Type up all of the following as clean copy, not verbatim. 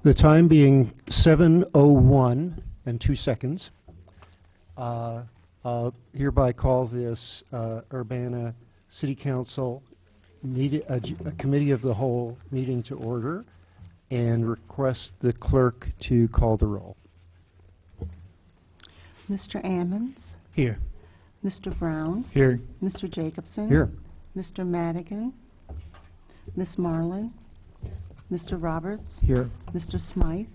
The time being 7:01 and 2 seconds. I'll hereby call this Urbana City Council a Committee of the Whole meeting to order and request the clerk to call the roll. Mr. Ammons? Here. Mr. Brown? Here. Mr. Jacobson? Here. Mr. Madigan? Ms. Marlin? Mr. Roberts? Here. Mr. Smythe?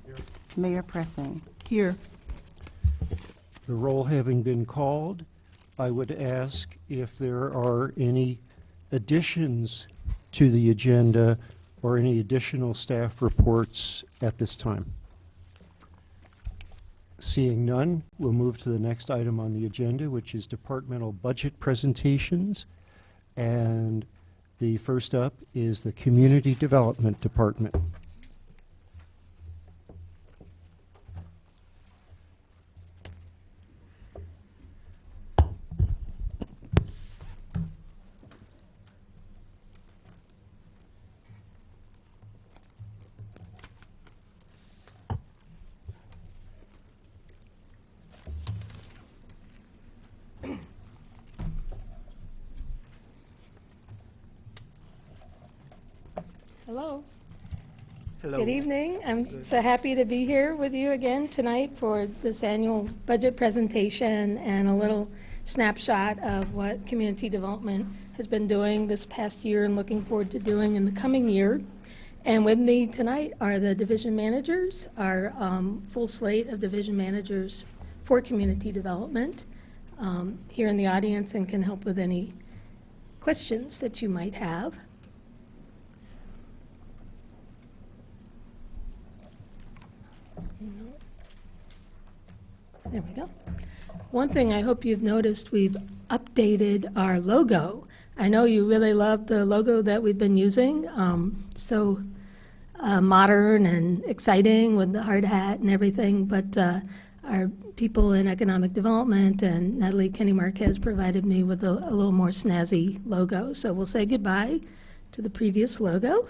Mayor Pressing? Here. The roll having been called, I would ask if there are any additions to the agenda or any additional staff reports at this time. Seeing none, we'll move to the next item on the agenda, which is departmental budget presentations. And the first up is the Community Development Department. Hello. Hello. Good evening. I'm so happy to be here with you again tonight for this annual budget presentation and a little snapshot of what community development has been doing this past year and looking forward to doing in the coming year. And with me tonight are the division managers, our full slate of division managers for community development here in the audience and can help with any questions that you might have. There we go. One thing I hope you've noticed, we've updated our logo. I know you really love the logo that we've been using, so modern and exciting with the hard hat and everything, but our people in economic development and Natalie Kenny Marquez provided me with a little more snazzy logo. So we'll say goodbye to the previous logo.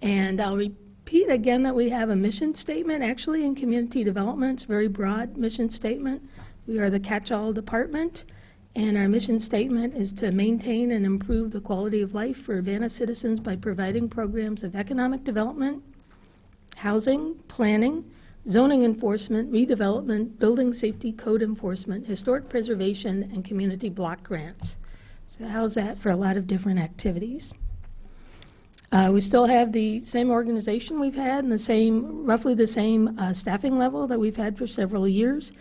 And I'll repeat again that we have a mission statement actually in community development. It's a very broad mission statement. We are the catch-all department, and our mission statement is to maintain and improve the quality of life for Urbana citizens by providing programs of economic development, housing, planning, zoning enforcement, redevelopment, building safety, code enforcement, historic preservation, and community block grants. So how's that for a lot of different activities? We still have the same organization we've had and roughly the same staffing level that we've had for several years.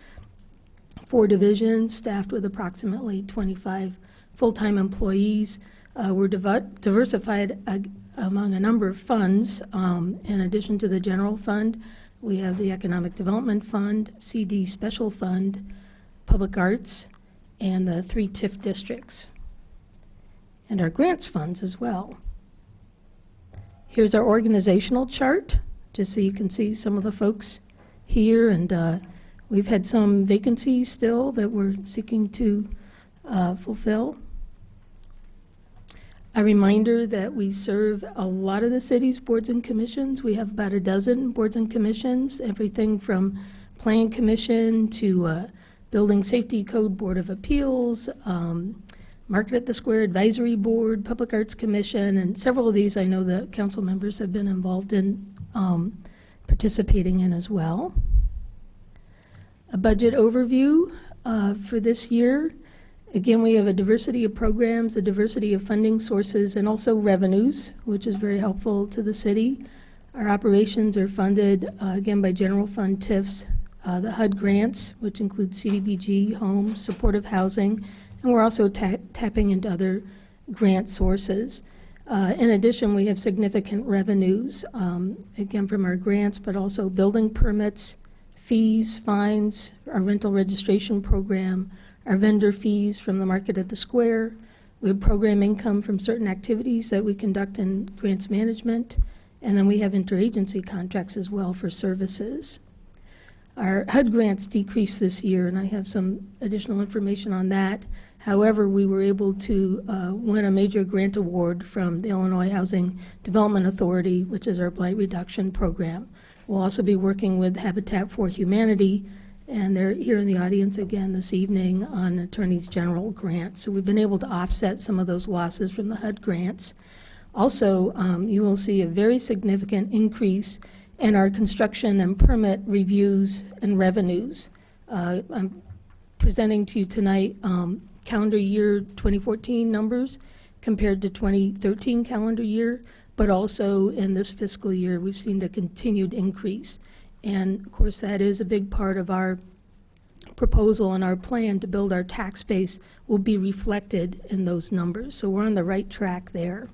4 divisions staffed with approximately 25 full-time employees. We're diversified among a number of funds. In addition to the general fund, we have the Economic Development Fund, CD Special Fund, Public Arts, and the 3 TIF districts, and our grants funds as well. Here's our organizational chart, just so you can see some of the folks here, and we've had some vacancies still that we're seeking to fulfill. A reminder that we serve a lot of the city's boards and commissions. We have about a dozen boards and commissions, everything from Plan Commission to Building Safety Code Board of Appeals, Market at the Square Advisory Board, Public Arts Commission, and several of these I know the council members have been involved in participating in as well. A budget overview for this year. Again, we have a diversity of programs, a diversity of funding sources, and also revenues, which is very helpful to the city. Our operations are funded, again, by general fund TIFs, the HUD grants, which include CDBG, home, supportive housing, and we're also tapping into other grant sources. In addition, we have significant revenues, again, from our grants, but also building permits, fees, fines, our rental registration program, our vendor fees from the Market at the Square. We have program income from certain activities that we conduct in grants management, and then we have interagency contracts as well for services. Our HUD grants decreased this year, and I have some additional information on that. However, we were able to win a major grant award from the Illinois Housing Development Authority, which is our blight reduction program. We'll also be working with Habitat for Humanity, and they're here in the audience again this evening on Attorneys General grants. So we've been able to offset some of those losses from the HUD grants. Also, you will see a very significant increase in our construction and permit reviews and revenues. I'm presenting to you tonight calendar year 2014 numbers compared to 2013 calendar year, but also in this fiscal year we've seen a continued increase. And of course that is a big part of our proposal and our plan to build our tax base will be reflected in those numbers. So we're on the right track there.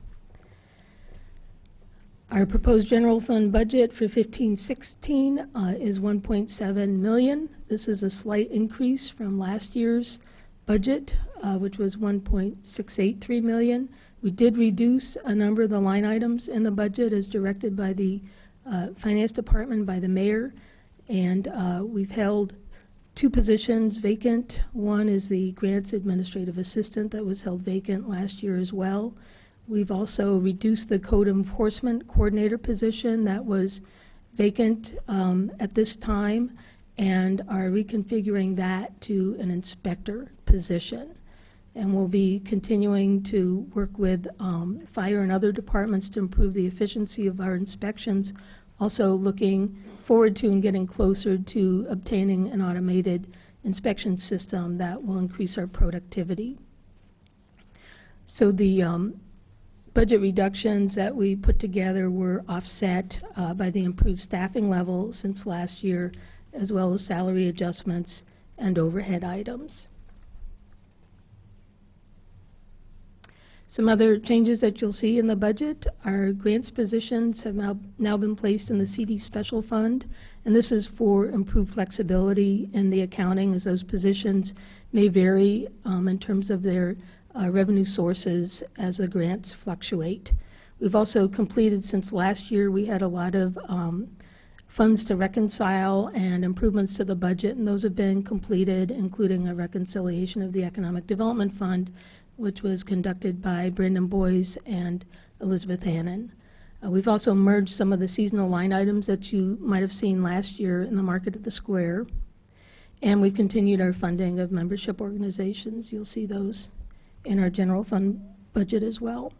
Our proposed general fund budget for 15-16 is $1.7 million. This is a slight increase from last year's budget, which was $1.683 million. We did reduce a number of the line items in the budget as directed by the Finance Department, by the mayor, and we've held 2 positions vacant. One is the Grants Administrative Assistant that was held vacant last year as well. We've also reduced the Code Enforcement Coordinator position that was vacant at this time, and are reconfiguring that to an inspector position. And we'll be continuing to work with fire and other departments to improve the efficiency of our inspections, also looking forward to and getting closer to obtaining an automated inspection system that will increase our productivity. So the budget reductions that we put together were offset by the improved staffing level since last year, as well as salary adjustments and overhead items. Some other changes that you'll see in the budget, our grants positions have now been placed in the CD Special Fund, and this is for improved flexibility in the accounting, as those positions may vary in terms of their revenue sources as the grants fluctuate. We've also completed, since last year, we had a lot of funds to reconcile and improvements to the budget, and those have been completed, including a reconciliation of the Economic Development Fund, which was conducted by Brandon Boyes and Elizabeth Hannon. We've also merged some of the seasonal line items that you might have seen last year in the Market at the Square, and we've continued our funding of membership organizations. You'll see those in our general fund budget as well.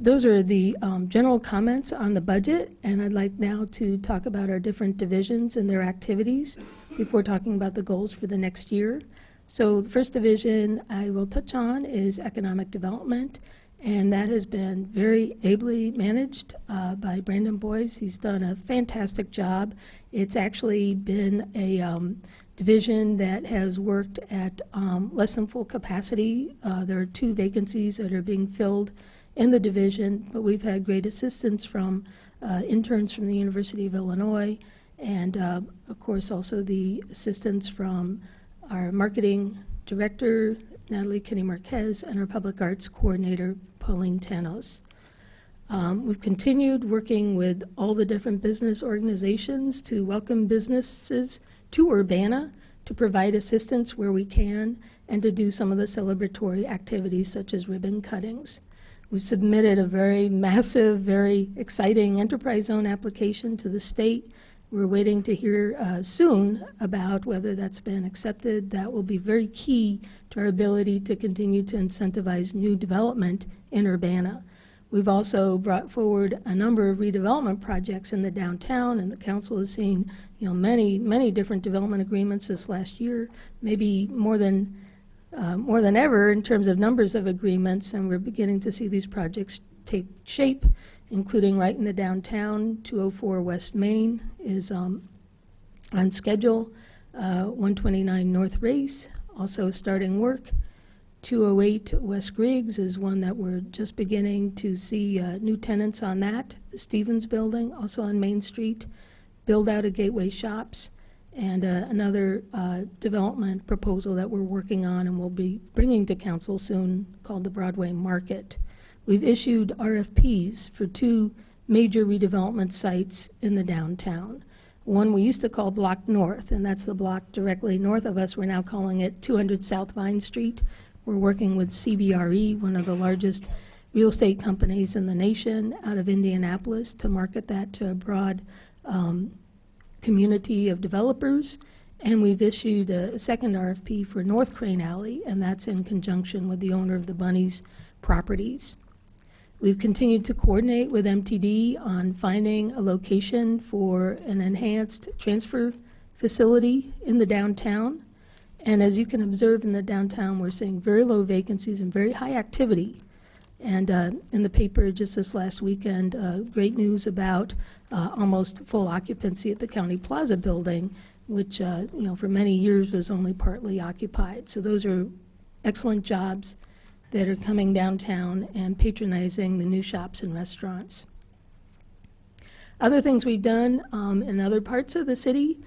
Those are the general comments on the budget, and I'd like now to talk about our different divisions and their activities before talking about the goals for the next year. So the first division I will touch on is economic development, and that has been very ably managed by Brandon Boyes. He's done a fantastic job. It's actually been a division that has worked at less than full capacity. There are 2 vacancies that are being filled in the division, but we've had great assistance from interns from the University of Illinois, and of course also the assistance from our marketing director, Natalie Kenny Marquez, and our public arts coordinator, Pauline Tanos. We've continued working with all the different business organizations to welcome businesses to Urbana, to provide assistance where we can, and to do some of the celebratory activities such as ribbon cuttings. We've submitted a very massive, very exciting enterprise zone application to the state. We're waiting to hear soon about whether that's been accepted. That will be very key to our ability to continue to incentivize new development in Urbana. We've also brought forward a number of redevelopment projects in the downtown, and the council has seen, many different development agreements this last year, maybe more than ever in terms of numbers of agreements, and we're beginning to see these projects take shape, including right in the downtown. 204 West Main is on schedule. 129 North Race also starting work. 208 West Griggs is one that we're just beginning to see new tenants on that. The Stevens Building, also on Main Street. Build out of Gateway Shops. And another development proposal that we're working on and will be bringing to council soon, called the Broadway Market. We've issued RFPs for 2 major redevelopment sites in the downtown. One we used to call Block North, and that's the block directly north of us. We're now calling it 200 South Vine Street. We're working with CBRE, one of the largest real estate companies in the nation, out of Indianapolis, to market that to a broad community of developers. And we've issued a second RFP for North Crane Alley, and that's in conjunction with the owner of the Bunnies properties. We've continued to coordinate with MTD on finding a location for an enhanced transfer facility in the downtown. And as you can observe in the downtown, we're seeing very low vacancies and very high activity. And in the paper just this last weekend, great news about almost full occupancy at the County Plaza building, which for many years was only partly occupied. So those are excellent jobs that are coming downtown and patronizing the new shops and restaurants. Other things we've done in other parts of the city,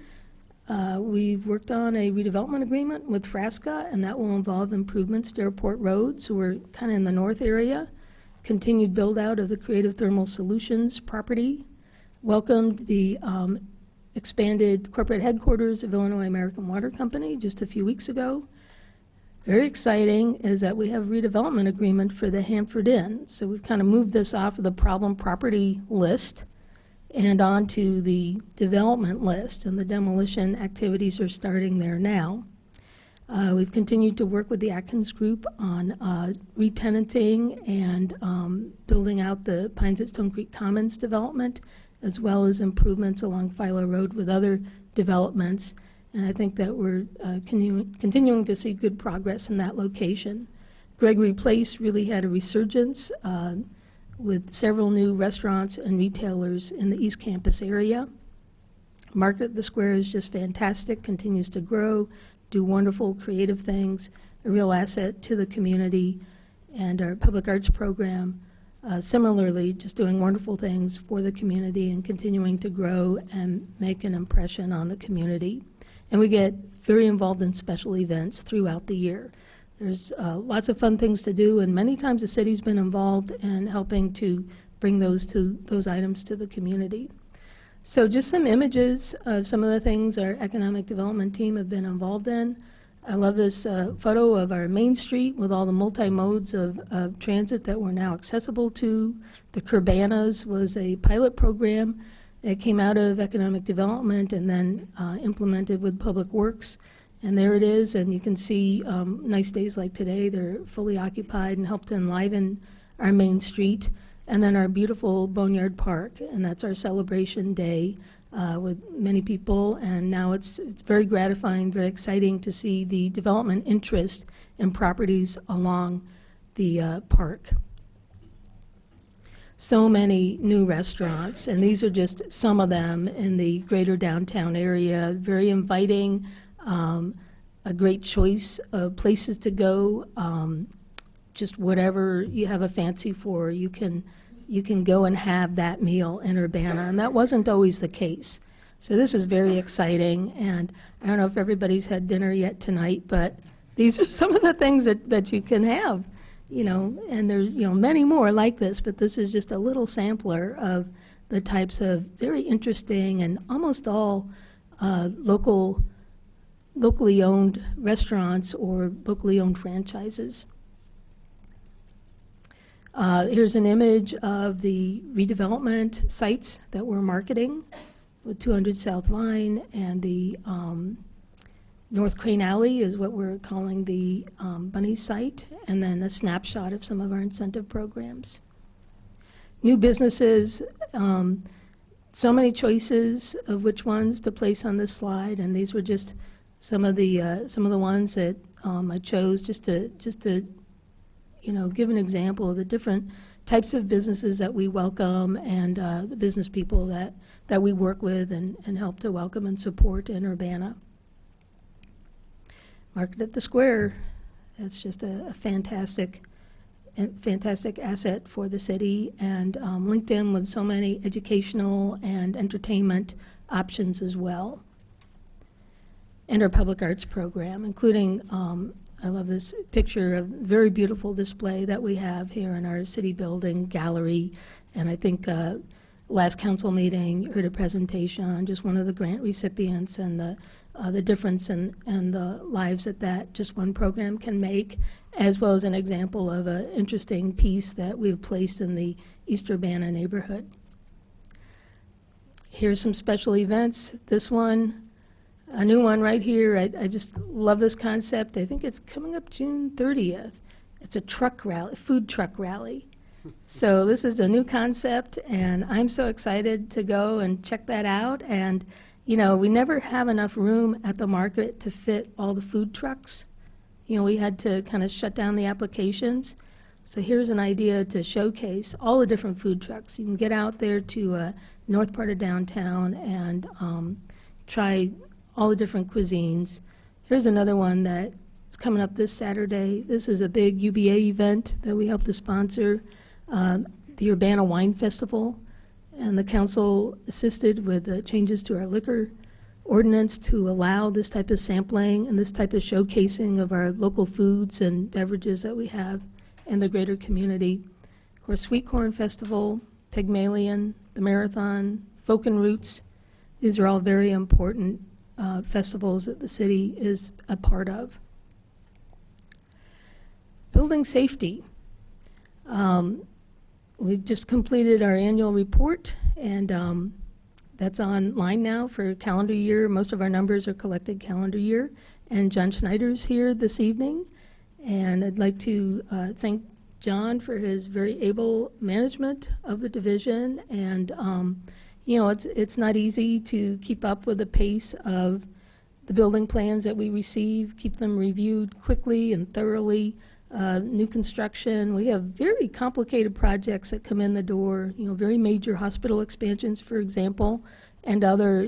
we've worked on a redevelopment agreement with Frasca, and that will involve improvements to Airport Road, so we're kind of in the north area. Continued build out of the Creative Thermal Solutions property. Welcomed the expanded corporate headquarters of Illinois American Water Company just a few weeks ago. Very exciting is that we have a redevelopment agreement for the Hanford Inn. So we've kind of moved this off of the problem property list and onto the development list, and the demolition activities are starting there now. We've continued to work with the Atkins Group on re-tenanting and building out the Pines at Stone Creek Commons development, as well as improvements along Philo Road with other developments. And I think that we're continuing to see good progress in that location. Gregory Place really had a resurgence with several new restaurants and retailers in the East Campus area. Market at the Square is just fantastic, continues to grow, do wonderful creative things, a real asset to the community. And our public arts program, similarly, just doing wonderful things for the community and continuing to grow and make an impression on the community. And we get very involved in special events throughout the year. There's lots of fun things to do, and many times the city's been involved in helping to bring those items to the community. So just some images of some of the things our economic development team have been involved in. I love this photo of our Main Street with all the multi-modes of transit that we're now accessible to. The Curbanas was a pilot program. It came out of economic development and then implemented with Public Works. And there it is, and you can see nice days like today, they're fully occupied and help to enliven our Main Street. And then our beautiful Boneyard Park, and that's our celebration day with many people. And now it's very gratifying, very exciting to see the development interest in properties along the park. So many new restaurants, and these are just some of them in the greater downtown area. Very inviting, a great choice of places to go. Just whatever you have a fancy for, you can go and have that meal in Urbana, and that wasn't always the case. So this is very exciting, and I don't know if everybody's had dinner yet tonight, but these are some of the things that you can have. And there's many more like this, but this is just a little sampler of the types of very interesting and almost all locally owned restaurants or locally owned franchises. Here's an image of the redevelopment sites that we're marketing with 200 South Vine, and the North Crane Alley is what we're calling the Bunny site, and then a snapshot of some of our incentive programs. New businesses, so many choices of which ones to place on this slide, and these were just some of the ones that I chose just to give an example of the different types of businesses that we welcome and the business people that we work with and help to welcome and support in Urbana. Market at the Square, that's just a fantastic asset for the city, and linked in with so many educational and entertainment options as well. And our public arts program, including I love this picture of a very beautiful display that we have here in our city building gallery, and I think last council meeting, you heard a presentation on just one of the grant recipients and the difference in the lives that just one program can make, as well as an example of an interesting piece that we've placed in the East Urbana neighborhood. Here's some special events. This one, a new one right here. I just love this concept. I think it's coming up June 30th. It's a truck rally, food truck rally. So this is a new concept, and I'm so excited to go and check that out. And, you know, we never have enough room at the market to fit all the food trucks. You know, we had to kind of shut down the applications. So here's an idea to showcase all the different food trucks. You can get out there to north part of downtown and try all the different cuisines. Here's another one that's coming up this Saturday. This is a big UBA event that we help to sponsor, the Urbana Wine Festival. And the council assisted with the changes to our liquor ordinance to allow this type of sampling and this type of showcasing of our local foods and beverages that we have in the greater community. Of course, Sweet Corn Festival, Pygmalion, the Marathon, Folk and Roots. These are all very important festivals that the city is a part of. Building safety. We've just completed our annual report, and that's online now for calendar year. Most of our numbers are collected calendar year. And John Schneider's here this evening. And I'd like to thank John for his very able management of the division. And, you know, it's not easy to keep up with the pace of the building plans that we receive, keep them reviewed quickly and thoroughly. New construction, we have very complicated projects that come in the door, you know, very major hospital expansions, for example, and other,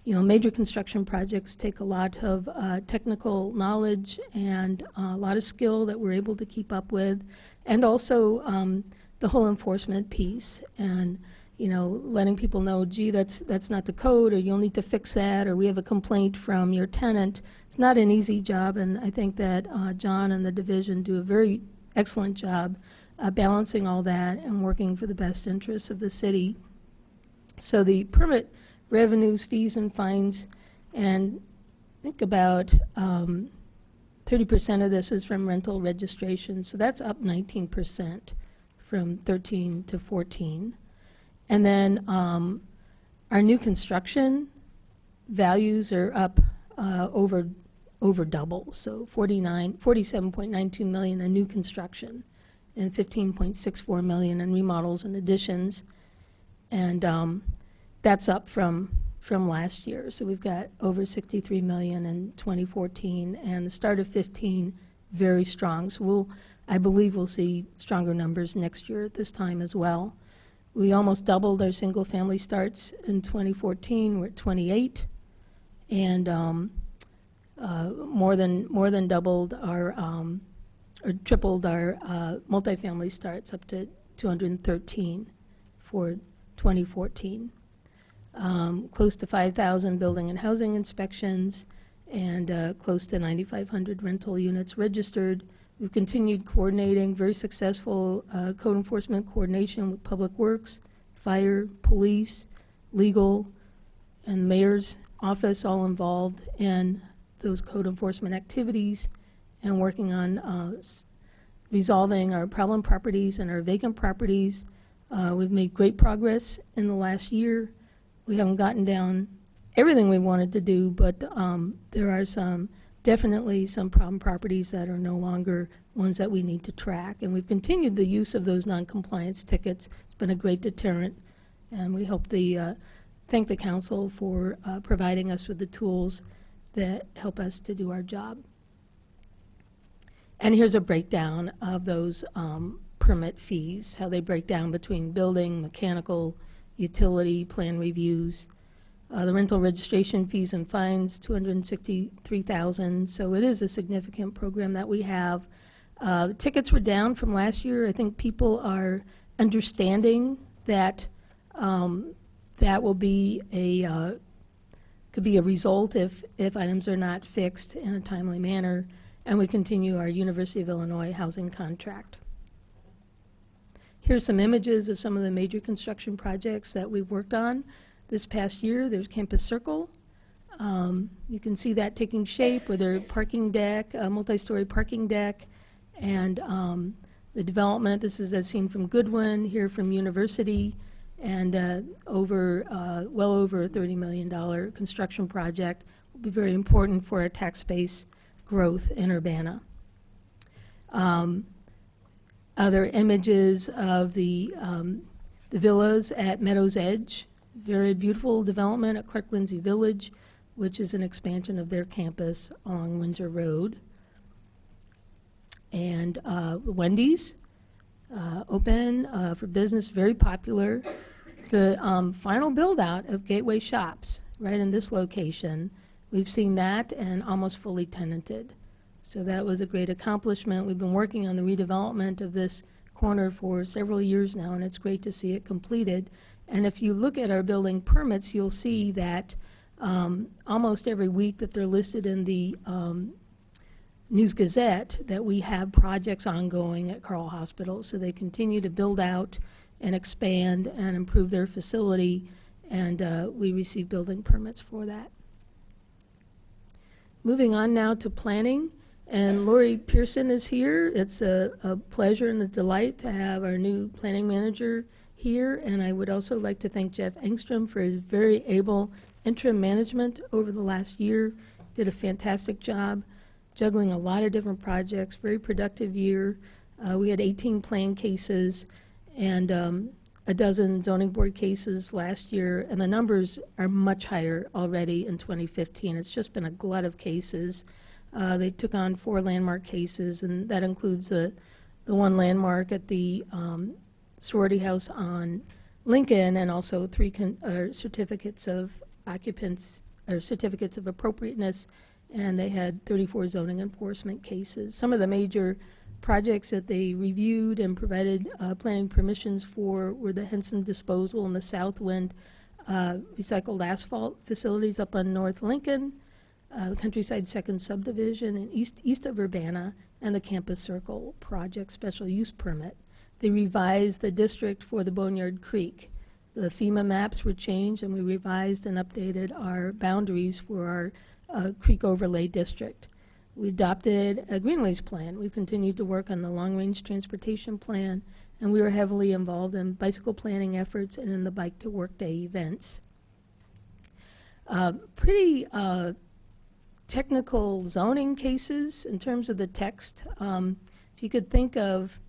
you know, major construction projects take a lot of technical knowledge and a lot of skill that we're able to keep up with, and also the whole enforcement piece, and, you know, letting people know, gee, that's not the code, or you'll need to fix that, or we have a complaint from your tenant. It's not an easy job, and I think that John and the division do a very excellent job balancing all that and working for the best interests of the city. So the permit revenues, fees, and fines, and I think about 30% of this is from rental registration, so that's up 19% from 13 to 14. And then our new construction values are up over double, so 47.92 million in new construction and 15.64 million in remodels and additions, and that's up from last year. So we've got over 63 million in 2014, and the start of 15 very strong. So I believe we'll see stronger numbers next year at this time as well. We almost doubled our single-family starts in 2014. We're at 28, and more than doubled our, or tripled our multifamily starts up to 213 for 2014. Close to 5,000 building and housing inspections, and close to 9,500 rental units registered. We've continued coordinating, very successful code enforcement coordination with Public Works, Fire, Police, Legal, and Mayor's Office, all involved in those code enforcement activities and working on resolving our problem properties and our vacant properties. We've made great progress in the last year. We haven't gotten down everything we wanted to do, but there are definitely some problem properties that are no longer ones that we need to track. And we've continued the use of those non-compliance tickets. It's been a great deterrent, and we hope thank the council for providing us with the tools that help us to do our job. And here's a breakdown of those permit fees, how they break down between building, mechanical, utility, plan reviews. The rental registration fees and fines, $263,000. So it is a significant program that we have. The tickets were down from last year. I think people are understanding that that will be could be a result if items are not fixed in a timely manner. And we continue our University of Illinois housing contract. Here's some images of some of the major construction projects that we've worked on this past year. There's Campus Circle. You can see that taking shape with their parking deck, a multi-story parking deck, and the development. This is as seen from Goodwin, here from University, and well over a $30 million construction project. Will be very important for our tax base growth in Urbana. Other images of the villas at Meadows Edge. Very beautiful development at Clark Lindsay Village, which is an expansion of their campus along Windsor Road. And Wendy's, open for business, very popular. The final build-out of Gateway Shops, right in this location, we've seen that and almost fully tenanted. So that was a great accomplishment. We've been working on the redevelopment of this corner for several years now, and it's great to see it completed. And if you look at our building permits, you'll see that almost every week that they're listed in the News Gazette that we have projects ongoing at Carle Hospital. So they continue to build out and expand and improve their facility, and we receive building permits for that. Moving on now to planning, and Lori Pearson is here. It's a pleasure and a delight to have our new planning manager here, and I would also like to thank Jeff Engstrom for his very able interim management over the last year. Did a fantastic job juggling a lot of different projects, very productive year. We had 18 plan cases and a dozen zoning board cases last year, and the numbers are much higher already in 2015. It's just been a glut of cases. They took on 4 landmark cases, and that includes the one landmark at the sorority house on Lincoln, and also 3 certificates of occupants, or certificates of appropriateness, and they had 34 zoning enforcement cases. Some of the major projects that they reviewed and provided planning permissions for were the Henson Disposal and the Southwind recycled asphalt facilities up on North Lincoln, the Countryside Second Subdivision in east of Urbana, and the Campus Circle project special use permit. They revised the district for the Boneyard Creek. The FEMA maps were changed, and we revised and updated our boundaries for our creek overlay district. We adopted a Greenways plan. We've continued to work on the long-range transportation plan, and we were heavily involved in bicycle planning efforts and in the Bike to Work Day events. Pretty technical zoning cases in terms of the text. If you could think of,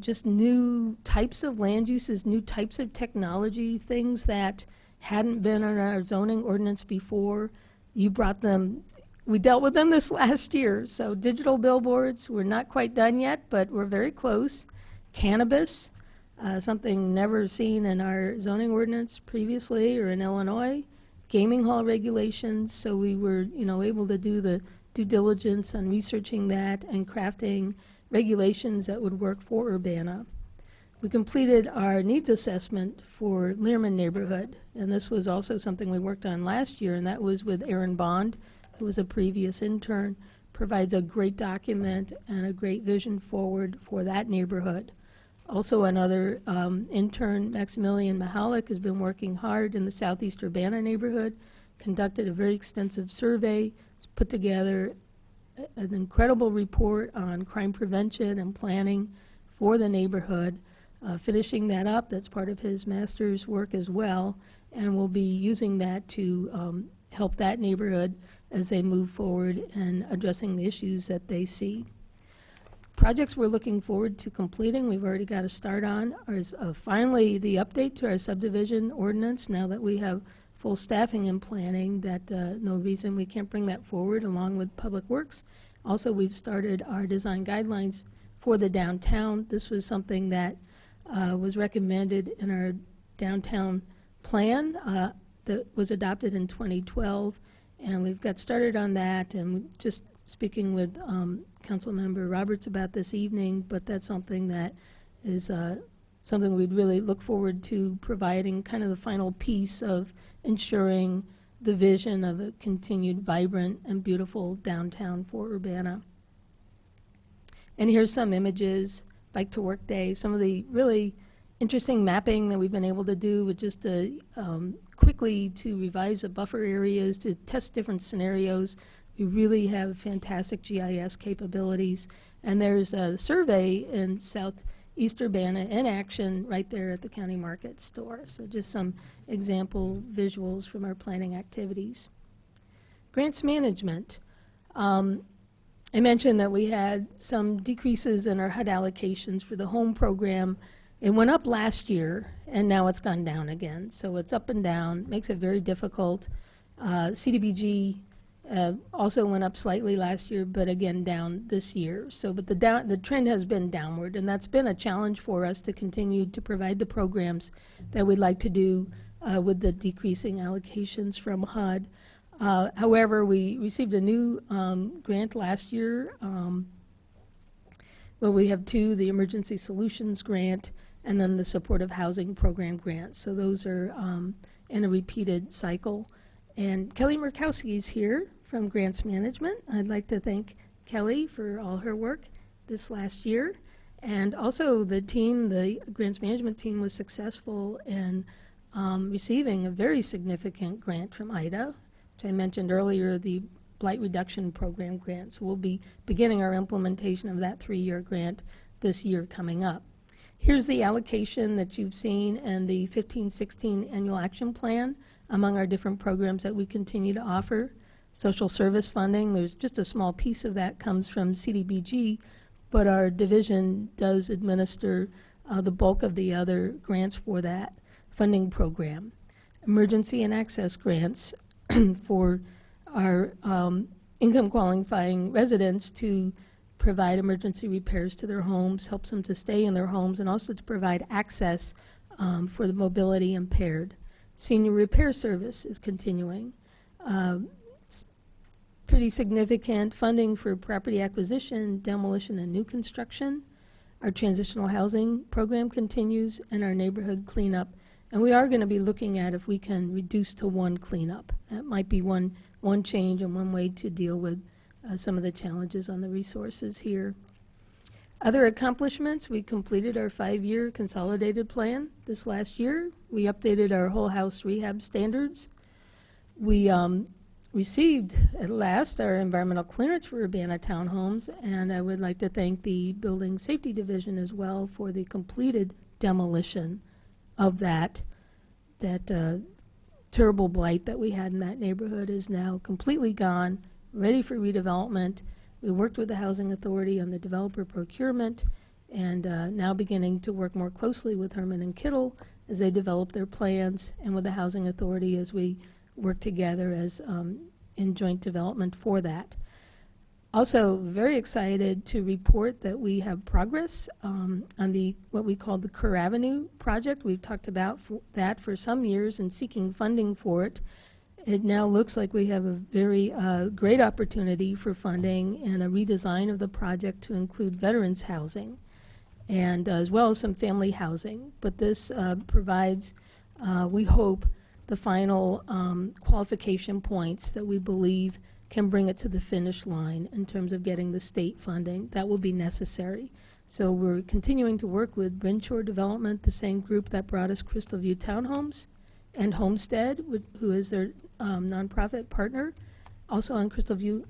just new types of land uses, new types of technology, things that hadn't been in our zoning ordinance before, you brought them. We dealt with them this last year. So digital billboards, we're not quite done yet, but we're very close. Cannabis, something never seen in our zoning ordinance previously or in Illinois. Gaming hall regulations, so we were able to do the due diligence on researching that and crafting regulations that would work for Urbana. We completed our needs assessment for Learman neighborhood, and this was also something we worked on last year, and that was with Aaron Bond, who was a previous intern. Provides a great document and a great vision forward for that neighborhood. Also another intern, Maximilian Mahalik, has been working hard in the Southeast Urbana neighborhood, conducted a very extensive survey, put together an incredible report on crime prevention and planning for the neighborhood. Finishing that up, that's part of his master's work as well, and we'll be using that to help that neighborhood as they move forward in addressing the issues that they see. Projects we're looking forward to completing, we've already got a start on, is finally the update to our subdivision ordinance now that we have full staffing and planning, that no reason we can't bring that forward along with Public Works. Also, we've started our design guidelines for the downtown. This was something that was recommended in our downtown plan that was adopted in 2012, and we've got started on that, and just speaking with Councilmember Roberts about this evening, but that's something that is something we'd really look forward to providing, kind of the final piece of ensuring the vision of a continued vibrant and beautiful downtown for Urbana. And here's some images Bike to Work Day, some of the really interesting mapping that we've been able to do with just quickly to revise the buffer areas, to test different scenarios. We really have fantastic GIS capabilities. And there's a survey in Southeast Urbana in action right there at the county market store. So just some example visuals from our planning activities. Grants management. I mentioned that we had some decreases in our HUD allocations for the home program. It went up last year, and now it's gone down again. So it's up and down, makes it very difficult. CDBG also went up slightly last year, but again down this year. So, but the trend has been downward, and that's been a challenge for us to continue to provide the programs that we'd like to do with the decreasing allocations from HUD. However, we received a new grant last year. Well, we have two, the Emergency Solutions Grant and then the Supportive Housing Program grants. So those are in a repeated cycle. And Kelly Murkowski is here from Grants Management. I'd like to thank Kelly for all her work this last year. And also the team, the Grants Management team, was successful in receiving a very significant grant from IDA, which I mentioned earlier, the Blight Reduction Program grant. So we'll be beginning our implementation of that 3-year grant this year coming up. Here's the allocation that you've seen in the 15-16 annual action plan among our different programs that we continue to offer. Social service funding, there's just a small piece of that comes from CDBG, but our division does administer the bulk of the other grants for that funding program. Emergency and access grants for our income qualifying residents to provide emergency repairs to their homes, helps them to stay in their homes, and also to provide access for the mobility impaired. Senior repair service is continuing. It's pretty significant funding for property acquisition, demolition, and new construction. Our transitional housing program continues, and our neighborhood cleanup. And we are going to be looking at if we can reduce to one cleanup. That might be one change and one way to deal with some of the challenges on the resources here. Other accomplishments, we completed our 5-year consolidated plan this last year. We updated our whole house rehab standards. We received at last our environmental clearance for Urbana Townhomes, and I would like to thank the Building Safety Division as well for the completed demolition of that terrible blight that we had in that neighborhood is now completely gone, ready for redevelopment. We worked with the Housing Authority on the developer procurement, and now beginning to work more closely with Herman and Kittle as they develop their plans, and with the Housing Authority as we work together as in joint development for that. Also, very excited to report that we have progress on what we call the Kerr Avenue project. We've talked about that for some years and seeking funding for it. It now looks like we have a very great opportunity for funding and a redesign of the project to include veterans housing, and as well as some family housing. But this provides, we hope, the final qualification points that we believe can bring it to the finish line in terms of getting the state funding that will be necessary. So we're continuing to work with Brinshore Development, the same group that brought us Crystal View Townhomes, and Homestead, who is their nonprofit partner, also on Crystal View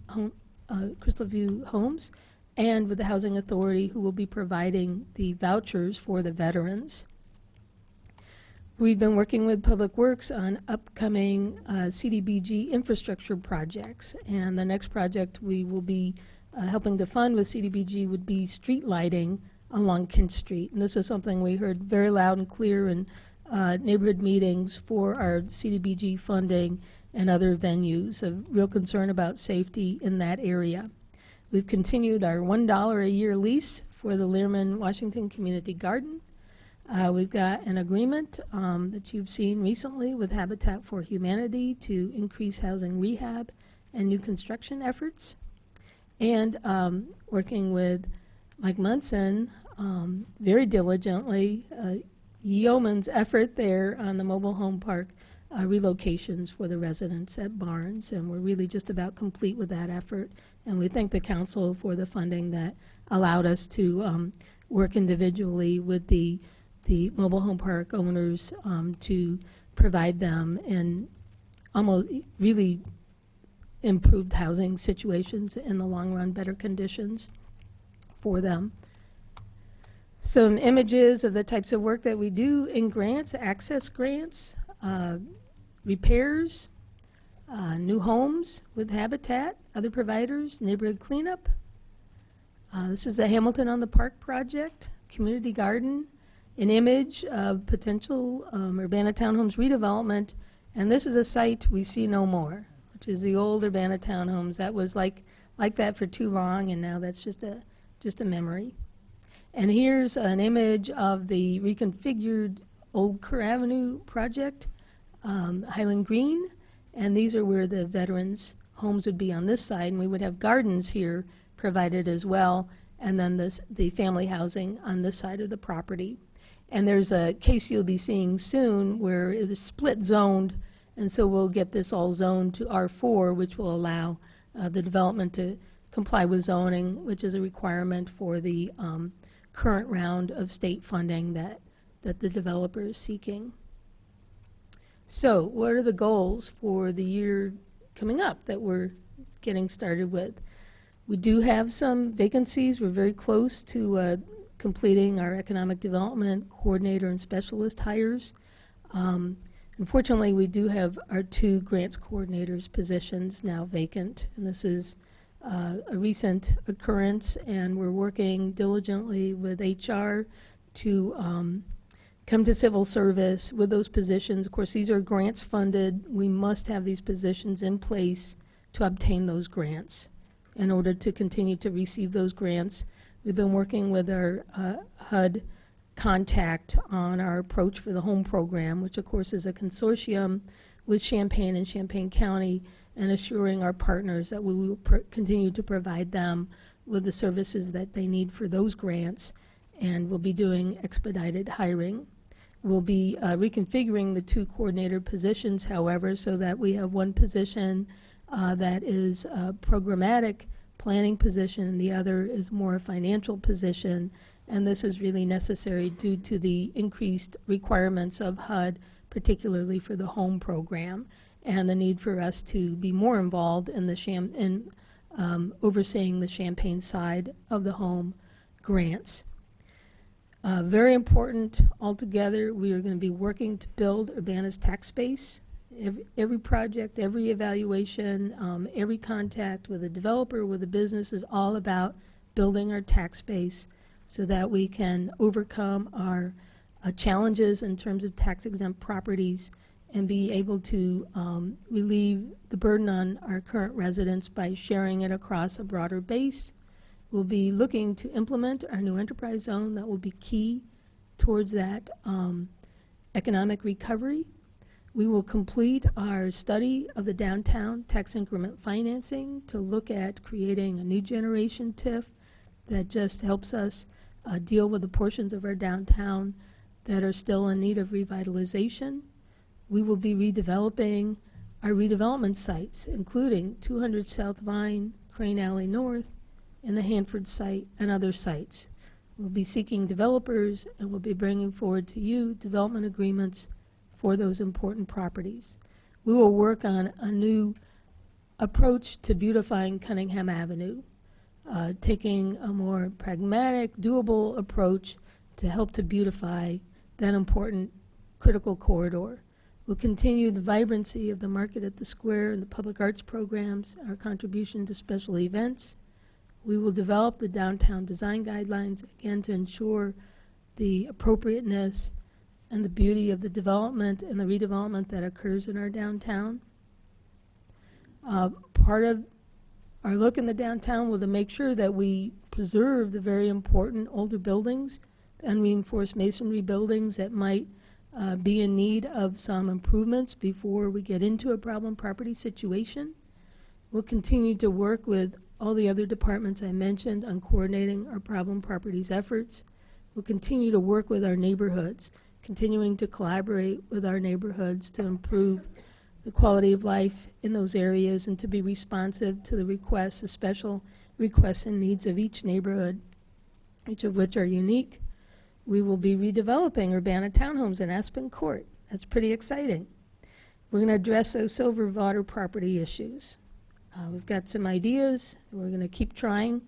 Homes, and with the Housing Authority, who will be providing the vouchers for the veterans. We've been working with Public Works on upcoming CDBG infrastructure projects, and the next project we will be helping to fund with CDBG would be street lighting along Kent Street. And this is something we heard very loud and clear in neighborhood meetings for our CDBG funding and other venues, of real concern about safety in that area. We've continued our $1 a year lease for the Learman Washington Community Garden. We've got an agreement that you've seen recently with Habitat for Humanity to increase housing rehab and new construction efforts. And working with Mike Munson very diligently, yeoman's effort there on the mobile home park relocations for the residents at Barnes. And we're really just about complete with that effort. And we thank the council for the funding that allowed us to work individually with the mobile home park owners to provide them in almost really improved housing situations in the long run, better conditions for them. Some images of the types of work that we do in grants: access grants, repairs, new homes with Habitat, other providers, neighborhood cleanup. This is the Hamilton on the Park project, community garden, an image of potential Urbana Townhomes redevelopment, and this is a site we see no more, which is the old Urbana Townhomes. That was like that for too long, and now that's just a memory. And here's an image of the reconfigured Old Kerr Avenue project, Highland Green, and these are where the veterans' homes would be on this side, and we would have gardens here provided as well, and then the family housing on this side of the property. And there's a case you'll be seeing soon where it is split zoned, and so we'll get this all zoned to R4, which will allow the development to comply with zoning, which is a requirement for the current round of state funding that the developer is seeking. So what are the goals for the year coming up that we're getting started with? We do have some vacancies. We're very close to completing our economic development coordinator and specialist hires. Unfortunately, we do have our 2 grants coordinators positions now vacant, and this is a recent occurrence, and we're working diligently with HR to come to civil service with those positions. Of course, these are grants funded. We must have these positions in place to obtain those grants in order to continue to receive those grants. We've been working with our HUD contact on our approach for the home program, which of course is a consortium with Champaign and Champaign County, and assuring our partners that we will continue to provide them with the services that they need for those grants, and we'll be doing expedited hiring. We'll be reconfiguring the 2 coordinator positions, however, so that we have one position that is a programmatic planning position, and the other is more a financial position, and this is really necessary due to the increased requirements of HUD, particularly for the home program, and the need for us to be more involved in the overseeing the Champaign side of the home grants. Very important altogether, we are going to be working to build Urbana's tax base. Every project, every evaluation, every contact with a developer, with a business is all about building our tax base so that we can overcome our challenges in terms of tax-exempt properties and be able to relieve the burden on our current residents by sharing it across a broader base. We'll be looking to implement our new enterprise zone that will be key towards that economic recovery. We will complete our study of the downtown tax increment financing to look at creating a new generation TIF that just helps us deal with the portions of our downtown that are still in need of revitalization. We will be redeveloping our redevelopment sites, including 200 South Vine, Crane Alley North, and the Hanford site and other sites. We'll be seeking developers, and we'll be bringing forward to you development agreements for those important properties. We will work on a new approach to beautifying Cunningham Avenue, taking a more pragmatic, doable approach to help to beautify that important critical corridor. We'll continue the vibrancy of the Market at the Square and the public arts programs, our contribution to special events. We will develop the downtown design guidelines, again, to ensure the appropriateness and the beauty of the development and the redevelopment that occurs in our downtown. Part of our look in the downtown will to make sure that we preserve the very important older buildings and reinforced masonry buildings that might be in need of some improvements before we get into a problem property situation. We'll continue to work with all the other departments I mentioned on coordinating our problem properties efforts. We'll continue to work with our neighborhoods, continuing to collaborate with our neighborhoods to improve the quality of life in those areas and to be responsive to the requests, the special requests and needs of each neighborhood. each of which are unique. We will be redeveloping Urbana townhomes in Aspen Court. That's pretty exciting. We're going to address those silver water property issues. We've got some ideas. We're going to keep trying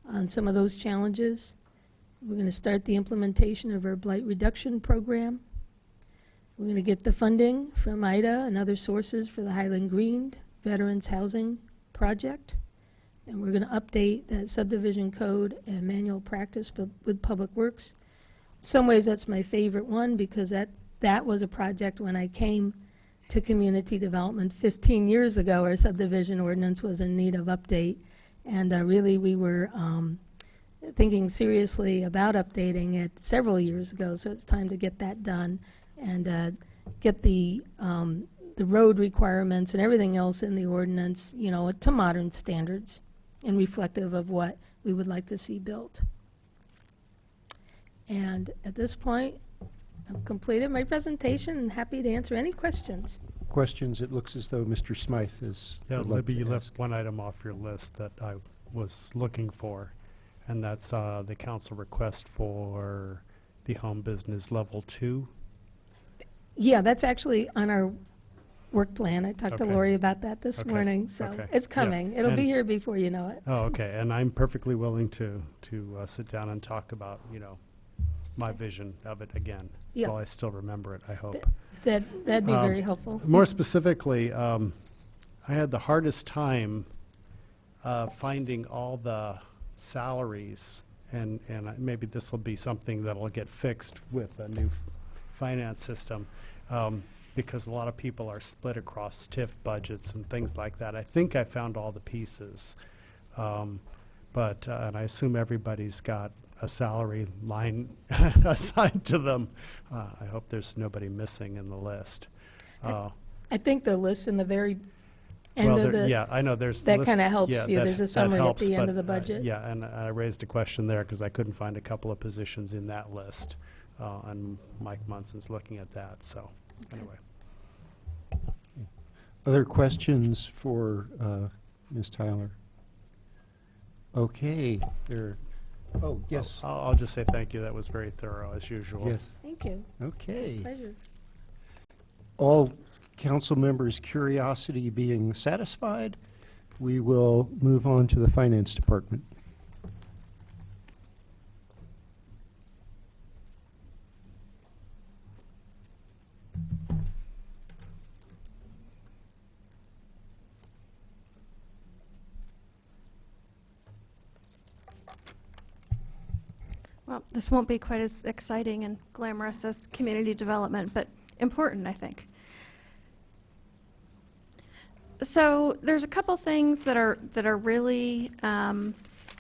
on some of those challenges. We're going to start the implementation of our blight reduction program. We're going to get the funding from IDA and other sources for the Highland Green Veterans Housing Project. And we're going to update that subdivision code and manual practice with Public Works. In some ways, that's my favorite one because that was a project when I came to community development 15 years ago. Our subdivision ordinance was in need of update. And really, we were thinking seriously about updating it several years ago. So it's time to get that done and get the road requirements and everything else in the ordinance, you know, to modern standards and reflective of what we would like to see built. And at this point, I've completed my presentation and happy to answer any questions. Questions? It looks as though Mr. Smythe is. Yeah, would like Libby, to you ask. left one item off your list that I was looking for, and that's the council request for the home business level 2. Yeah, that's actually on our work plan. I talked to Okay. Lori about that this Okay. morning, so Okay. it's Yeah. coming. It'll be And- here before you know it. Oh, okay, and I'm perfectly willing to sit down and talk about, you know, my vision of it again. Yeah. Well, I still remember it, I hope. That'd be very helpful. More specifically, I had the hardest time finding all the salaries, and maybe this will be something that'll get fixed with a new finance system, because a lot of people are split across TIF budgets and things like that. I think I found all the pieces, but and I assume everybody's got a salary line assigned to them. I hope there's nobody missing in the list. I think the list in the very end Well, of there- the, yeah, I know there's. that list- kinda helps yeah, you. that- There's a that summary at helps, the end of but, the budget. Yeah, and I raised a question there because I couldn't find a couple of positions in that list. And Mike Munson's looking at that, so, anyway. Other questions for Ms. Tyler? Okay, there. Oh, yes. I'll just say thank you. That was very thorough, as usual. Yes. thank you. Okay. Pleasure. All council members' curiosity being satisfied, we will move on to the Finance Department. Well, this won't be quite as exciting and glamorous as community development, but important, I think. So there's a couple things that are really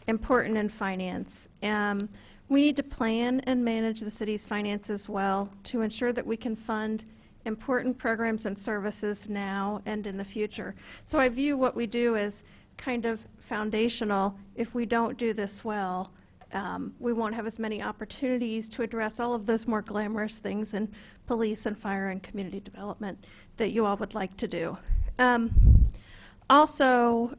important in finance. We need to plan and manage the city's finances well to ensure that we can fund important programs and services now and in the future. So I view what we do as kind of foundational. If we don't do this well, we won't have as many opportunities to address all of those more glamorous things in police and fire and community development that you all would like to do. Also,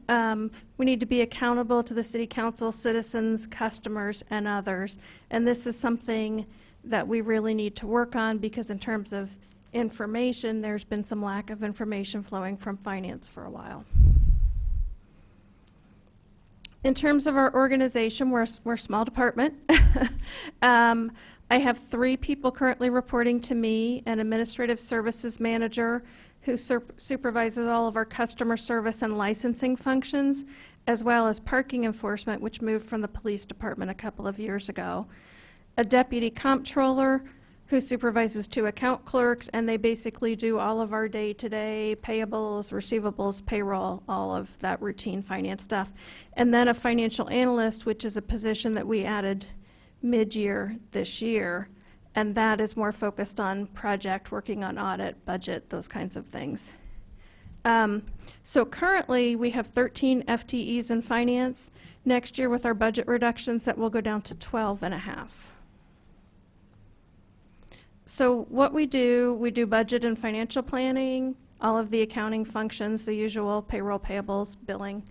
we need to be accountable to the city council, citizens, customers, and others. And this is something that we really need to work on because in terms of information, there's been some lack of information flowing from finance for a while. In terms of our organization, we're a small department. I have 3 people currently reporting to me, an administrative services manager who supervises all of our customer service and licensing functions, as well as parking enforcement, which moved from the police department a couple of years ago. A deputy comptroller who supervises 2 account clerks, and they basically do all of our day-to-day payables, receivables, payroll, all of that routine finance stuff. And then a financial analyst, which is a position that we added mid-year this year, and that is more focused on project, working on audit, budget, those kinds of things. So currently, we have 13 FTEs in finance. Next year, with our budget reductions, that will go down to 12 and a half. So what we do budget and financial planning, all of the accounting functions, the usual payroll, payables, billing,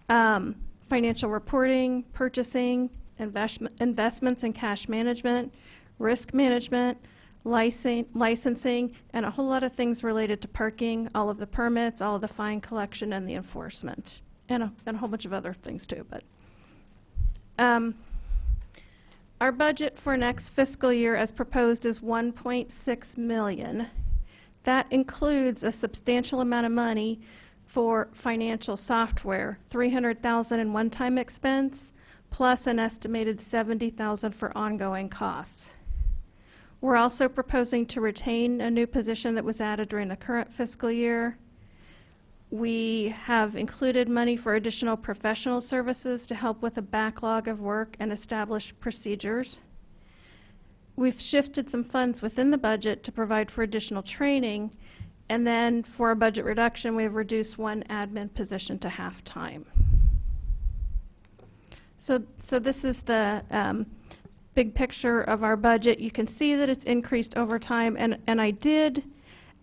financial reporting, purchasing, investments and cash management, risk management, licensing, and a whole lot of things related to parking, all of the permits, all of the fine collection and the enforcement, and a whole bunch of other things too. But our budget for next fiscal year as proposed is $1.6 million. That includes a substantial amount of money for financial software, $300,000 in one-time expense, plus an estimated $70,000 for ongoing costs. We're also proposing to retain a new position that was added during the current fiscal year. We have included money for additional professional services to help with a backlog of work and establish procedures. We've shifted some funds within the budget to provide for additional training, and then for a budget reduction, we have reduced one admin position to half-time. So this is the big picture of our budget. You can see that it's increased over time, and I did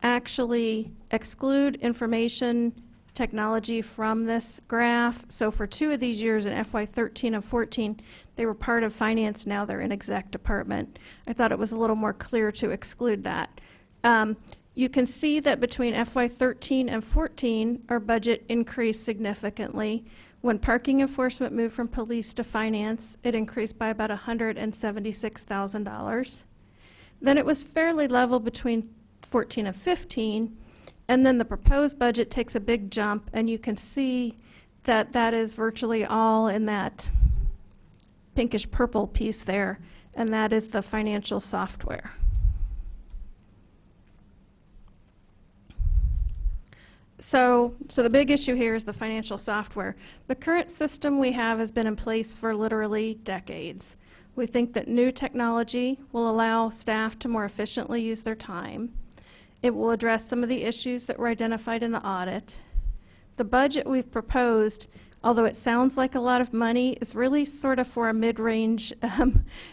actually exclude information technology from this graph. So for 2 of these years in FY13 and 14, they were part of finance. Now they're in exec department. I thought it was a little more clear to exclude that. You can see that between FY13 and 14, our budget increased significantly. When parking enforcement moved from police to finance, it increased by about $176,000. Then it was fairly level between 14 and 15, and then the proposed budget takes a big jump, and you can see that that is virtually all in that pinkish purple piece there, and that is the financial software. So the big issue here is the financial software. The current system we have has been in place for literally decades. We think that new technology will allow staff to more efficiently use their time. It will address some of the issues that were identified in the audit. The budget we've proposed, although it sounds like a lot of money, is really sort of for a mid-range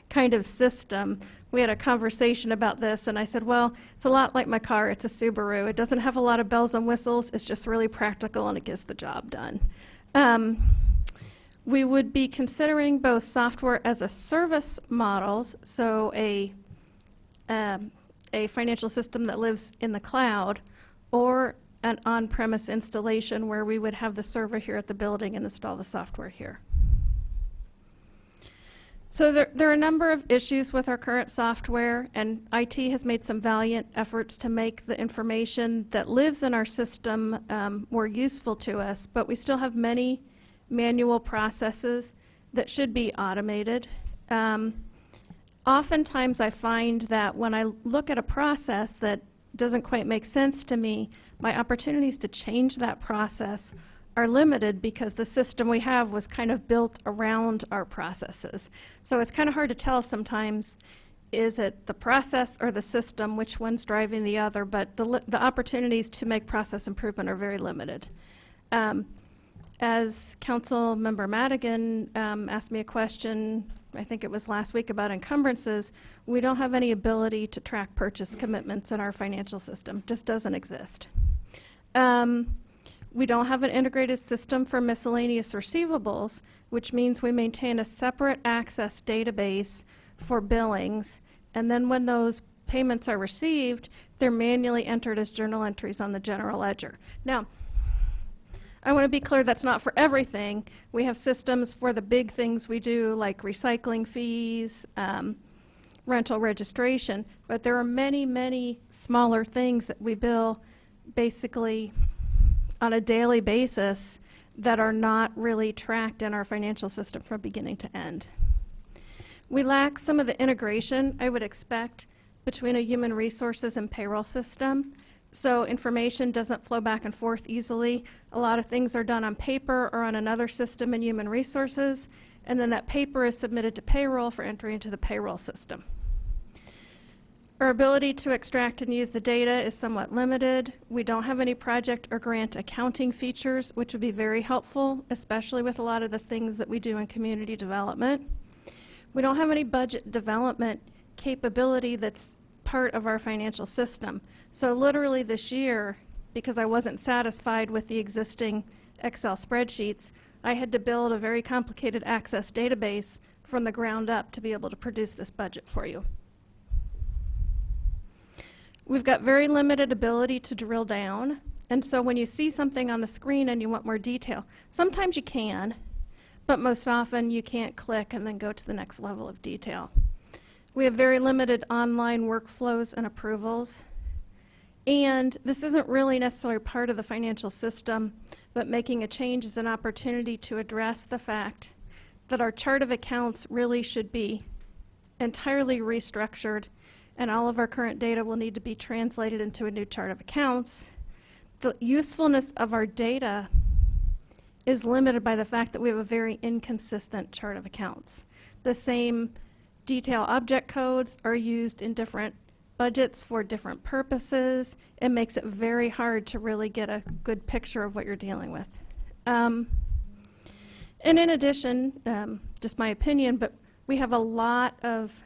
kind of system. We had a conversation about this, and I said, well, it's a lot like my car. It's a Subaru. It doesn't have a lot of bells and whistles. It's just really practical, and it gets the job done. We would be considering both software as a service models, so a financial system that lives in the cloud, or an on-premise installation where we would have the server here at the building and install the software here. So there are a number of issues with our current software, and IT has made some valiant efforts to make the information that lives in our system more useful to us, but we still have many manual processes that should be automated. Oftentimes I find that when I look at a process that doesn't quite make sense to me, my opportunities to change that process are limited because the system we have was kind of built around our processes. So it's kind of hard to tell sometimes, is it the process or the system, which one's driving the other, but the opportunities to make process improvement are very limited. As Council Member Madigan asked me a question, I think it was last week, about encumbrances, we don't have any ability to track purchase commitments in our financial system. Just doesn't exist. We don't have an integrated system for miscellaneous receivables, which means we maintain a separate access database for billings, and then when those payments are received, they're manually entered as journal entries on the general ledger. Now, I want to be clear, that's not for everything. We have systems for the big things we do, like recycling fees, rental registration, but there are many, many smaller things that we bill basically on a daily basis that are not really tracked in our financial system from beginning to end. We lack some of the integration I would expect between a human resources and payroll system. So information doesn't flow back and forth easily. A lot of things are done on paper or on another system in human resources, and then that paper is submitted to payroll for entry into the payroll system. Our ability to extract and use the data is somewhat limited. We don't have any project or grant accounting features, which would be very helpful, especially with a lot of the things that we do in community development. We don't have any budget development capability that's part of our financial system. So literally this year, because I wasn't satisfied with the existing Excel spreadsheets, I had to build a very complicated Access database from the ground up to be able to produce this budget for you. We've got very limited ability to drill down, and so when you see something on the screen and you want more detail, sometimes you can, but most often you can't click and then go to the next level of detail. We have very limited online workflows and approvals, and this isn't really necessarily part of the financial system, but making a change is an opportunity to address the fact that our chart of accounts really should be entirely restructured, and all of our current data will need to be translated into a new chart of accounts. The usefulness of our data is limited by the fact that we have a very inconsistent chart of accounts. The same detail object codes are used in different budgets for different purposes. It makes it very hard to really get a good picture of what you're dealing with. And in addition, just my opinion, but we have a lot of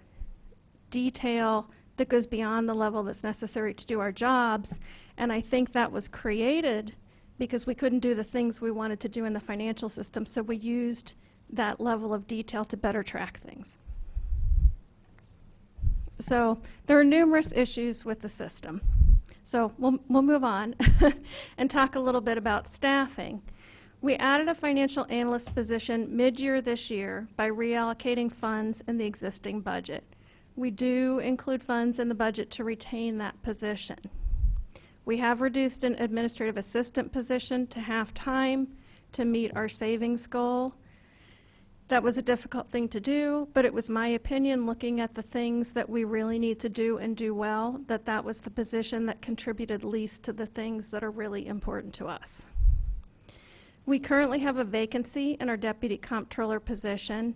detail that goes beyond the level that's necessary to do our jobs, and I think that was created because we couldn't do the things we wanted to do in the financial system, so we used that level of detail to better track things. So there are numerous issues with the system. So we'll move on and talk a little bit about staffing. We added a financial analyst position mid-year this year by reallocating funds in the existing budget. We do include funds in the budget to retain that position. We have reduced an administrative assistant position to half-time to meet our savings goal. That was a difficult thing to do, but it was my opinion, looking at the things that we really need to do and do well, that that was the position that contributed least to the things that are really important to us. We currently have a vacancy in our deputy comptroller position,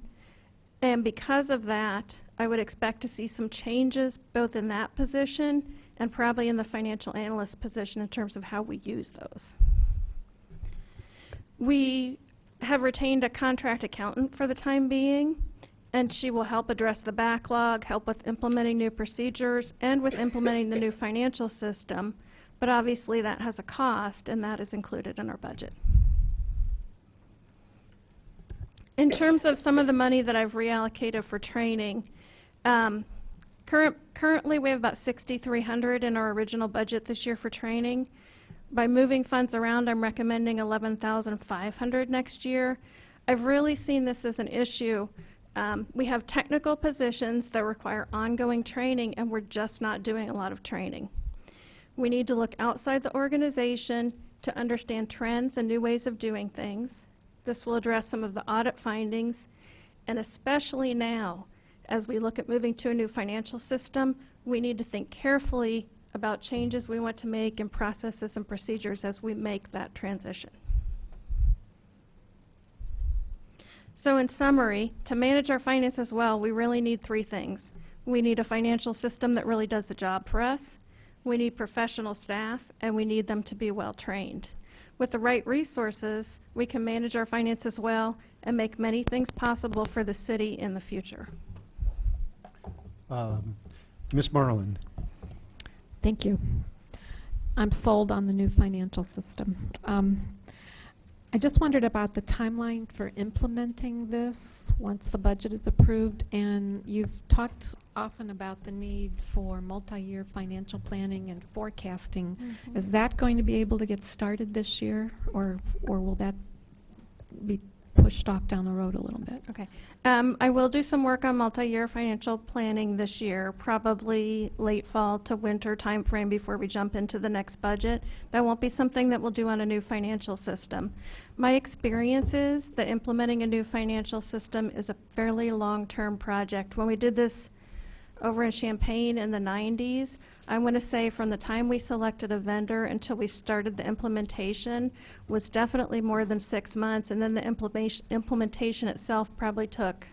and because of that, I would expect to see some changes both in that position and probably in the financial analyst position in terms of how we use those. We have retained a contract accountant for the time being, and she will help address the backlog, help with implementing new procedures, and with implementing the new financial system, but obviously that has a cost, and that is included in our budget. In terms of some of the money that I've reallocated for training, currently we have about $6,300 in our original budget this year for training. By moving funds around, I'm recommending $11,500 next year. I've really seen this as an issue. We have technical positions that require ongoing training, and we're just not doing a lot of training. We need to look outside the organization to understand trends and new ways of doing things. This will address some of the audit findings, and especially now, as we look at moving to a new financial system, we need to think carefully about changes we want to make in processes and procedures as we make that transition. So in summary, to manage our finances well, we really need three things. We need a financial system that really does the job for us. We need professional staff, and we need them to be well trained. With the right resources, we can manage our finances well and make many things possible for the city in the future. Ms. Marlin. Thank you. I'm sold on the new financial system. I just wondered about the timeline for implementing this once the budget is approved, and you've talked often about the need for multi-year financial planning and forecasting. Mm-hmm. Is that going to be able to get started this year, or will that be pushed off down the road a little bit? Okay. I will do some work on multi-year financial planning this year, probably late fall to winter timeframe before we jump into the next budget. That won't be something that we'll do on a new financial system. My experience is that implementing a new financial system is a fairly long-term project. When we did this over in Champaign in the 90s, I want to say from the time we selected a vendor until we started the implementation was definitely more than 6 months, and then the implementation itself probably took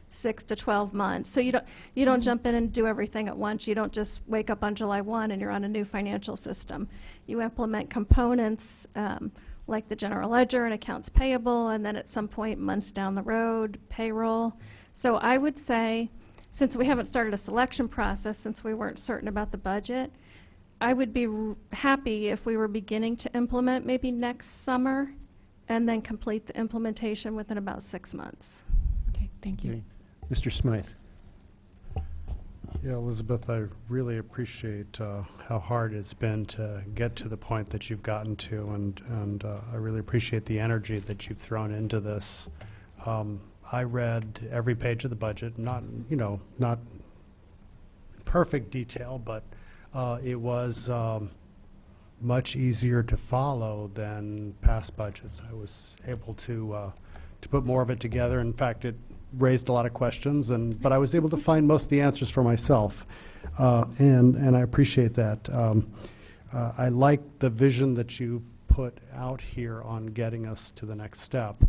6 to 12 months. So you don't jump in and do everything at once. You don't just wake up on July 1 and you're on a new financial system. You implement components like the general ledger and accounts payable, and then at some point months down the road, payroll. So I would say, since we haven't started a selection process, since we weren't certain about the budget, I would be happy if we were beginning to implement maybe next summer and then complete the implementation within about 6 months. Okay, thank you. Okay. Mr. Smythe? Yeah, Elizabeth, I really appreciate how hard it's been to get to the point that you've gotten to, and I really appreciate the energy that you've thrown into this. I read every page of the budget, not in perfect detail, but it was much easier to follow than past budgets. I was able to put more of it together. In fact, it raised a lot of questions, but I was able to find most of the answers for myself, and I appreciate that. I like the vision that you've put out here on getting us to the next step,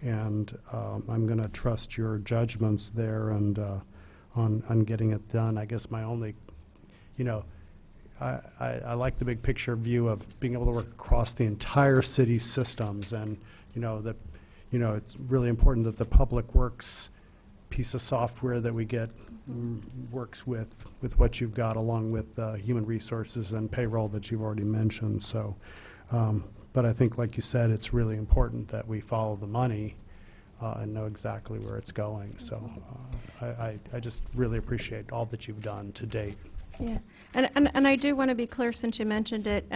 and I'm going to trust your judgments there and on getting it done. I guess my only, I like the big picture view of being able to work across the entire city's systems, and that it's really important that the public works piece of software that we get works with what you've got, along with human resources and payroll that you've already mentioned. So, but I think, like you said, it's really important that we follow the money and know exactly where it's going. So I just really appreciate all that you've done to date. Yeah, and I do want to be clear, since you mentioned it,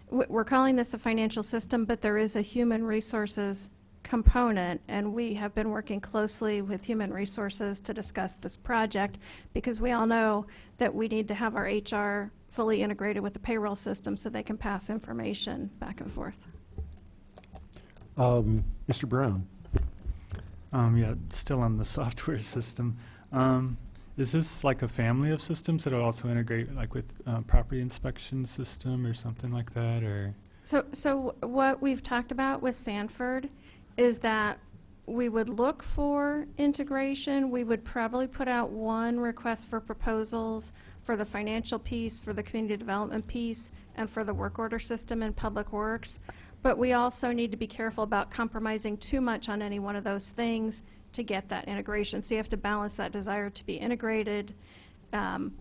we're calling this a financial system, but there is a human resources component, and we have been working closely with human resources to discuss this project, because we all know that we need to have our HR fully integrated with the payroll system so they can pass information back and forth. Mr. Brown? Yeah, still on the software system. Is this like a family of systems that will also integrate, like with property inspection system or something like that, or? So what we've talked about with Sanford is that we would look for integration. We would probably put out one request for proposals for the financial piece, for the community development piece, and for the work order system in Public Works. But we also need to be careful about compromising too much on any one of those things to get that integration. So you have to balance that desire to be integrated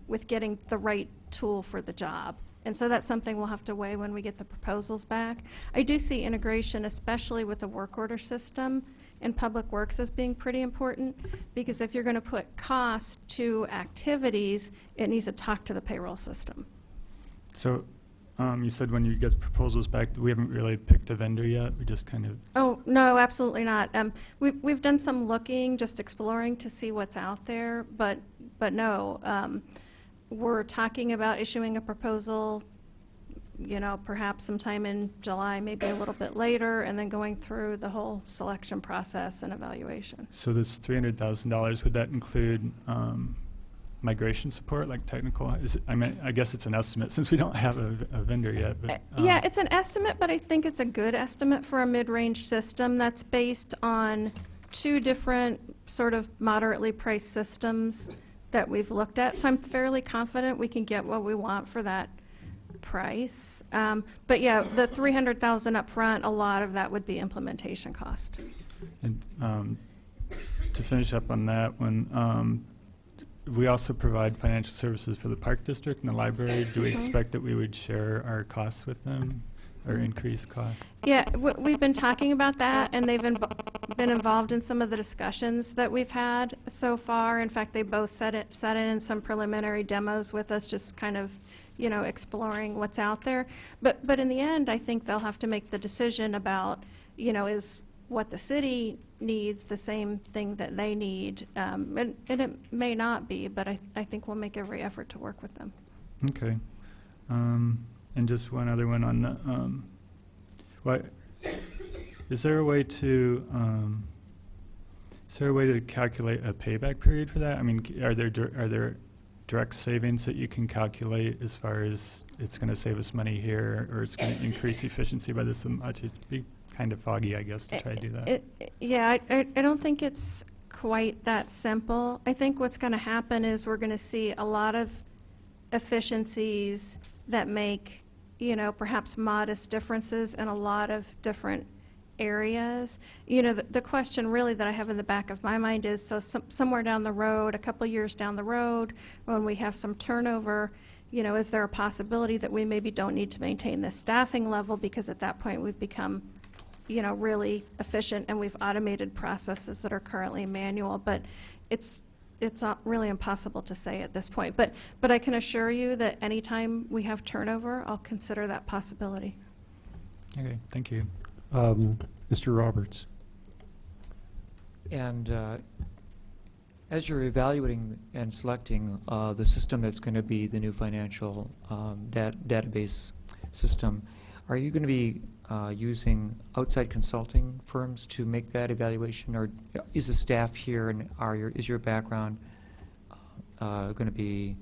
with getting the right tool for the job. And so that's something we'll have to weigh when we get the proposals back. I do see integration, especially with the work order system in Public Works, as being pretty important, because if you're going to put cost to activities, it needs to talk to the payroll system. So you said when you get the proposals back, we haven't really picked a vendor yet. We just kind of. Oh, no, absolutely not. We've done some looking, just exploring to see what's out there, but no. We're talking about issuing a proposal, perhaps sometime in July, maybe a little bit later, and then going through the whole selection process and evaluation. So this $300,000, would that include migration support, like technical? I guess it's an estimate since we don't have a vendor yet. But, yeah, it's an estimate, but I think it's a good estimate for a mid-range system that's based on two different sort of moderately priced systems that we've looked at. So I'm fairly confident we can get what we want for that price. But yeah, the $300,000 up front, a lot of that would be implementation cost. And to finish up on that one, we also provide financial services for the Park District and the library. Do we expect that we would share our costs with them, or increase costs? Yeah, we've been talking about that, and they've been involved in some of the discussions that we've had so far. In fact, they both sat in some preliminary demos with us, just kind of, exploring what's out there. But in the end, I think they'll have to make the decision about, is what the city needs the same thing that they need, and it may not be, but I think we'll make every effort to work with them. Okay. And just one other one on the, is there a way to calculate a payback period for that? I mean, are there direct savings that you can calculate as far as it's going to save us money here, or it's going to increase efficiency by this much? It's kind of foggy, I guess, to try to do that. Yeah, I don't think it's quite that simple. I think what's going to happen is we're going to see a lot of efficiencies that make, perhaps modest differences in a lot of different areas. The question really that I have in the back of my mind is, so somewhere down the road, a couple years down the road, when we have some turnover, is there a possibility that we maybe don't need to maintain this staffing level, because at that point we've become really efficient, and we've automated processes that are currently manual, but it's not really impossible to say at this point. But I can assure you that anytime we have turnover, I'll consider that possibility. Okay, thank you. Mr. Roberts. And as you're evaluating and selecting the system that's going to be the new financial database system, are you going to be using outside consulting firms to make that evaluation, or is the staff here and is your background going to be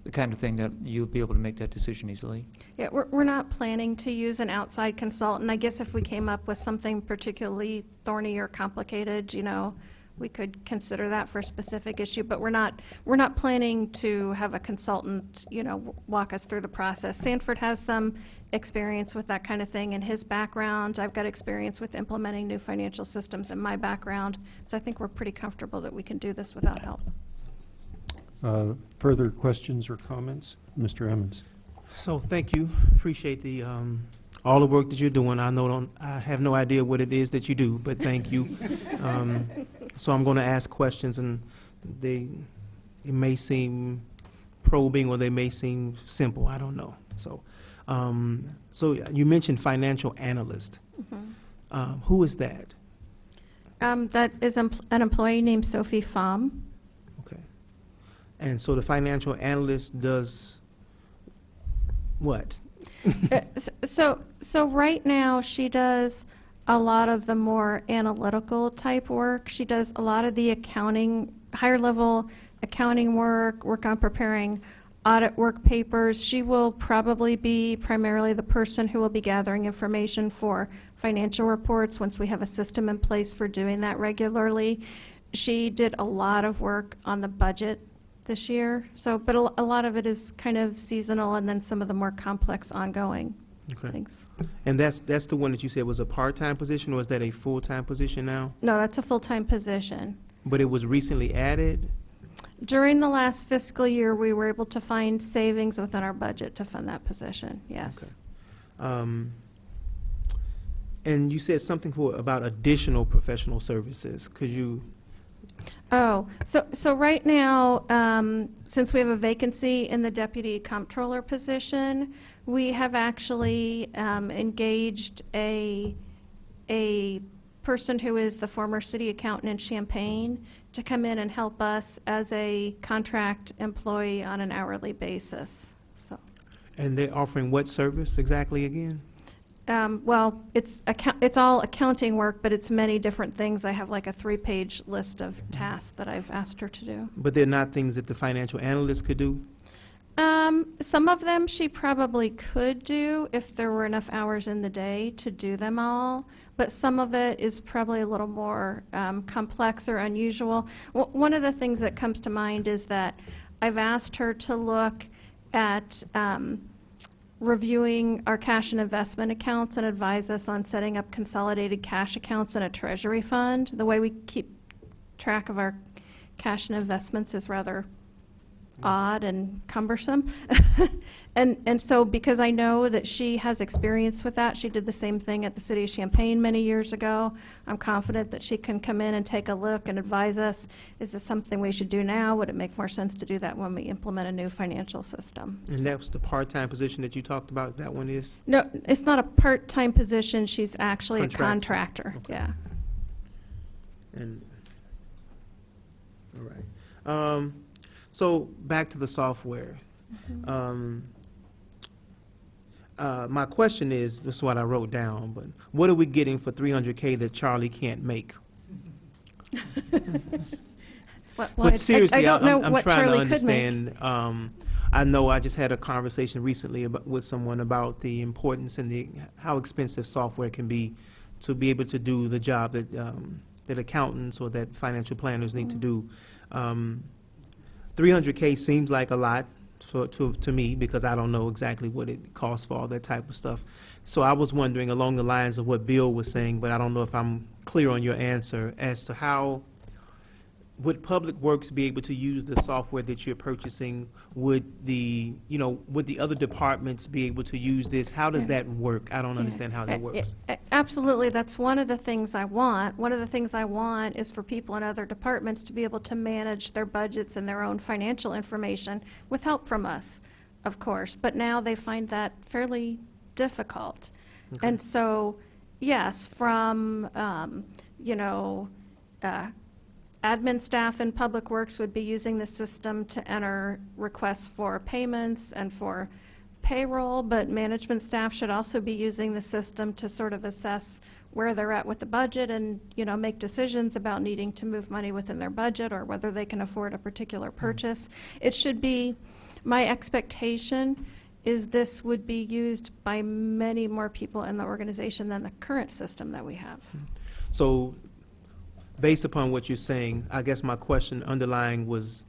the kind of thing that you'll be able to make that decision easily? Yeah, we're not planning to use an outside consultant. I guess if we came up with something particularly thorny or complicated, we could consider that for a specific issue, but we're not planning to have a consultant, walk us through the process. Sanford has some experience with that kind of thing in his background. I've got experience with implementing new financial systems in my background, so I think we're pretty comfortable that we can do this without help. Further questions or comments? Mr. Emmons. So thank you. Appreciate the all the work that you're doing. I have no idea what it is that you do, but thank you. So I'm going to ask questions, and it may seem probing or they may seem simple. I don't know. So you mentioned financial analyst. Mm-hmm. Who is that? That is an employee named Sophie Pham. Okay. And so the financial analyst does what? So right now she does a lot of the more analytical type work. She does a lot of the accounting, higher level accounting work on preparing audit work papers. She will probably be primarily the person who will be gathering information for financial reports once we have a system in place for doing that regularly. She did a lot of work on the budget this year, but a lot of it is kind of seasonal, and then some of the more complex ongoing things. And that's the one that you said was a part-time position, or is that a full-time position now? No, that's a full-time position. But it was recently added? During the last fiscal year, we were able to find savings within our budget to fund that position, yes. Okay. And you said something about additional professional services. Could you? Oh, so right now, since we have a vacancy in the deputy comptroller position, we have actually engaged a person who is the former city accountant in Champaign to come in and help us as a contract employee on an hourly basis. So. And they're offering what service exactly again? Well, it's all accounting work, but it's many different things. I have like a 3-page list of tasks that I've asked her to do. But they're not things that the financial analyst could do? Some of them she probably could do if there were enough hours in the day to do them all, but some of it is probably a little more complex or unusual. One of the things that comes to mind is that I've asked her to look at reviewing our cash and investment accounts and advise us on setting up consolidated cash accounts in a treasury fund. The way we keep track of our cash and investments is rather odd and cumbersome. and so because I know that she has experience with that, she did the same thing at the City of Champaign many years ago, I'm confident that she can come in and take a look and advise us, is this something we should do now? Would it make more sense to do that when we implement a new financial system? And that was the part-time position that you talked about, that one is? No, it's not a part-time position. She's actually a contractor. Okay. Yeah. And, all right. So back to the software. My question is, this is what I wrote down, but what are we getting for $300K that Charlie can't make? But seriously, I don't know I'm what trying Charlie to could make. understand. I know I just had a conversation recently with someone about the importance and how expensive software can be to be able to do the job that accountants or that financial planners need to do. 300K seems like a lot to me because I don't know exactly what it costs for all that type of stuff. So I was wondering along the lines of what Bill was saying, but I don't know if I'm clear on your answer as to how would Public Works be able to use the software that you're purchasing? Would would the other departments be able to use this? How does that work? I don't understand how that works. Absolutely, that's one of the things I want. One of the things I want is for people in other departments to be able to manage their budgets and their own financial information with help from us, of course. But now they find that fairly difficult. Okay. And so, yes, from, admin staff in Public Works would be using the system to enter requests for payments and for payroll, but management staff should also be using the system to sort of assess where they're at with the budget and, make decisions about needing to move money within their budget or whether they can afford a particular purchase. It should be, my expectation is this would be used by many more people in the organization than the current system that we have. So, based upon what you're saying, I guess my question underlying was,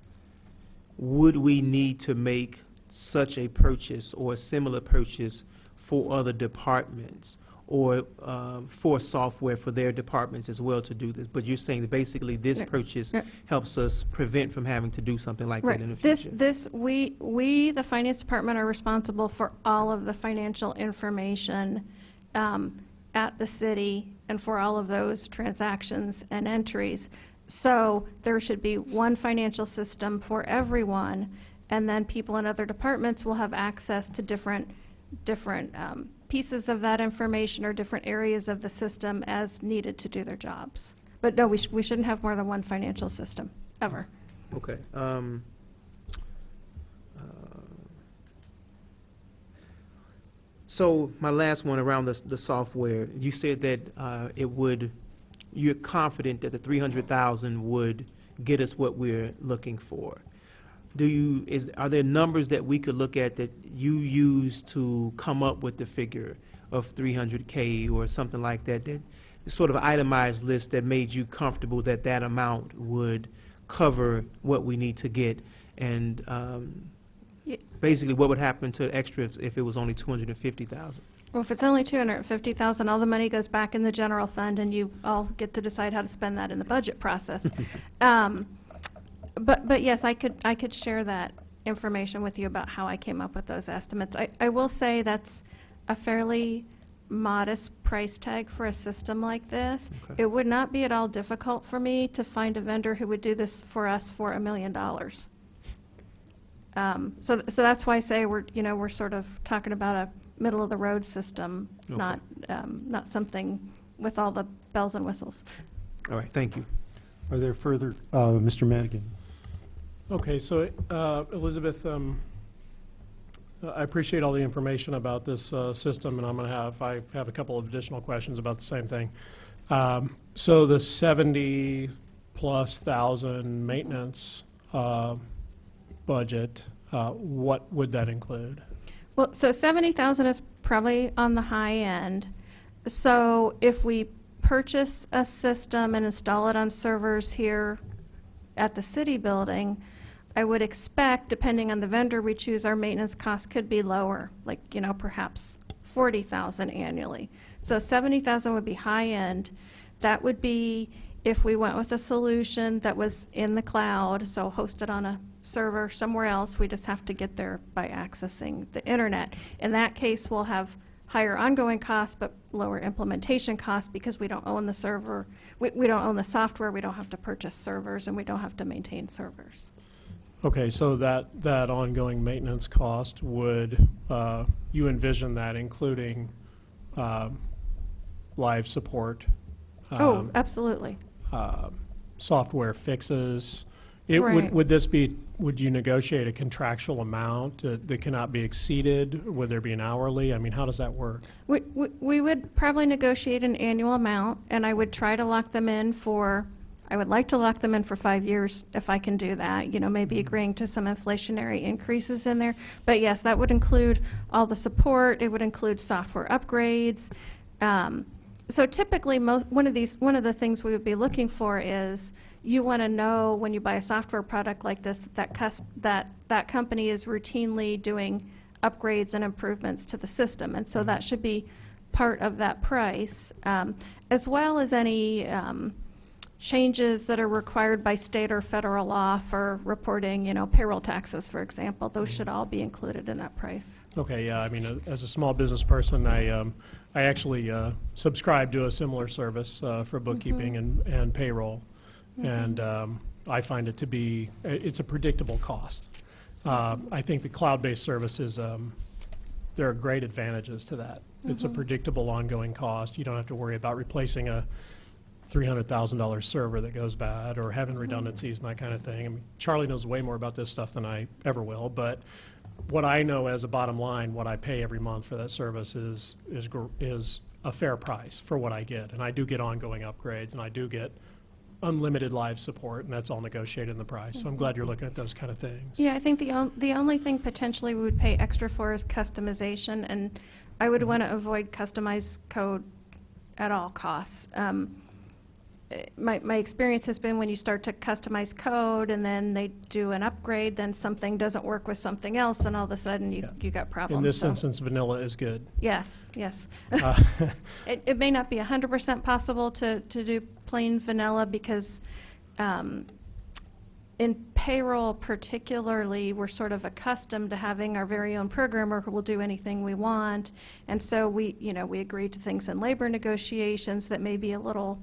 would we need to make such a purchase or a similar purchase for other departments or for software for their departments as well to do this? But you're saying that basically this purchase helps us prevent from having to do something like that in the future. We, the finance department, are responsible for all of the financial information at the city and for all of those transactions and entries. So there should be one financial system for everyone, and then people in other departments will have access to different pieces of that information or different areas of the system as needed to do their jobs. But no, we shouldn't have more than one financial system, ever. Okay. So my last one around the software, you said that you're confident that the 300,000 would get us what we're looking for. Are there numbers that we could look at that you use to come up with the figure of 300K or something like that, that sort of itemized list that made you comfortable that that amount would cover what we need to get? And basically, what would happen to extra if it was only 250,000? Well, if it's only 250,000, all the money goes back in the general fund, and you all get to decide how to spend that in the budget process. But yes, I could share that information with you about how I came up with those estimates. I will say that's a fairly modest price tag for a system like this. Okay. It would not be at all difficult for me to find a vendor who would do this for us for $1 million. So that's why I say we're sort of talking about a middle of the road system, Okay. not something with all the bells and whistles. All right, thank you. Are there further, Mr. Madigan? Okay, so Elizabeth, I appreciate all the information about this system, and I have a couple of additional questions about the same thing. So the 70,000+ maintenance budget, what would that include? Well, so 70,000 is probably on the high end. So if we purchase a system and install it on servers here at the city building, I would expect, depending on the vendor we choose, our maintenance cost could be lower, like, perhaps 40,000 annually. So 70,000 would be high end. That would be if we went with a solution that was in the cloud, so hosted on a server somewhere else. We just have to get there by accessing the internet. In that case, we'll have higher ongoing costs but lower implementation costs because we don't own the server. We don't own the software. We don't have to purchase servers, and we don't have to maintain servers. Okay, so that ongoing maintenance cost, would you envision that including live support? Oh, absolutely. Software fixes? Right. Would you negotiate a contractual amount that cannot be exceeded? Would there be an hourly? I mean, how does that work? We would probably negotiate an annual amount, and I would try to lock them in I would like to lock them in for 5 years if I can do that, maybe agreeing to some inflationary increases in there. But yes, that would include all the support. It would include software upgrades. So typically, one of the things we would be looking for is you want to know when you buy a software product like this that company is routinely doing upgrades and improvements to the system, and so that should be part of that price, as well as any changes that are required by state or federal law for reporting, payroll taxes, for example. Those should all be included in that price. Okay, yeah, I mean, as a small business person, I actually subscribe to a similar service for bookkeeping and payroll. And I find it to be, it's a predictable cost. I think the cloud-based services, there are great advantages to that. It's a predictable ongoing cost. You don't have to worry about replacing a $300,000 server that goes bad or having redundancies and that kind of thing. I mean, Charlie knows way more about this stuff than I ever will, but what I know as a bottom line, what I pay every month for that service is a fair price for what I get. And I do get ongoing upgrades, and I do get unlimited live support, and that's all negotiated in the price. So I'm glad you're looking at those kind of things. Yeah, I think the only thing potentially we would pay extra for is customization, and I would want to avoid customized code at all costs. My experience has been when you start to customize code and then they do an upgrade, then something doesn't work with something else, and all of a sudden you got problems. In this So- instance, vanilla is good. Yes, yes. It may not be 100% possible to do plain vanilla because in payroll particularly, we're sort of accustomed to having our very own programmer who will do anything we want. And so we agreed to things in labor negotiations that may be a little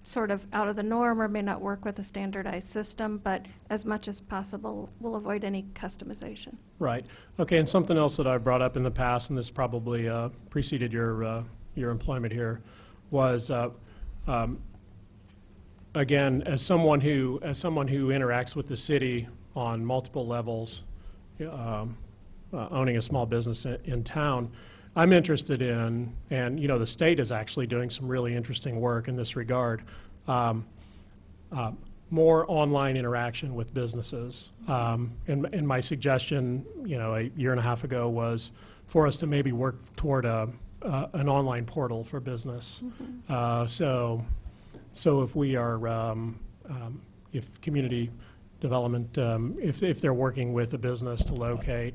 sort of out of the norm or may not work with a standardized system, but as much as possible, we'll avoid any customization. Right. Okay, and something else that I've brought up in the past, and this probably preceded your employment here, was again, as someone who interacts with the city on multiple levels, owning a small business in town, I'm interested in, and the state is actually doing some really interesting work in this regard, more online interaction with businesses. And my suggestion, a year and a half ago was for us to maybe work toward an online portal for business. So if we are, if community development, if they're working with a business to locate,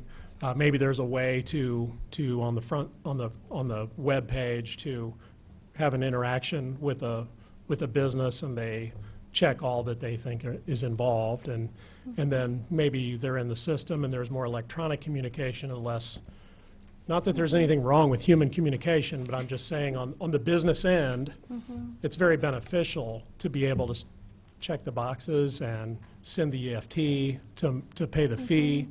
maybe there's a way to on the web page to have an interaction with a business, and they check all that they think is involved, and then maybe they're in the system and there's more electronic communication and less. Not that there's anything wrong with human communication, but I'm just saying on the business end, it's very beneficial to be able to check the boxes and send the EFT to pay the fee,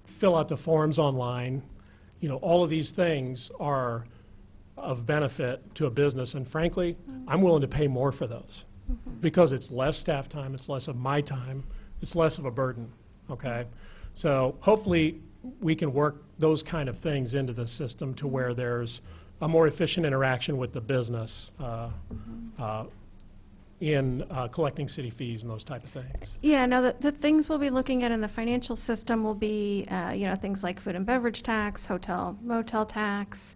fill out the forms online. All of these things are of benefit to a business, and frankly, I'm willing to pay more for those because it's less staff time, it's less of my time, it's less of a burden, okay? So hopefully we can work those kind of things into the system to where there's a more efficient interaction with the business in collecting city fees and those type of things. Yeah, now the things we'll be looking at in the financial system will be, things like food and beverage tax, hotel, motel tax.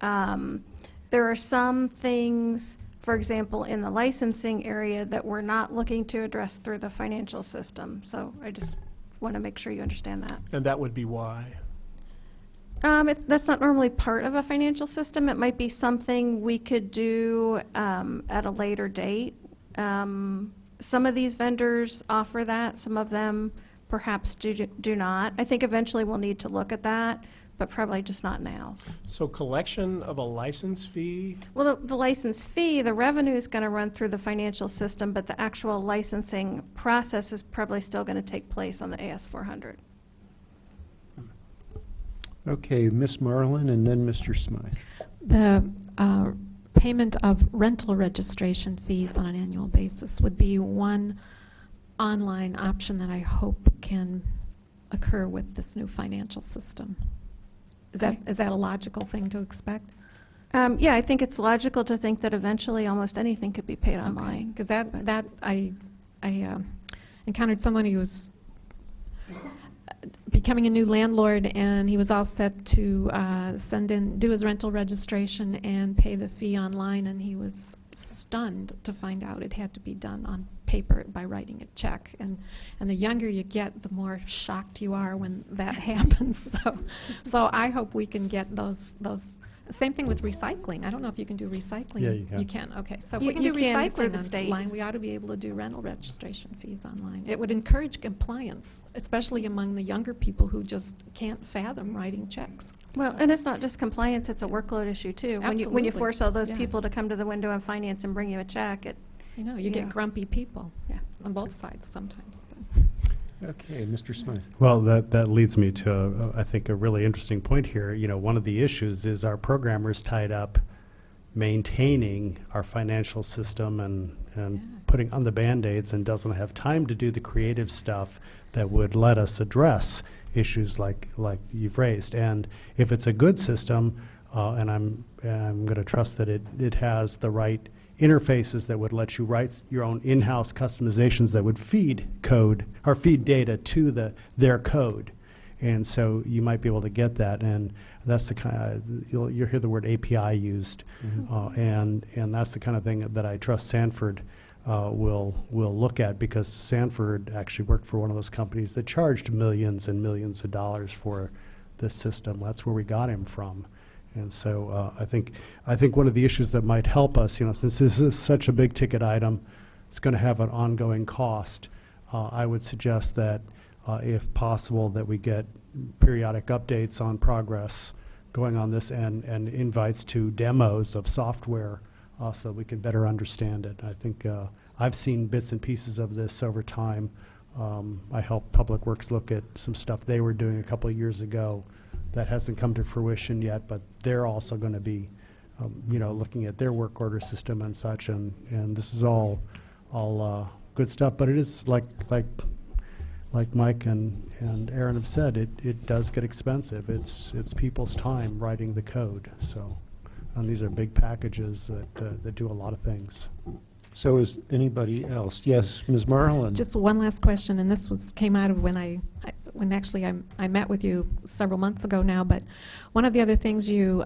There are some things, for example, in the licensing area that we're not looking to address through the financial system. So I just want to make sure you understand that. And that would be why. That's not normally part of a financial system. It might be something we could do at a later date. Some of these vendors offer that. Some of them perhaps do not. I think eventually we'll need to look at that, but probably just not now. So collection of a license fee? Well, the license fee, the revenue is going to run through the financial system, but the actual licensing process is probably still going to take place on the AS400. Okay, Ms. Marlin and then Mr. Smythe. The payment of rental registration fees on an annual basis would be one online option that I hope can occur with this new financial system. Is that a logical thing to expect? Yeah, I think it's logical to think that eventually almost anything could be paid online. Because I encountered someone who was becoming a new landlord, and he was all set to do his rental registration and pay the fee online, and he was stunned to find out it had to be done on paper by writing a check. And the younger you get, the more shocked you are when that happens. So I hope we can get those Same thing with recycling. I don't know if you can do recycling. Yeah, you can. You can, okay. So if You- we can do you can through recycling the state. online, we ought to be able to do rental registration fees online. It would encourage compliance, especially among the younger people who just can't fathom writing checks. Well, So- and it's not just compliance, it's a workot issue, too. When you Absolutely. force all those Yeah. people to come to the window and finance and bring you a check, You know, you get Yeah. grumpy people Yeah. on both sides sometimes. Okay, Mr. Smythe. Well, that leads me to, I think, a really interesting point here. You know, one of the issues is our programmers tied up maintaining our financial system and Yeah. putting on the Band-Aids and doesn't have time to do the creative stuff that would let us address issues like you've raised. And if it's a good system, and I'm going to trust that it has the right interfaces that would let you write your own in-house customizations that would feed code or feed data to their code. And so you might be able to get that, and that's the kind you'll hear the word API used, and that's the kind of thing that I trust Sanford will look at, because Sanford actually worked for one of those companies that charged millions and millions of dollars for this system. That's where we got him from. And so I think one of the issues that might help us, you know, since this is such a big ticket item, it's going to have an ongoing cost. I would suggest that if possible, that we get periodic updates on progress going on this, and invites to demos of software so that we can better understand it. I think I've seen bits and pieces of this over time. I helped Public Works look at some stuff they were doing a couple of years ago that hasn't come to fruition yet, but they're also going to be, you know, looking at their work order system and such, and this is all good stuff. But it is like Mike and Aaron have said, it does get expensive. It's people's time writing the code. So, and these are big packages that do a lot of things. So is anybody else? Yes, Ms. Marlin. Just one last question, and this came out of when actually I met with you several months ago now, but one of the other things you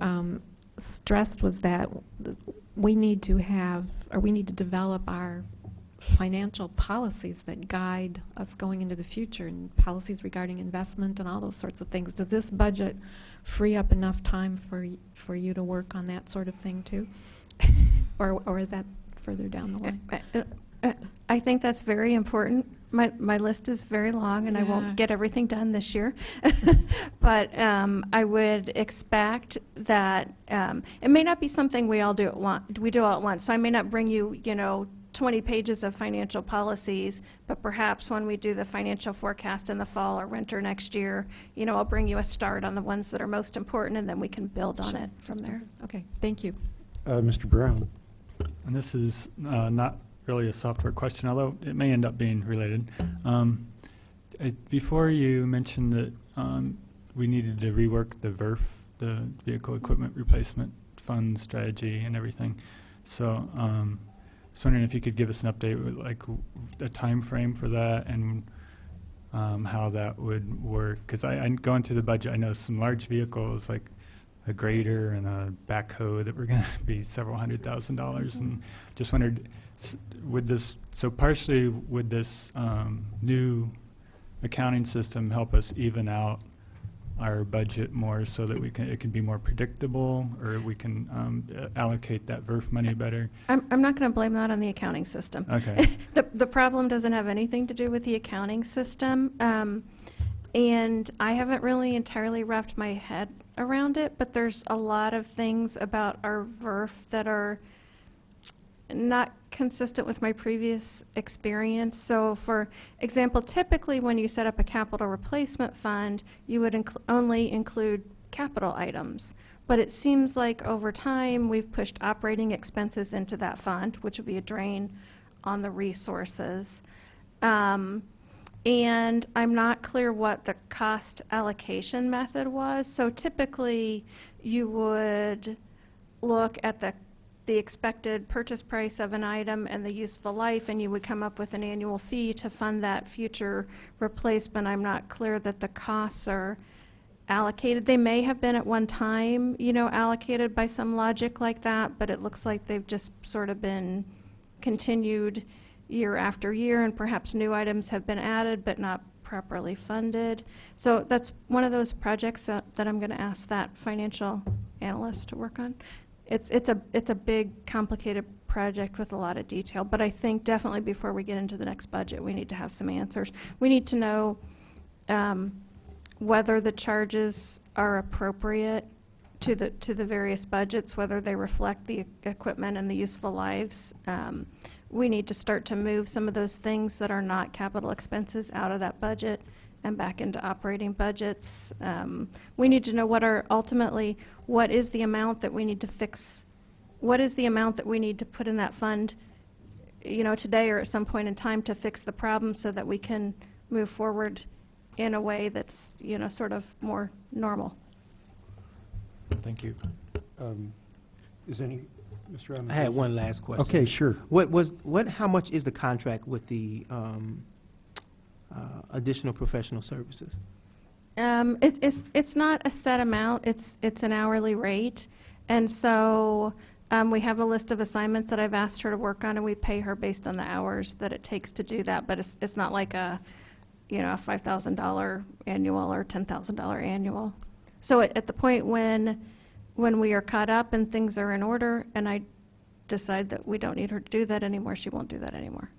stressed was that we need to develop our financial policies that guide us going into the future, and policies regarding investment and all those sorts of things. Does this budget free up enough time for you to work on that sort of thing too? or is that further down the line? I think that's very important. My list is very long, and I Yeah. won't get everything done this year. But I would expect that it may not be something we do all at once. So I may not bring you, 20 pages of financial policies, but perhaps when we do the financial forecast in the fall or winter next year, I'll bring you a start on the ones that are most important, and then we can build on Sure. it from there. Okay, thank you. Mr. Brown. And this is not really a software question, although it may end up being related. Before you mentioned that we needed to rework the VERF, the Vehicle Equipment Replacement Fund strategy and everything. So I was wondering if you could give us an update, with, like a time frame for that, and how that would work. Because I'm going through the budget, I know some large vehicles like a grader and a backhoe that were going to be several $100,000, and just wondered, would this new accounting system help us even out our budget more so that it can be more predictable, or we can allocate that VERF money better? I'm not going to blame that on the accounting system. Okay. The problem doesn't have anything to do with the accounting system, and I haven't really entirely wrapped my head around it, but there's a lot of things about our VERF that are not consistent with my previous experience. So for example, typically when you set up a capital replacement fund, you would only include capital items. But it seems like over time we've pushed operating expenses into that fund, which would be a drain on the resources. And I'm not clear what the cost allocation method was. So typically you would look at the expected purchase price of an item and the useful life, and you would come up with an annual fee to fund that future replacement. I'm not clear that the costs are allocated. They may have been at one time, allocated by some logic like that, but it looks like they've just sort of been continued year after year, and perhaps new items have been added but not properly funded. So that's one of those projects that I'm going to ask that financial analysts to work on. It's a big, complicated project with a lot of detail, but I think definitely before we get into the next budget, we need to have some answers. We need to know whether the charges are appropriate to the various budgets, whether they reflect the equipment and the useful lives. We need to start to move some of those things that are not capital expenses out of that budget and back into operating budgets. We need to know ultimately, what is the amount that we need to fix, what is the amount that we need to put in that fund, today or at some point in time to fix the problem so that we can move forward in a way that's, sort of more normal. Thank you. Is any, Mr. Ammons? I had one last question. Okay, sure. How much is the contract with the additional professional services? It's not a set amount. It's an hourly rate, and so we have a list of assignments that I've asked her to work on, and we pay her based on the hours that it takes to do that. But it's not like a $5,000 annual or $10,000 annual. So at the point when we are caught up and things are in order, and I decide that we don't need her to do that anymore, she won't do that anymore.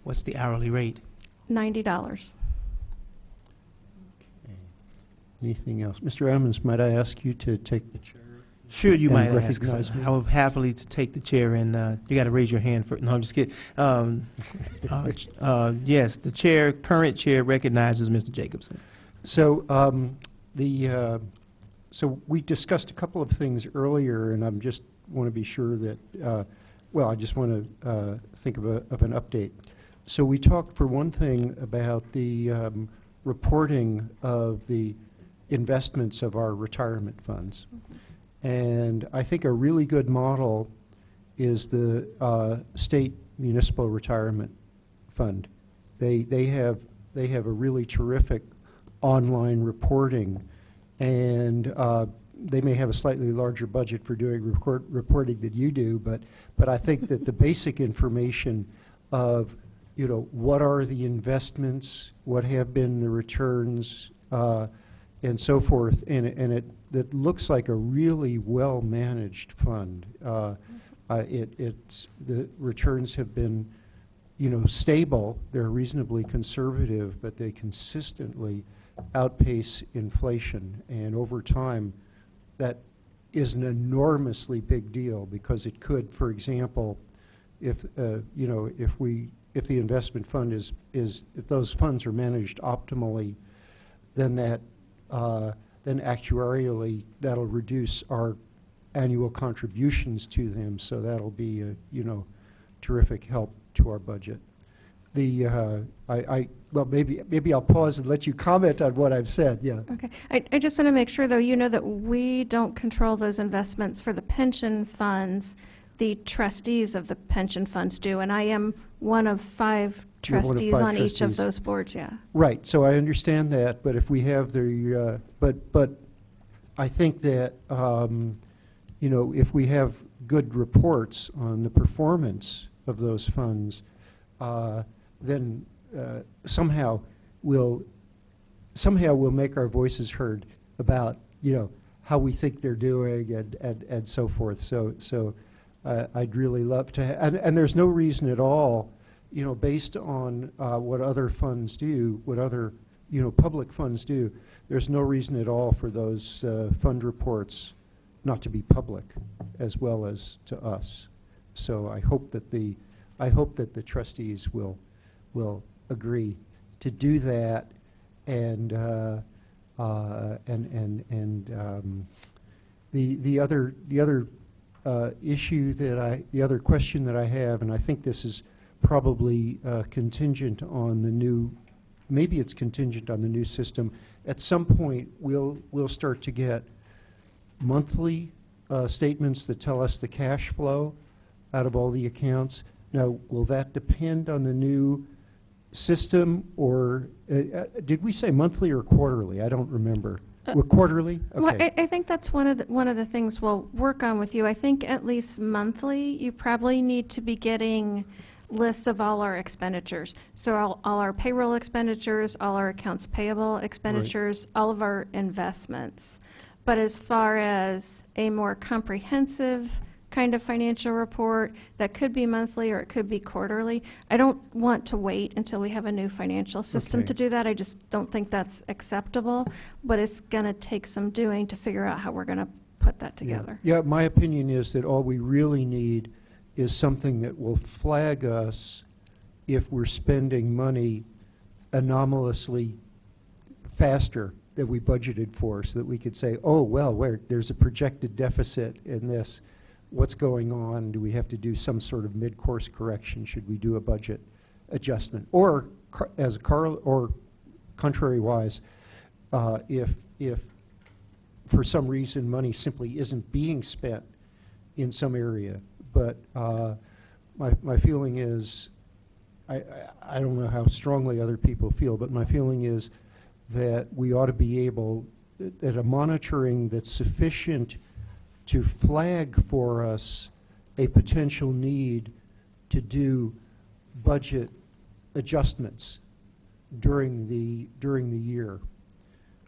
What's the hourly rate? $90. Anything else? Mr. Ammons, might I ask you to take the chair? Sure, you And might ask. recognize me. I would happily to take the chair, and you got to raise your hand for. No, I'm just kidding. Yes, the chair, current chair, recognizes Mr. Jacobson. So so we discussed a couple of things earlier, and I just want to be sure that, I just want to think of an update. So we talked, for one thing, about the reporting of the investments of our retirement funds. And I think a really good model is the state municipal retirement fund. They have a really terrific online reporting, and they may have a slightly larger budget for doing reporting than you do, but I think that the basic information of what are the investments, what have been the returns, and so forth, and it looks like a really well-managed fund. The returns have been, stable. They're reasonably conservative, but they consistently outpace inflation, and over time, that is an enormously big deal, because it could, for example, if the investment fund if those funds are managed optimally, then then actuarially that'll reduce our annual contributions to them, so that'll be a terrific help to our budget. Maybe I'll pause and let you comment on what I've said. Yeah. Okay. I just want to make sure, though, that we don't control those investments for the pension funds. The trustees of the pension funds do, and I am one of 5 You're one of trustees 5 on each of trustees. those boards, yeah. Right. So I understand that, but if we have the, but I think that if we have good reports on the performance of those funds, then somehow we'll make our voices heard about how we think they're doing and so forth. So I'd really love to, and there's no reason at all, based on what other funds do, what other public funds do. There's no reason at all for those fund reports not to be public, as well as to us. So I hope that the trustees will agree to do that, and the other issue the other question that I have, and I think this is probably contingent on maybe it's contingent on the new system. At some point, we'll start to get monthly statements that tell us the cash flow out of all the accounts. Now, will that depend on the new system, or did we say monthly or quarterly? I don't remember. Quarterly? Okay. Well, I think that's one of the things we'll work on with you. I think at least monthly, you probably need to be getting lists of all our expenditures. So all our payroll expenditures, all our accounts payable expenditures, all of our investments. But as far as a more comprehensive kind of financial report that could be monthly or it could be quarterly, I don't want to wait until we have a new financial system Okay. to do that. I just don't think that's acceptable, but it's going to take some doing to figure out how we're going to put that together. Yeah, my opinion is that all we really need is something that will flag us if we're spending money anomalously faster than we budgeted for, so that we could say, oh, well, there's a projected deficit in this. What's going on? Do we have to do some sort of mid-course correction? Should we do a budget adjustment? Or, as Carl, or contrary-wise, if for some reason money simply isn't being spent in some area. But my feeling is, I don't know how strongly other people feel, but my feeling is that we ought to be able, at a monitoring that's sufficient to flag for us a potential need to do budget adjustments during the year,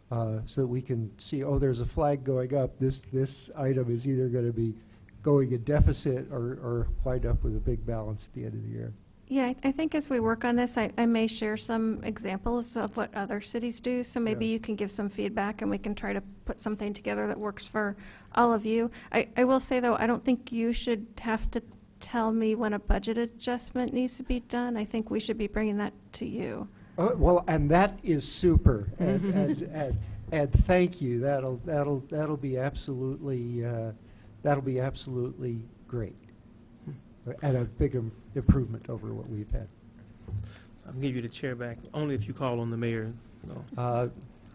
so that we can see, oh, there's a flag going up. This item is either going to be going in deficit or wind up with a big balance at the end of the year. Yeah, I think as we work on this, I may share some examples of what other cities do, so maybe Yeah. you can give some feedback and we can try to put something together that works for all of you. I will say, though, I don't think you should have to tell me when a budget adjustment needs to be done. I think we should be bringing that to you. Well, and that is super, and thank you. That'll be absolutely great, and a big improvement over what we've had. I'll give you the chair back, only if you call on the mayor. No.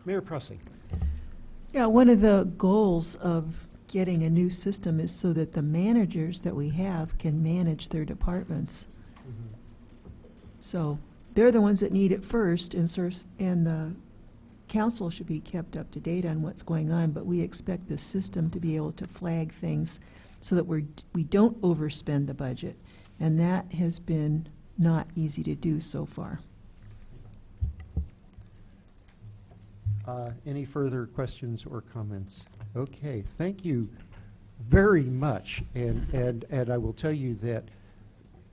Mayor Pressing. Yeah, one of the goals of getting a new system is so that the managers that we have can manage their departments. So they're the ones that need it first, and the council should be kept up to date on what's going on, but we expect the system to be able to flag things so that we don't overspend the budget, and that has been not easy to do so far. Any further questions or comments? Okay, thank you very much, and I will tell you that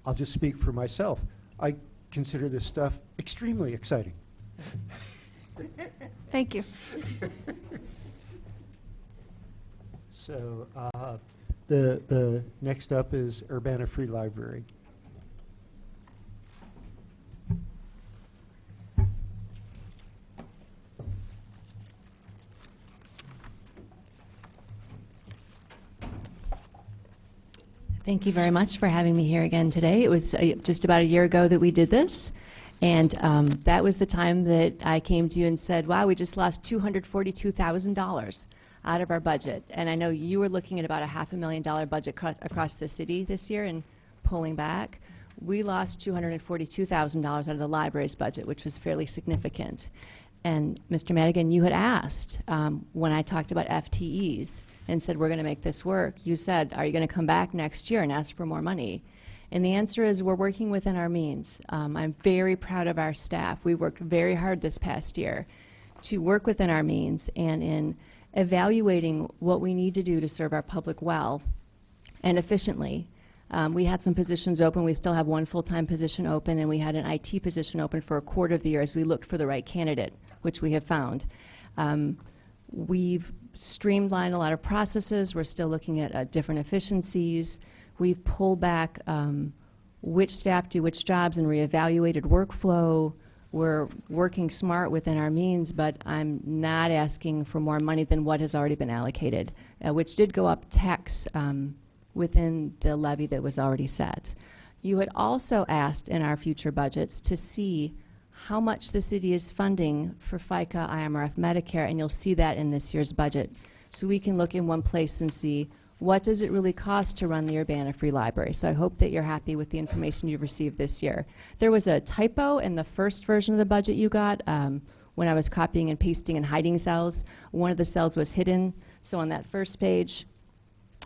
I'll just speak for myself. I consider this stuff extremely exciting. Thank you. So the next up is Urbana Free Library. Thank you very much for having me here again today. It was just about a year ago that we did this, and that was the time that I came to you and said, wow, we just lost $242,000 out of our budget. And I know you were looking at about a $500,000 budget cut across the city this year and pulling back. We lost $242,000 out of the library's budget, which was fairly significant. And Mr. Madigan, you had asked when I talked about FTEs and said, we're going to make this work. You said, are you going to come back next year and ask for more money? And the answer is, we're working within our means. I'm very proud of our staff. We worked very hard this past year to work within our means, and in evaluating what we need to do to serve our public well and efficiently. We had some positions open. We still have one full-time position open, and we had an IT position open for a quarter of the year as we looked for the right candidate, which we have found. We've streamlined a lot of processes. We're still looking at different efficiencies. We've pulled back which staff do which jobs and reevaluated workflow. We're working smart within our means, but I'm not asking for more money than what has already been allocated, which did go up tax within the levy that was already set. You had also asked in our future budgets to see how much the city is funding for FICA, IMRF, Medicare, and you'll see that in this year's budget. So we can look in one place and see, what does it really cost to run the Urbana Free Library? So I hope that you're happy with the information you've received this year. There was a typo in the first version of the budget you got when I was copying and pasting and hiding cells. One of the cells was hidden. So on that first page,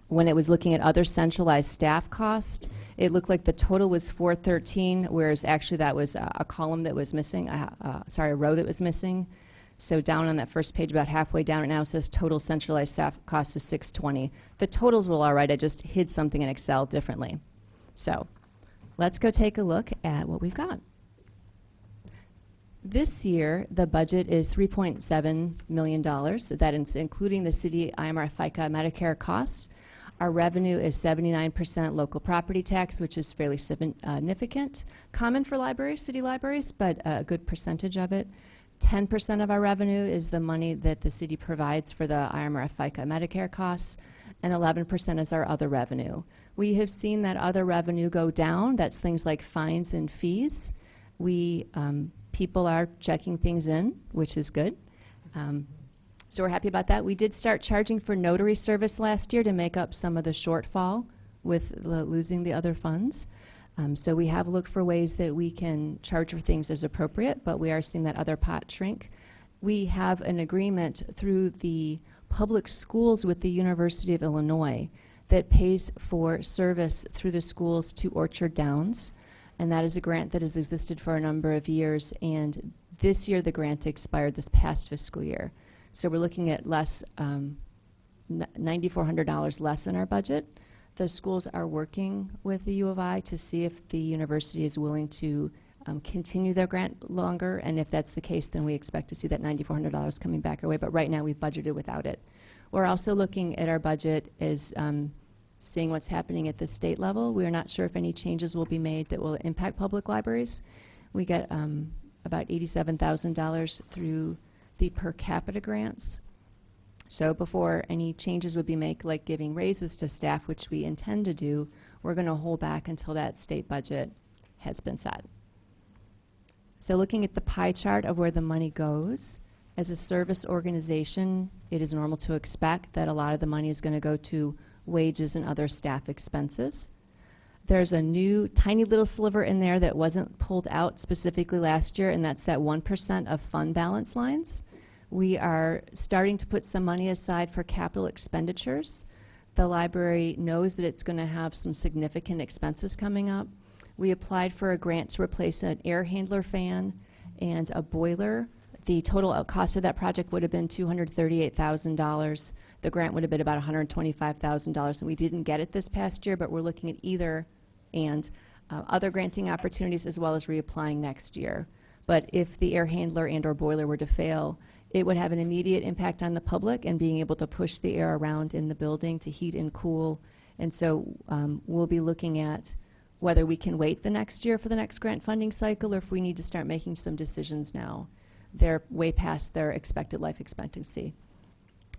when it was looking at other centralized staff cost, it looked like the total was 413, whereas actually that was a column that was missing, a row that was missing. So down on that first page, about halfway down, it now says total centralized staff cost is 620. The totals were all right. I just hid something in Excel differently. So let's go take a look at what we've got. This year, the budget is $3.7 million. That is including the city IMR FICA Medicare costs. Our revenue is 79% local property tax, which is fairly significant. Common for libraries, city libraries, but a good percentage of it. 10% of our revenue is the money that the city provides for the IMR FICA Medicare costs, and 11% is our other revenue. We have seen that other revenue go down. That's things like fines and fees. People are checking things in, which is good. So we're happy about that. We did start charging for notary service last year to make up some of the shortfall with losing the other funds. So we have looked for ways that we can charge for things as appropriate, but we are seeing that other pot shrink. We have an agreement through the public schools with the University of Illinois that pays for service through the schools to Orchard Downs. And that is a grant that has existed for a number of years. And this year, the grant expired this past fiscal year. So we're looking at less, $9,400 less in our budget. The schools are working with the U of I to see if the university is willing to continue their grant longer. And if that's the case, then we expect to see that $9,400 coming back our way. But right now, we've budgeted without it. We're also looking at our budget as seeing what's happening at the state level. We are not sure if any changes will be made that will impact public libraries. We get about $87,000 through the per capita grants. So before any changes would be made, like giving raises to staff, which we intend to do, we're going to hold back until that state budget has been set. So looking at the pie chart of where the money goes, as a service organization, it is normal to expect that a lot of the money is going to go to wages and other staff expenses. There's a new tiny little sliver in there that wasn't pulled out specifically last year, and that's that 1% of fund balance lines. We are starting to put some money aside for capital expenditures. The library knows that it's going to have some significant expenses coming up. We applied for a grant to replace an air handler fan and a boiler. The total cost of that project would have been $238,000. The grant would have been about $125,000, and we didn't get it this past year, but we're looking at either and other granting opportunities as well as reapplying next year. But if the air handler and or boiler were to fail, it would have an immediate impact on the public and being able to push the air around in the building to heat and cool. And so we'll be looking at whether we can wait the next year for the next grant funding cycle or if we need to start making some decisions now. They're way past their expected life expectancy.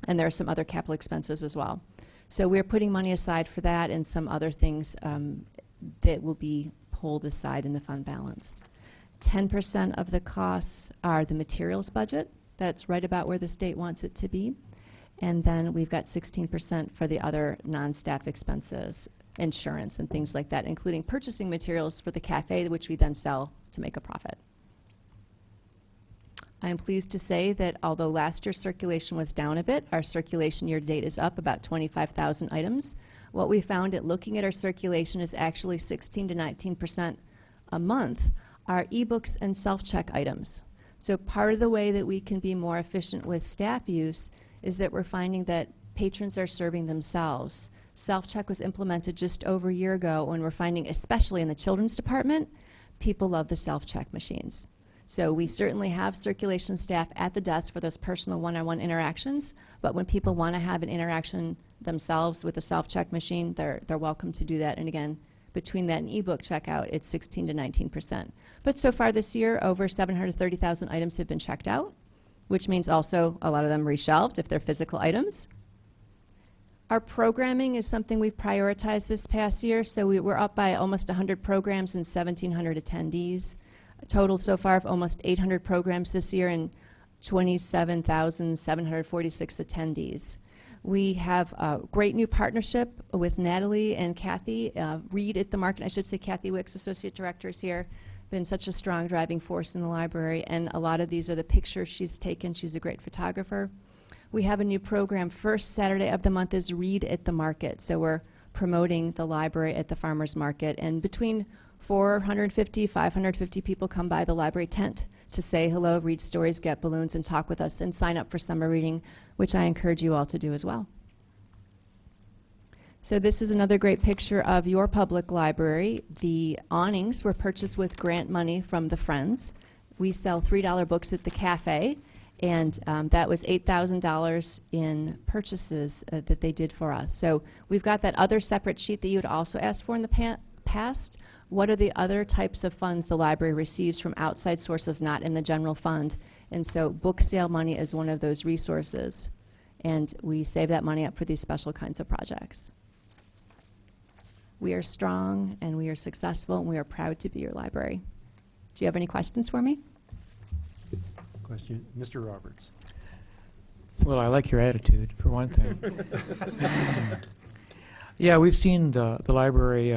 And there are some other capital expenses as well. So we're putting money aside for that and some other things that will be pulled aside in the fund balance. 10% of the costs are the materials budget. That's right about where the state wants it to be. And then we've got 16% for the other non-staff expenses, insurance and things like that, including purchasing materials for the cafe, which we then sell to make a profit. I am pleased to say that although last year's circulation was down a bit, our circulation year-to-date is up about 25,000 items. What we found at looking at our circulation is actually 16 to 19% a month are ebooks and self-check items. So part of the way that we can be more efficient with staff use is that we're finding that patrons are serving themselves. Self-check was implemented just over a year ago, and we're finding, especially in the children's department, people love the self-check machines. So we certainly have circulation staff at the desk for those personal one-on-one interactions, but when people want to have an interaction themselves with a self-check machine, they're welcome to do that. And again, between that and ebook checkout, it's 16 to 19%. But so far this year, over 730,000 items have been checked out, which means also a lot of them reshelved if they're physical items. Our programming is something we've prioritized this past year, so we're up by almost 100 programs and 1,700 attendees. A total so far of almost 800 programs this year and 27,746 attendees. We have a great new partnership with Natalie and Kathy Reed at the market. I should say Kathy Wicks, Associate Director, is here. Been such a strong driving force in the library, and a lot of these are the pictures she's taken. She's a great photographer. We have a new program. First Saturday of the month is Read at the Market. So we're promoting the library at the farmer's market, and between 450, 550 people come by the library tent to say hello, read stories, get balloons, and talk with us, and sign up for summer reading, which I encourage you all to do as well. So this is another great picture of your public library. The awnings were purchased with grant money from the Friends. We sell $3 books at the cafe, and that was $8,000 in purchases that they did for us. So we've got that other separate sheet that you had also asked for in the past. What are the other types of funds the library receives from outside sources not in the general fund? And so book sale money is one of those resources. And we save that money up for these special kinds of projects. We are strong, and we are successful, and we are proud to be your library. Do you have any questions for me? Question, Mr. Roberts. Well, I like your attitude, for one thing. Yeah, we've seen the library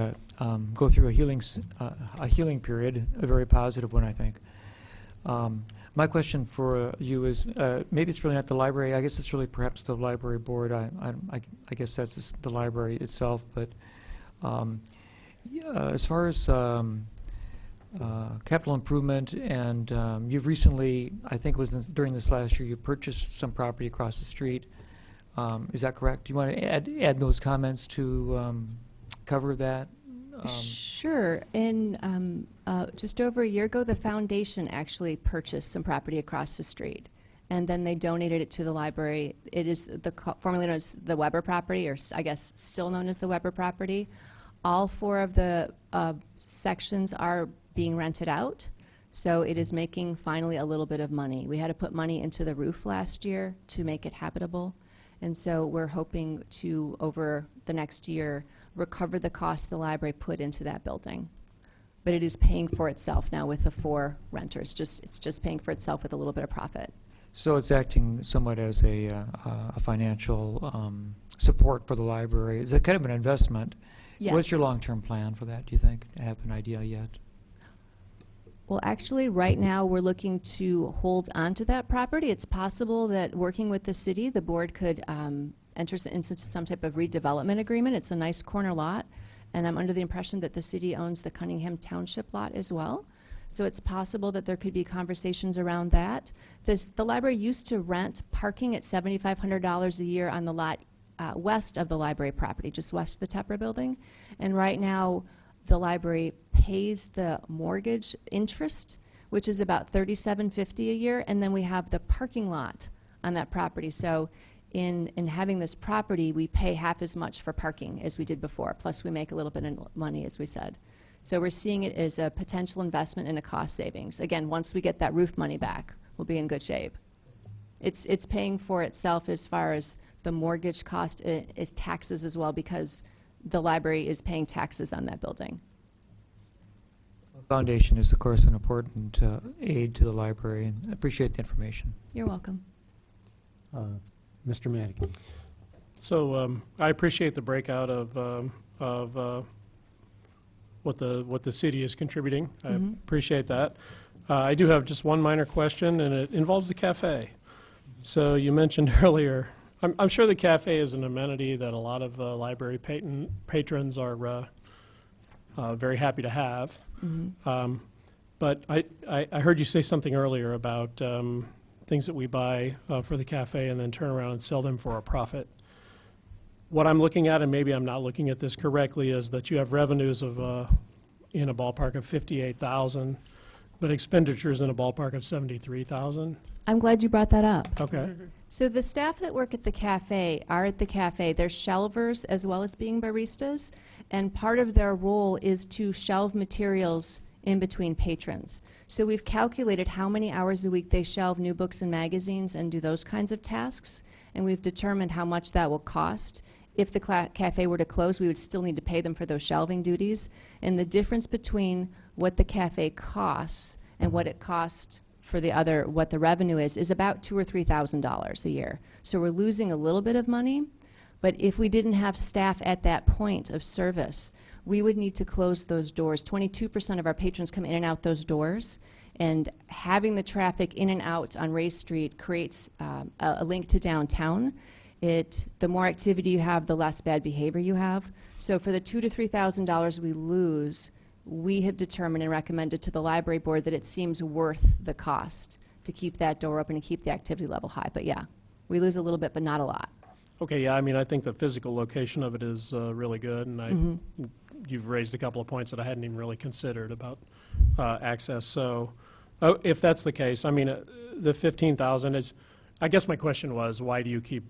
go through a healing period, a very positive one, I think. My question for you is, maybe it's really not the library. I guess it's really perhaps the library board. I guess that's just the library itself. But as far as capital improvement, and you've recently, I think it was during this last year, you purchased some property across the street. Is that correct? Do you want to add those comments to cover that? Sure. In just over a year ago, the foundation actually purchased some property across the street, and then they donated it to the library. It is formerly known as the Weber property, or I guess still known as the Weber property. All 4 of the sections are being rented out, so it is making finally a little bit of money. We had to put money into the roof last year to make it habitable, and so we're hoping to, over the next year, recover the costs the library put into that building. But it is paying for itself now with the 4 renters. It's just paying for itself with a little bit of profit. So it's acting somewhat as a financial support for the library. Is it kind of an investment? Yes. What's your long-term plan for that, do you think? Have an idea yet? Well, actually, right now, we're looking to hold on to that property. It's possible that working with the city, the board could enter into some type of redevelopment agreement. It's a nice corner lot, and I'm under the impression that the city owns the Cunningham Township lot as well. So it's possible that there could be conversations around that. The library used to rent parking at $7,500 a year on the lot west of the library property, just west of the Tepper building. And right now, the library pays the mortgage interest, which is about $37.50 a year, and then we have the parking lot on that property. So in having this property, we pay half as much for parking as we did before, plus we make a little bit of money, as we said. So we're seeing it as a potential investment and a cost savings. Again, once we get that roof money back, we'll be in good shape. It's paying for itself as far as the mortgage cost is taxes as well, because the library is paying taxes on that building. Foundation is, of course, an important aid to the library, and I appreciate the information. You're welcome. Mr. Madigan. So I appreciate the breakout of what the city is contributing. I appreciate that. I do have just one minor question, and it involves the cafe. So you mentioned earlier, I'm sure the cafe is an amenity that a lot of library patrons are very happy to have. But I heard you say something earlier about things that we buy for the cafe and then turn around and sell them for a profit. What I'm looking at, and maybe I'm not looking at this correctly, is that you have revenues of in a ballpark of $58,000, but expenditures in a ballpark of $73,000. I'm glad you brought that up. Okay. So the staff that work at the cafe are at the cafe. They're shelvers as well as being baristas, and part of their role is to shelve materials in between patrons. So we've calculated how many hours a week they shelve new books and magazines and do those kinds of tasks, and we've determined how much that will cost. If the cafe were to close, we would still need to pay them for those shelving duties, and the difference between what the cafe costs and what it costs for the other, what the revenue is about $2,000 or $3,000 a year. So we're losing a little bit of money, but if we didn't have staff at that point of service, we would need to close those doors. 22% of our patrons come in and out those doors, and having the traffic in and out on Ray Street creates a link to downtown. The more activity you have, the less bad behavior you have. So for the $2,000 to $3,000 we lose, we have determined and recommended to the library board that it seems worth the cost to keep that door open and keep the activity level high. But yeah, we lose a little bit, but not a lot. Okay, yeah, I mean, I think the physical location of it is really good, and you've raised a couple of points that I hadn't even really considered about access. So, if that's the case, I mean, the 15,000 is, I guess my question was, why do you keep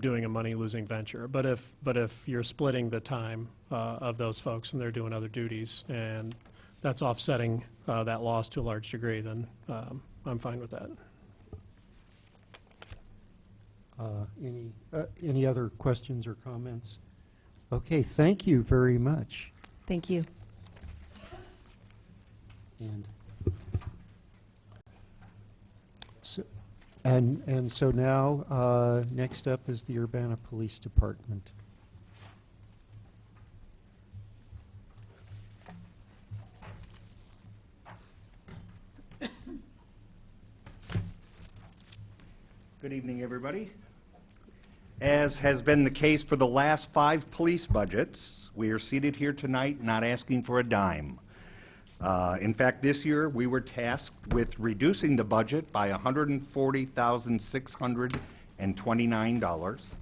doing a money-losing venture? But if you're splitting the time of those folks and they're doing other duties, and that's offsetting that loss to a large degree, then I'm fine with that. Any other questions or comments? Okay, thank you very much. Thank you. And so now, next up is the Urbana Police Department. Good evening, everybody. As has been the case for the last 5 police budgets, we are seated here tonight not asking for a dime. In fact, this year we were tasked with reducing the budget by $140,629.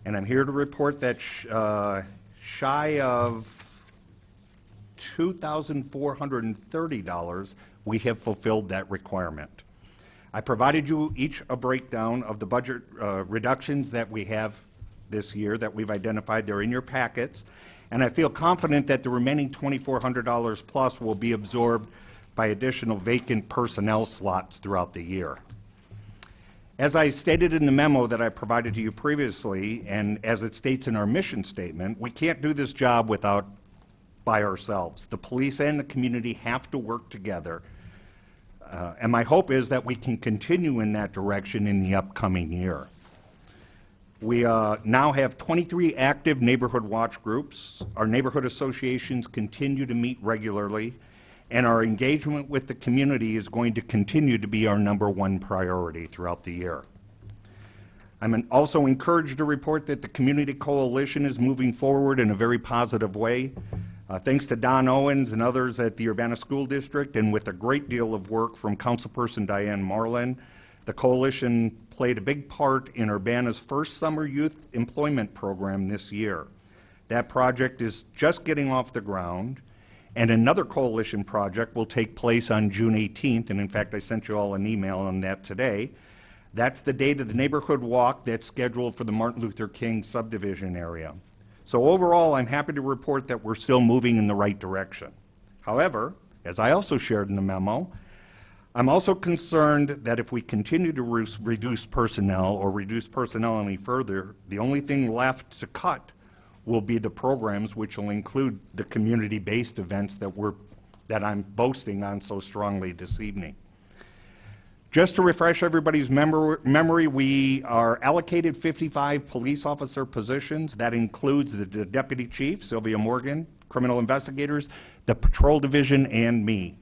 And I'm here to report that shy of $2,430, we have fulfilled that requirement. I provided you each a breakdown of the budget reductions that we have this year that we've identified. They're in your packets. And I feel confident that the remaining $2,400 plus will be absorbed by additional vacant personnel slots throughout the year. As I stated in the memo that I provided to you previously, and as it states in our mission statement, we can't do this job by ourselves. The police and the community have to work together. And my hope is that we can continue in that direction in the upcoming year. We now have 23 active neighborhood watch groups. Our neighborhood associations continue to meet regularly, and our engagement with the community is going to continue to be our #1 priority throughout the year. I'm also encouraged to report that the Community Coalition is moving forward in a very positive way. Thanks to Don Owens and others at the Urbana School District, and with a great deal of work from Councilperson Diane Marlin, the coalition played a big part in Urbana's first summer youth employment program this year. That project is just getting off the ground, and another coalition project will take place on June 18th, and in fact I sent you all an email on that today. That's the date of the neighborhood walk that's scheduled for the Martin Luther King subdivision area. So overall, I'm happy to report that we're still moving in the right direction. However, as I also shared in the memo, I'm also concerned that if we continue to reduce personnel or reduce personnel any further, the only thing left to cut will be the programs, which will include the community-based events that I'm boasting on so strongly this evening. Just to refresh everybody's memory, we are allocated 55 police officer positions. That includes the deputy chief, Sylvia Morgan, criminal investigators, the patrol division, and me.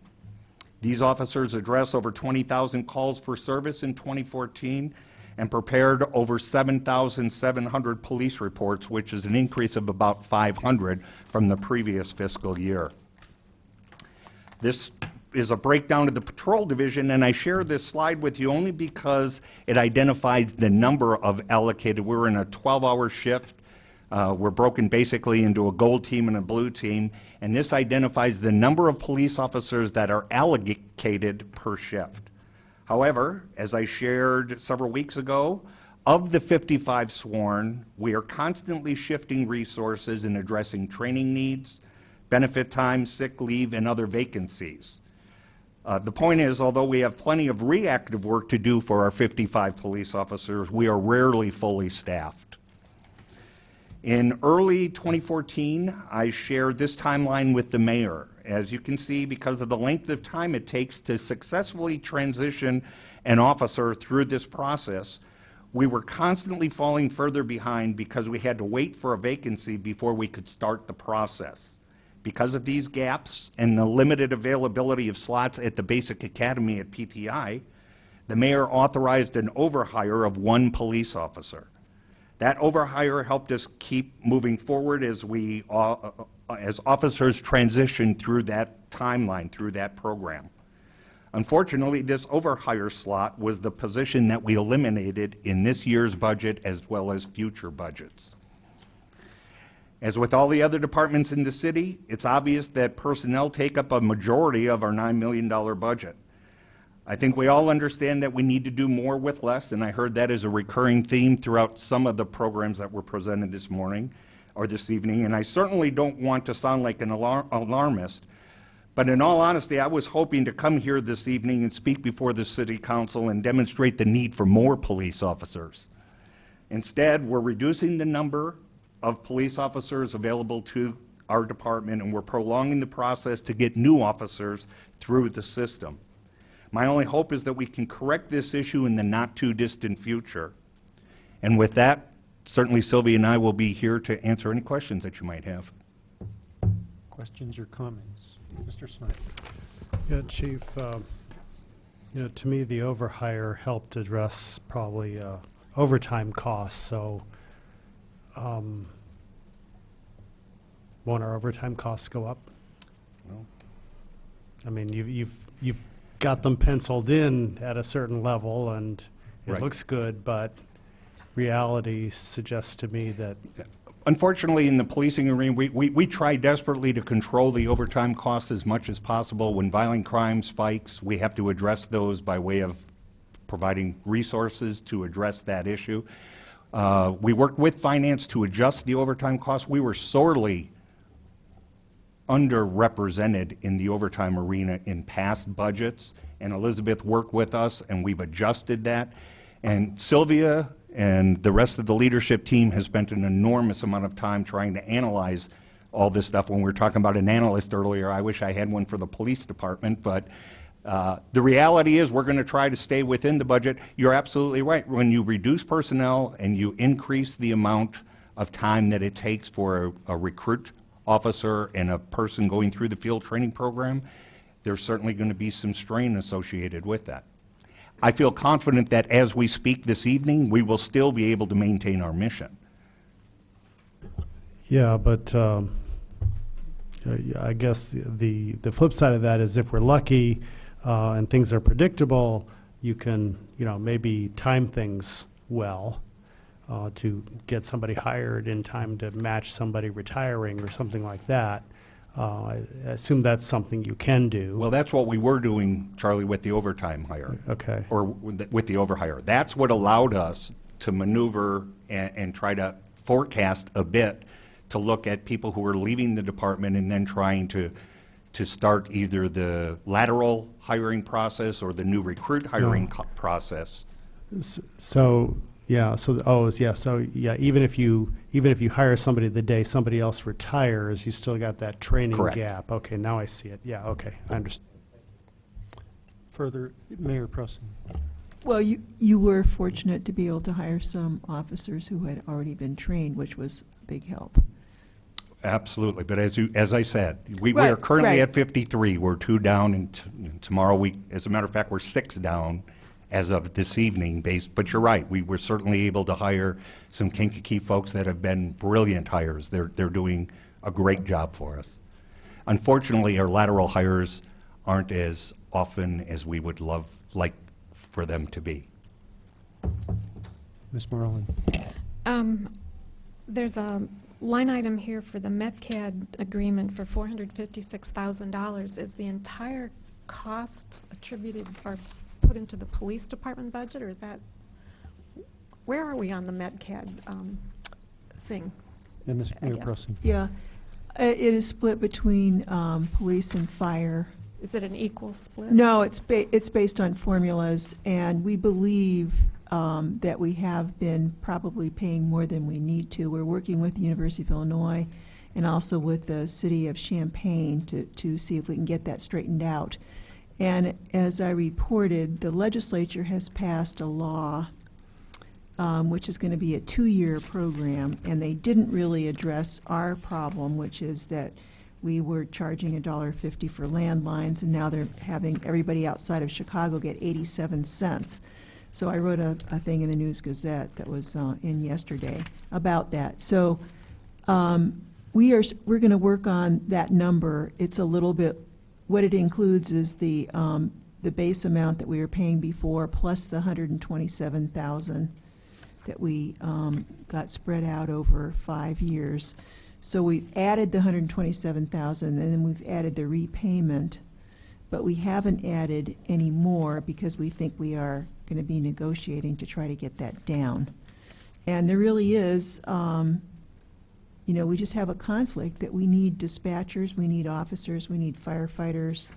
These officers address over 20,000 calls for service in 2014 and prepared over 7,700 police reports, which is an increase of about 500 from the previous fiscal year. This is a breakdown of the patrol division, and I share this slide with you only because it identifies the number of allocated. We're in a 12-hour shift. We're broken basically into a gold team and a blue team, and this identifies the number of police officers that are allocated per shift. However, as I shared several weeks ago, of the 55 sworn, we are constantly shifting resources and addressing training needs, benefit time, sick leave, and other vacancies. The point is, although we have plenty of reactive work to do for our 55 police officers, we are rarely fully staffed. In early 2014, I shared this timeline with the mayor. As you can see, because of the length of time it takes to successfully transition an officer through this process, we were constantly falling further behind because we had to wait for a vacancy before we could start the process. Because of these gaps and the limited availability of slots at the Basic Academy at PTI, the mayor authorized an overhire of 1 police officer. That overhire helped us keep moving forward as we as officers transition through that timeline, through that program. Unfortunately, this overhire slot was the position that we eliminated in this year's budget as well as future budgets. As with all the other departments in the city, it's obvious that personnel take up a majority of our $9 million budget. I think we all understand that we need to do more with less, and I heard that as a recurring theme throughout some of the programs that were presented this morning or this evening, and I certainly don't want to sound like an alarmist, but in all honesty, I was hoping to come here this evening and speak before the City Council and demonstrate the need for more police officers. Instead, we're reducing the number of police officers available to our department, and we're prolonging the process to get new officers through the system. My only hope is that we can correct this issue in the not-too-distant future. And with that, certainly Sylvia and I will be here to answer any questions that you might have. Questions or comments? Mr. Snyder. Yeah, Chief, to me, the overhire helped address probably overtime costs, so won't our overtime costs go up? No. I mean, you've got them penciled in at a certain level, and it Right. looks good, but reality suggests to me that Unfortunately, in the policing arena, we try desperately to control the overtime costs as much as possible. When violent crime spikes, we have to address those by way of providing resources to address that issue. We worked with finance to adjust the overtime costs. We were sorely underrepresented in the overtime arena in past budgets, and Elizabeth worked with us, and we've adjusted that. And Sylvia and the rest of the leadership team has spent an enormous amount of time trying to analyze all this stuff. When we were talking about an analyst earlier, I wish I had one for the police department, but the reality is we're going to try to stay within the budget. You're absolutely right. When you reduce personnel and you increase the amount of time that it takes for a recruit officer and a person going through the field training program, there's certainly going to be some strain associated with that. I feel confident that as we speak this evening, we will still be able to maintain our mission. yeah, but I guess the flip side of that is if we're lucky and things are predictable, you can, maybe time things well to get somebody hired in time to match somebody retiring or something like that. I assume that's something you can do. Well, that's what we were doing, Charlie, with the overtime hire. Okay. Or with the overhire. That's what allowed us to maneuver and try to forecast a bit to look at people who were leaving the department and then trying to start either the lateral hiring process or the new recruit hiring process. So even if you hire somebody the day somebody else retires, you still got that training Correct. gap. Okay, now I see it. Yeah, okay, I understand. Further, Mayor Presson. Well, you were fortunate to be able to hire some officers who had already been trained, which was a big help. Absolutely, but as I said, we Right, are currently right. at 53. We're 2 down, and tomorrow as a matter of fact, we're 6 down as of this evening. But you're right, we were certainly able to hire some Kankakee folks that have been brilliant hires. They're doing a great job for us. Unfortunately, our lateral hires aren't as often as we would like for them to be. Ms. Marlin. There's a line item here for the MetCAD agreement for $456,000. Is the entire cost attributed or put into the police department budget, or is that, where are we on the MetCAD thing? And Ms. I Mayor guess. Presson. Yeah, it is split between police and fire. Is it an equal split? No, it's based on formulas, and we believe that we have been probably paying more than we need to. We're working with the University of Illinois and also with the city of Champaign to see if we can get that straightened out. And as I reported, the legislature has passed a law which is going to be a 2-year program, and they didn't really address our problem, which is that we were charging $1.50 for landlines, and now they're having everybody outside of Chicago get 87 cents. So I wrote a thing in the News Gazette that was in yesterday about that. So we're going to work on that number. It's a little bit, what it includes is the base amount that we were paying before, plus the 127,000 that we got spread out over 5 years. So we've added the 127,000, and then we've added the repayment, but we haven't added any more because we think we are going to be negotiating to try to get that down. And there really is, you know, we just have a conflict that we need dispatchers, we need officers, we need firefighters,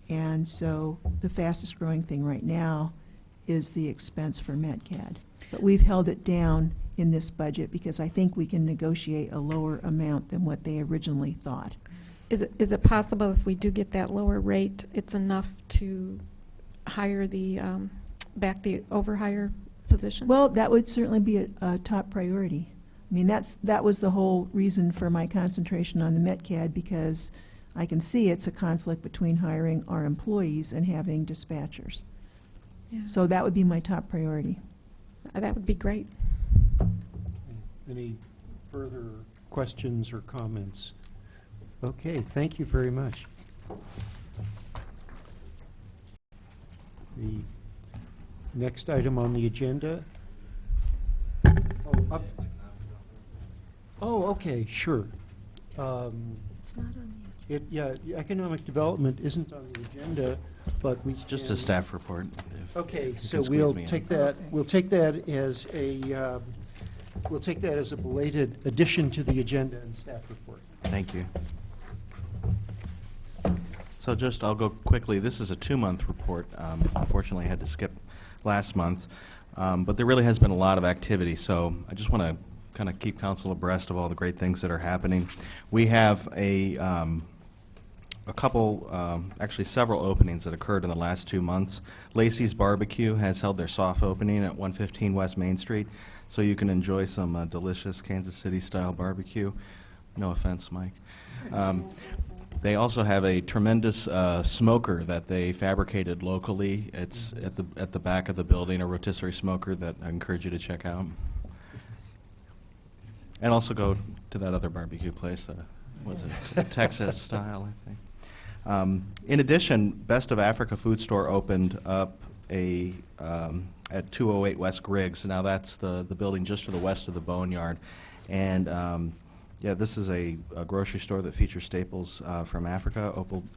and so the fastest growing thing right now is the expense for MetCad. But we've held it down in this budget because I think we can negotiate a lower amount than what they originally thought. Is it possible if we do get that lower rate, it's enough to hire the, back the overhire position? Well, that would certainly be a top priority. I mean, that was the whole reason for my concentration on the MetCad, because I can see it's a conflict between hiring our employees and having dispatchers. Yeah. So that would be my top priority. That would be great. Any further questions or comments? Okay, thank you very much. The next item on the agenda. Oh, okay, sure. It's not on the Yeah, economic development isn't on the agenda, but we Just can- a staff report. if Okay, you so can squeeze we'll me in. take that, we'll take that as a belated addition to the agenda and staff report. Thank you. So just, I'll go quickly. This is a 2-month report. Unfortunately, I had to skip last month. But there really has been a lot of activity, so I just want to kind of keep council abreast of all the great things that are happening. We have a couple, actually several openings that occurred in the last 2 months. Lacey's Barbecue has held their soft opening at 115 West Main Street, so you can enjoy some delicious Kansas City-style barbecue. No offense, Mike. They also have a tremendous smoker that they fabricated locally. It's at the back of the building, a rotisserie smoker that I encourage you to check out. And also go to that other barbecue place, was it Texas style, I think. In addition, Best of Africa Food Store opened up at 208 West Griggs. Now that's the building just to the west of the Boneyard. And yeah, this is a grocery store that features staples from Africa,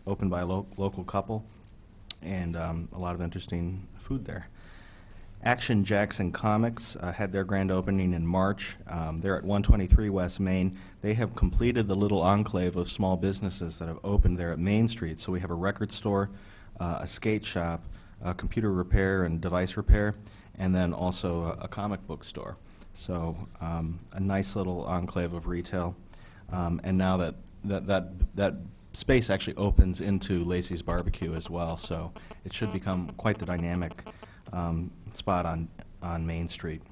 opened by a local couple, and a lot of interesting food there. Action Jackson Comics had their grand opening in March. They're at 123 West Main. They have completed the little enclave of small businesses that have opened there at Main Street. So we have a record store, a skate shop, a computer repair and device repair, and then also a comic book store. So a nice little enclave of retail. And now that space actually opens into Lacey's Barbecue as well. So it should become quite the dynamic spot on Main Street.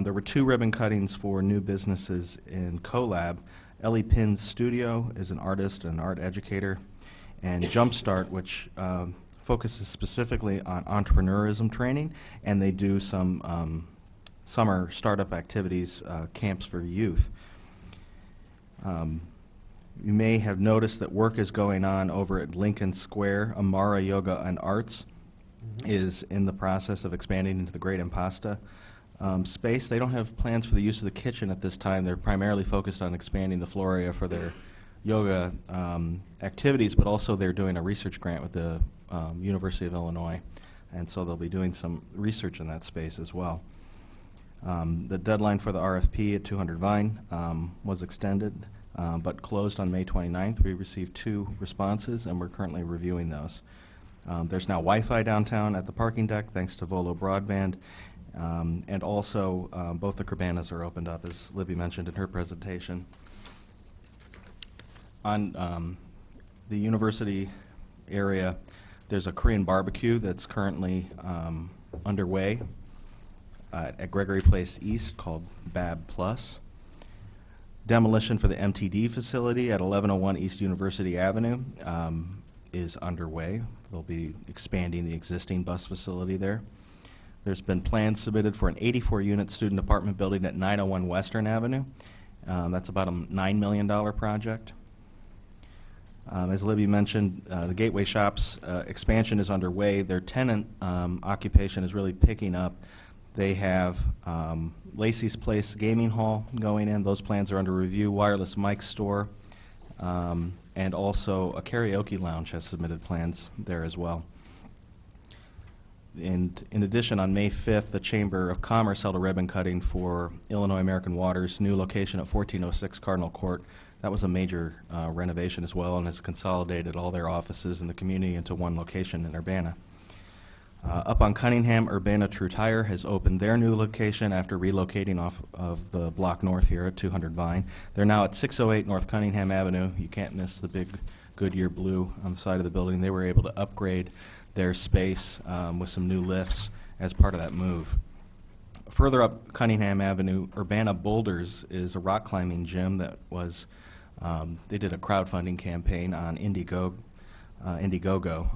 There were 2 ribbon cuttings for new businesses in CoLab. Ellie Pinn's Studio is an artist and art educator, and Jumpstart, which focuses specifically on entrepreneurism training, and they do some summer startup activities, camps for youth. You may have noticed that work is going on over at Lincoln Square. Amara Yoga and Arts is in the process of expanding into the Great Impasta space. They don't have plans for the use of the kitchen at this time. They're primarily focused on expanding the floor area for their yoga activities, but also they're doing a research grant with the University of Illinois, and so they'll be doing some research in that space as well. The deadline for the RFP at 200 Vine was extended, but closed on May 29th. We received 2 responses, and we're currently reviewing those. There's now Wi-Fi downtown at the parking deck, thanks to Volo Broadband. And also, both the Cabanas are opened up, as Libby mentioned in her presentation. On the university area, there's a Korean barbecue that's currently underway at Gregory Place East called Bab Plus. Demolition for the MTD facility at 1101 East University Avenue is underway. They'll be expanding the existing bus facility there. There's been plans submitted for an 84-unit student apartment building at 901 Western Avenue. That's about a $9 million project. As Libby mentioned, the Gateway Shops expansion is underway. Their tenant occupation is really picking up. They have Lacey's Place Gaming Hall going in. Those plans are under review. Wireless Mic Store, and also a karaoke lounge has submitted plans there as well. And in addition, on May 5th, the Chamber of Commerce held a ribbon cutting for Illinois American Water's new location at 1406 Cardinal Court. That was a major renovation as well, and has consolidated all their offices in the community into one location in Urbana. Up on Cunningham, Urbana True Tire has opened their new location after relocating off of the block north here at 200 Vine. They're now at 608 North Cunningham Avenue. You can't miss the big Goodyear blue on the side of the building. They were able to upgrade their space with some new lifts as part of that move. Further up Cunningham Avenue, Urbana Boulders is a rock climbing gym that was, they did a crowdfunding campaign on Indiegogo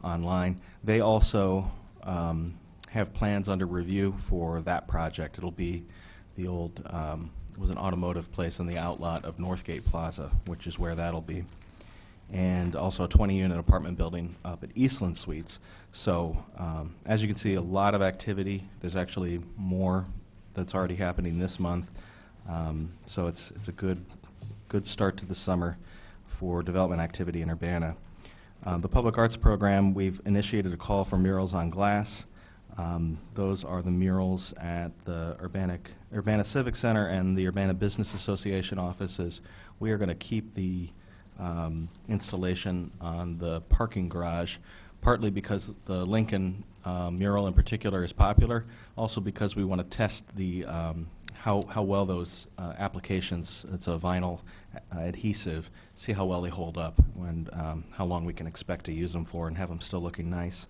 online. They also have plans under review for that project. It'll be the old, it was an automotive place on the outlot of Northgate Plaza, which is where that'll be. And also a 20-unit apartment building up at Eastland Suites. So as you can see, a lot of activity. There's actually more that's already happening this month. So it's a good start to the summer for development activity in Urbana. The Public Arts Program, we've initiated a call for murals on glass. Those are the murals at the Urbana Civic Center and the Urbana Business Association offices. We are going to keep the installation on the parking garage, partly because the Lincoln mural in particular is popular, also because we want to test the how well those applications, it's a vinyl adhesive, see how well they hold up and how long we can expect to use them for and have them still looking nice.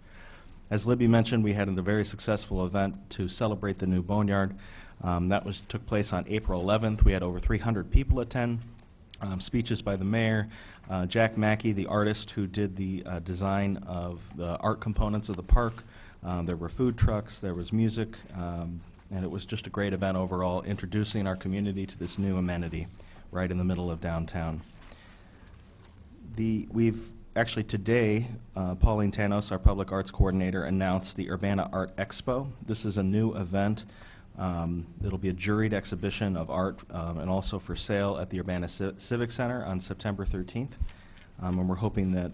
As Libby mentioned, we had a very successful event to celebrate the new Boneyard. That took place on April 11th. We had over 300 people attend. Speeches by the mayor, Jack Mackey, the artist who did the design of the art components of the park. There were food trucks, there was music, and it was just a great event overall, introducing our community to this new amenity right in the middle of downtown. We've actually today, Pauline Tanos, our public arts coordinator, announced the Urbana Art Expo. This is a new event. It'll be a juried exhibition of art and also for sale at the Urbana Civic Center on September 13th. And we're hoping that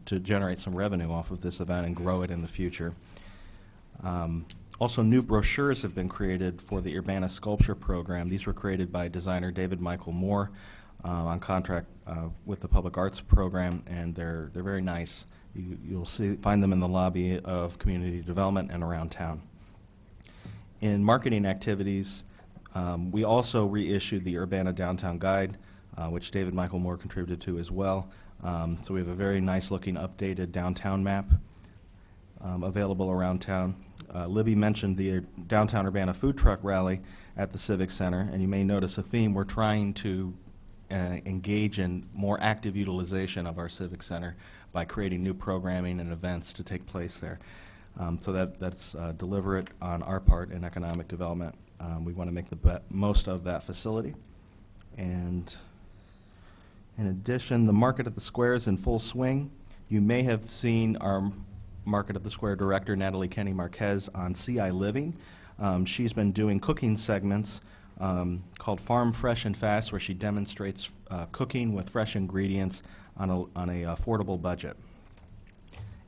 to generate some revenue off of this event and grow it in the future. Also, new brochures have been created for the Urbana Sculpture Program. These were created by designer David Michael Moore on contract with the Public Arts Program, and they're very nice. You'll find them in the lobby of Community Development and around town. In marketing activities, we also reissued the Urbana Downtown Guide, which David Michael Moore contributed to as well. So we have a very nice looking updated downtown map available around town. Libby mentioned the Downtown Urbana Food Truck Rally at the Civic Center, and you may notice a theme. We're trying to engage in more active utilization of our Civic Center by creating new programming and events to take place there. So that's deliberate on our part in economic development. We want to make the most of that facility. And in addition, the Market at the Square is in full swing. You may have seen our Market at the Square director, Natalie Kenny Marquez, on CI Living. She's been doing cooking segments called Farm Fresh and Fast, where she demonstrates cooking with fresh ingredients on a affordable budget.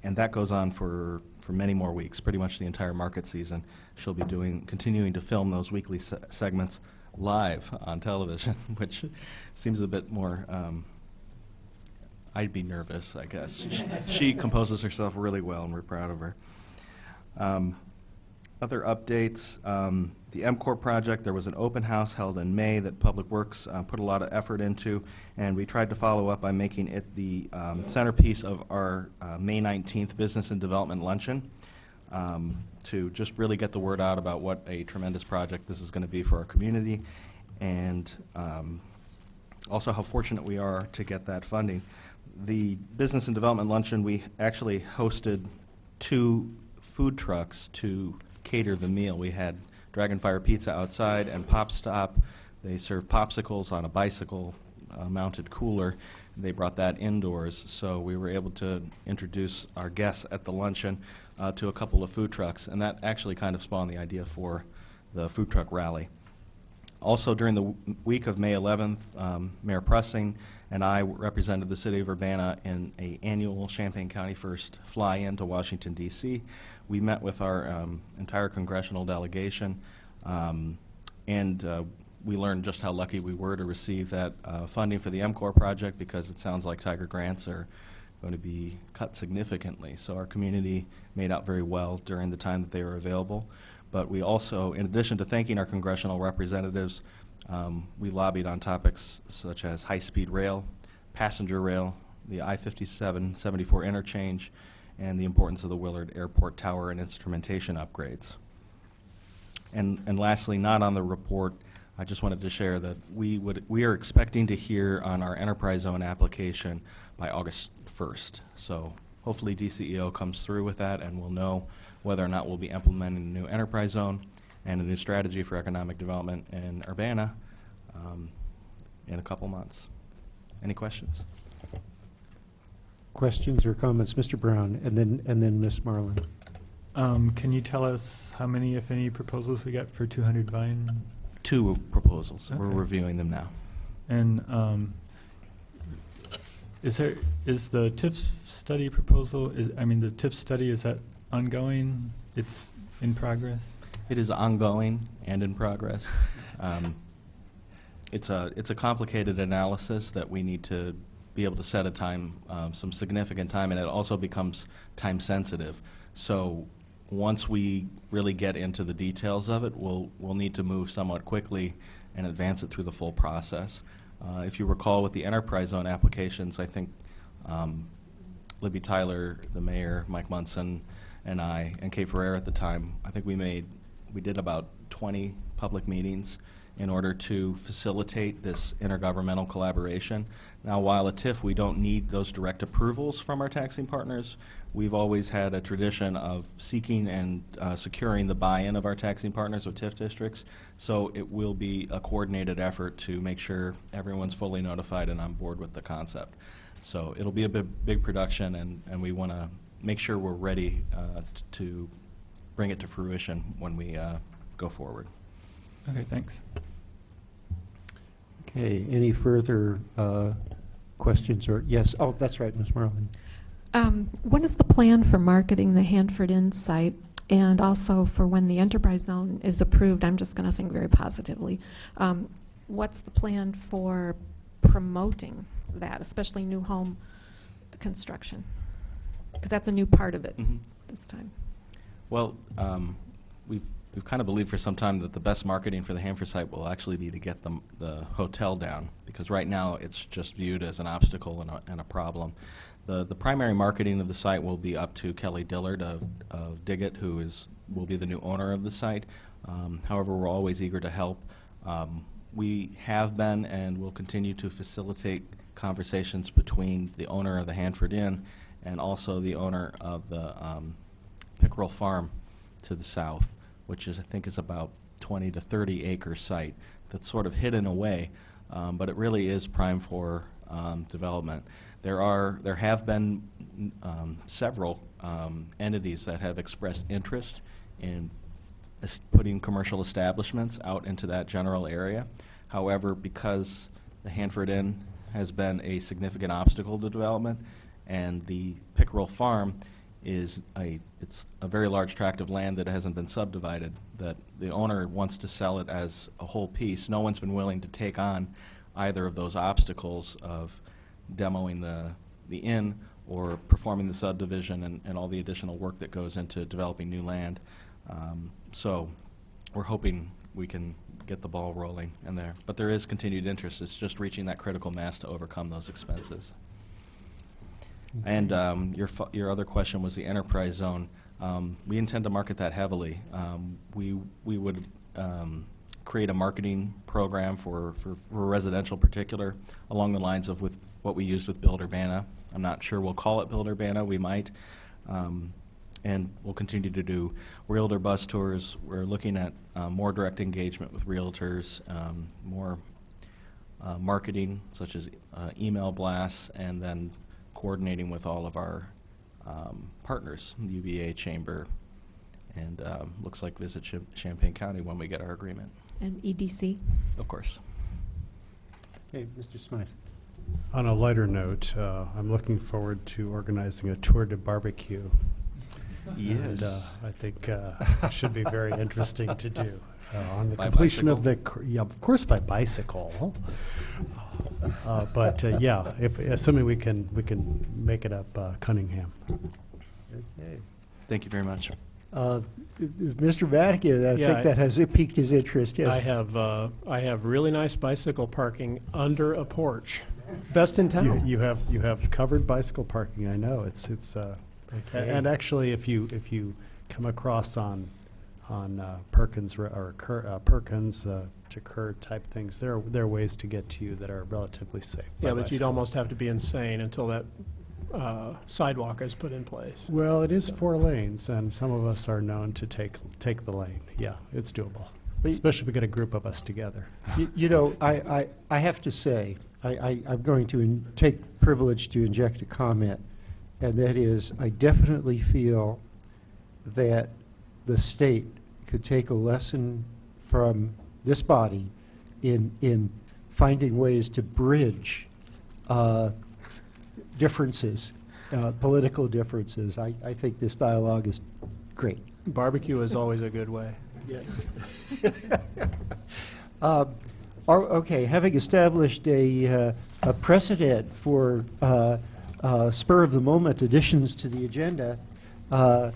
And that goes on for many more weeks, pretty much the entire market season. She'll be continuing to film those weekly segments live on television, which seems a bit more, I'd be nervous, I guess. She composes herself really well, and we're proud of her. Other updates, the MCOR project, there was an open house held in May that Public Works put a lot of effort into, and we tried to follow up by making it the centerpiece of our May 19th Business and Development Luncheon to just really get the word out about what a tremendous project this is going to be for our community, and also how fortunate we are to get that funding. The Business and Development Luncheon, we actually hosted 2 food trucks to cater the meal. We had Dragonfire Pizza outside and Pop Stop. They serve popsicles on a bicycle mounted cooler. They brought that indoors, so we were able to introduce our guests at the luncheon to a couple of food trucks, and that actually kind of spawned the idea for the food truck rally. Also, during the week of May 11th, Mayor Pressing and I represented the city of Urbana in an annual Champaign County First fly-in to Washington, D.C. We met with our entire congressional delegation, and we learned just how lucky we were to receive that funding for the MCOR project, because it sounds like Tiger grants are going to be cut significantly. So our community made out very well during the time that they were available. But we also, in addition to thanking our congressional representatives, we lobbied on topics such as high-speed rail, passenger rail, the I-57-74 interchange, and the importance of the Willard Airport Tower and instrumentation upgrades. And lastly, not on the report, I just wanted to share that we are expecting to hear on our enterprise zone application by August 1st. So hopefully DCEO comes through with that, and we'll know whether or not we'll be implementing a new enterprise zone and a new strategy for economic development in Urbana in a couple months. Any questions? Questions or comments? Mr. Brown, and then Ms. Marlin. Can you tell us how many, if any, proposals we got for 200 Vine? 2 proposals. We're Okay. reviewing them now. And is the TIF study proposal, the TIF study, is that ongoing? It's in progress? It is ongoing and in progress. It's a complicated analysis that we need to be able to set a time, some significant time, and it also becomes time sensitive. So once we really get into the details of it, we'll need to move somewhat quickly and advance it through the full process. If you recall, with the enterprise zone applications, I think Libby Tyler, the mayor, Mike Munson, and I, and Kay Ferrer at the time, I think we did about 20 public meetings in order to facilitate this intergovernmental collaboration. Now, while at TIF we don't need those direct approvals from our taxing partners, we've always had a tradition of seeking and securing the buy-in of our taxing partners with TIF districts. So it will be a coordinated effort to make sure everyone's fully notified and on board with the concept. So it'll be a big production, and we want to make sure we're ready to bring it to fruition when we go forward. Okay, thanks. Okay, any further questions or, yes, oh, that's right, Ms. Marlin. What is the plan for marketing the Hanford Inn site, and also for when the enterprise zone is approved? I'm just going to think very positively. What's the plan for promoting that, especially new home construction? Because that's a new part of it this time. Well, we've kind of believed for some time that the best marketing for the Hanford site will actually be to get the hotel down, because right now it's just viewed as an obstacle and a problem. The primary marketing of the site will be up to Kelly Dillard of Diggett, who will be the new owner of the site. However, we're always eager to help. We have been and will continue to facilitate conversations between the owner of the Hanford Inn and also the owner of the Pickerel Farm to the south, which I think is about 20 to 30 acre site that's sort of hidden away, but it really is prime for development. There have been several entities that have expressed interest in putting commercial establishments out into that general area. However, because the Hanford Inn has been a significant obstacle to development, and the Pickerel Farm it's a very large tract of land that hasn't been subdivided, that the owner wants to sell it as a whole piece. No one's been willing to take on either of those obstacles of demoing the inn or performing the subdivision and all the additional work that goes into developing new land. So we're hoping we can get the ball rolling in there. But there is continued interest. It's just reaching that critical mass to overcome those expenses. And your other question was the enterprise zone. We intend to market that heavily. We would create a marketing program for residential particular along the lines of with what we used with Build Urbana. I'm not sure we'll call it Build Urbana. We might. and we'll continue to do realtor bus tours. We're looking at more direct engagement with realtors, more marketing, such as email blasts, and then coordinating with all of our partners, the UVA Chamber, and looks like Visit Champaign County when we get our agreement. And EDC? Of course. Okay, Mr. Smythe. On a lighter note, I'm looking forward to organizing a tour to barbecue. Yes. And I think it should be very interesting to do. On the By completion of bicycle? yeah, of course by bicycle. But yeah, if assuming we can make it up Cunningham. Okay. Thank you very much. Mr. Vatican, I Yeah, think that has piqued his interest, yes. I have really nice bicycle parking under a porch. Best in town. You have covered bicycle parking. I know it's Okay. and actually if you come across on Perkins Perkins to Kerr type things, there are ways to get to you that are relatively safe. by Yeah, but you'd bicycle. almost have to be insane until that sidewalk is put in place. Well, it is 4 lanes, and some of us are known to take the lane. Yeah, it's doable, But- especially if we get a group of us together. You know, I have to say, I'm going to take privilege to inject a comment, and that is, I definitely feel that the state could take a lesson from this body in finding ways to bridge differences, political differences. I think this dialogue is great. Barbecue is always a good way. Yes. Okay, having established a precedent for spur-of-the-moment additions to the agenda, are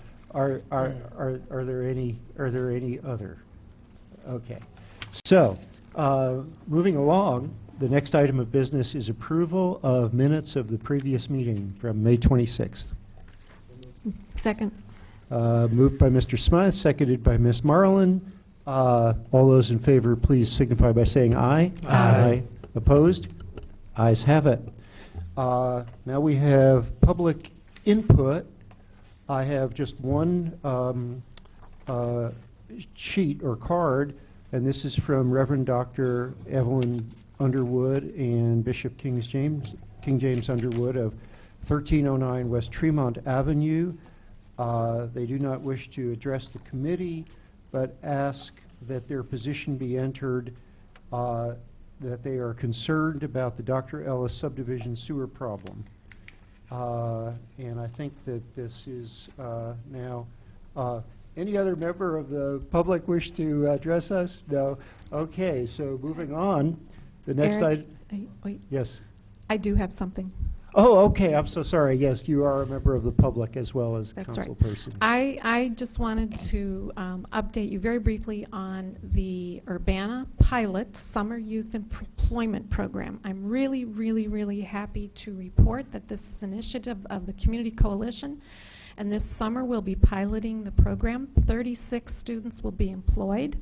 there any other? Okay. So, moving along, the next item of business is approval of minutes of the previous meeting from May 26th. Second. Moved by Mr. Smythe, seconded by Ms. Marlin. All those in favor, please signify by saying aye. Aye. Opposed? Ayes have it. Now we have public input. I have just one sheet or card, and this is from Reverend Dr. Evelyn Underwood and Bishop King James Underwood of 1309 West Tremont Avenue. They do not wish to address the committee, but ask that their position be entered, that they are concerned about the Dr. Ellis subdivision sewer problem. And I think that this is now, any other member of the public wish to address us? No? Okay, so moving on, the next Eric, item. wait, Yes. I do have something. Oh, okay, I'm so sorry. Yes, you are a member of the public as well as That's right. councilperson. I just wanted to update you very briefly on the Urbana Pilot Summer Youth Employment Program. I'm really, really, really happy to report that this is an initiative of the Community Coalition, and this summer we'll be piloting the program. 36 students will be employed.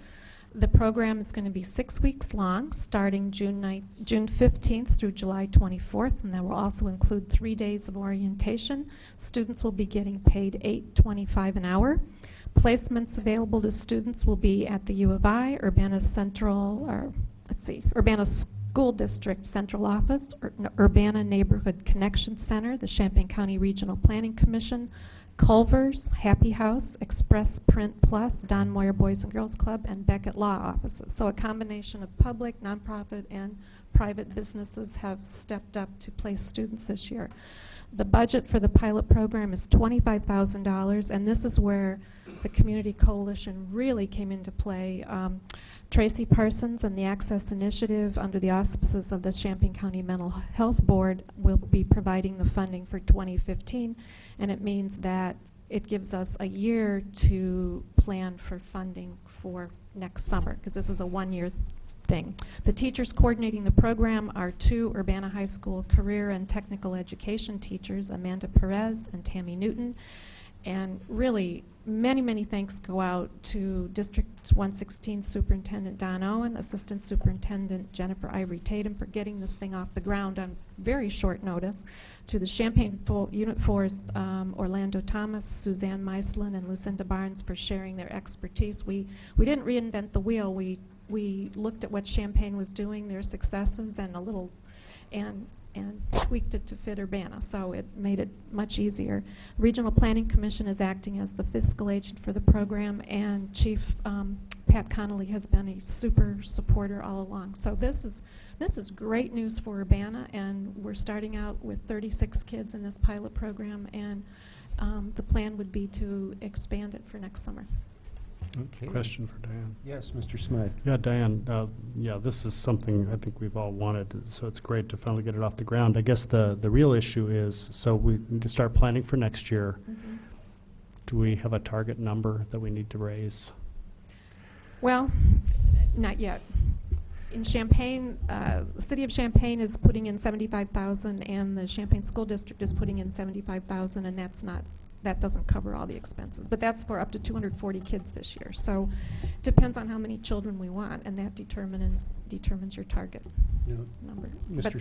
The program is going to be 6 weeks long, starting June 15th through July 24th, and that will also include 3 days of orientation. Students will be getting paid $8.25 an hour. Placements available to students will be at the U of I, Urbana Urbana School District Central Office, Urbana Neighborhood Connection Center, the Champaign County Regional Planning Commission, Culver's, Happy House, Express Print Plus, Don Moyer Boys and Girls Club, and Beckett Law Offices. So a combination of public, nonprofit, and private businesses have stepped up to place students this year. The budget for the pilot program is $25,000, and this is where the Community Coalition really came into play. Tracy Parsons and the Access Initiative, under the auspices of the Champaign County Mental Health Board, will be providing the funding for 2015, and it means that it gives us a year to plan for funding for next summer, because this is a one-year thing. The teachers coordinating the program are 2 Urbana High School career and technical education teachers, Amanda Perez and Tammy Newton. And really, many, many thanks go out to District 116 Superintendent Don Owen, Assistant Superintendent Jennifer Ivory Tatum for getting this thing off the ground on very short notice, to the Champaign Unit 4's Orlando Thomas, Suzanne Meislin, and Lucinda Barnes for sharing their expertise. We didn't reinvent the wheel. We looked at what Champaign was doing, their successes, and tweaked it to fit Urbana, so it made it much easier. Regional Planning Commission is acting as the fiscal agent for the program, and Chief Pat Connolly has been a super supporter all along. So this is great news for Urbana, and we're starting out with 36 kids in this pilot program, and the plan would be to expand it for next summer. Okay. Question for Diane. Yes, Mr. Smythe. Yeah, Diane, this is something I think we've all wanted, so it's great to finally get it off the ground. I guess the real issue is, so we need to start planning for next year. Mm-hmm. Do we have a target number that we need to raise? Well, not yet. In Champaign, the city of Champaign is putting in $75,000, and the Champaign School District is putting in $75,000, and that doesn't cover all the expenses. But that's for up to 240 kids this year. So it depends on how many children we want, and that determines your target number. But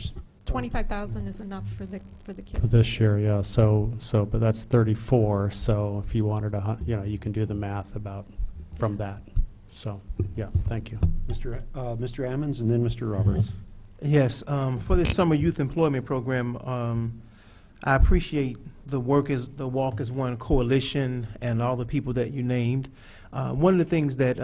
25,000 is enough for the kids. For this year, yeah. So, but that's 34. So if you wanted to, you can do the math from that. So, yeah. Thank you, Mr. Ammons, and then Mr. Roberts. Yes, for this summer youth employment program, I appreciate the Walk as One coalition and all the people that you named. One of the things that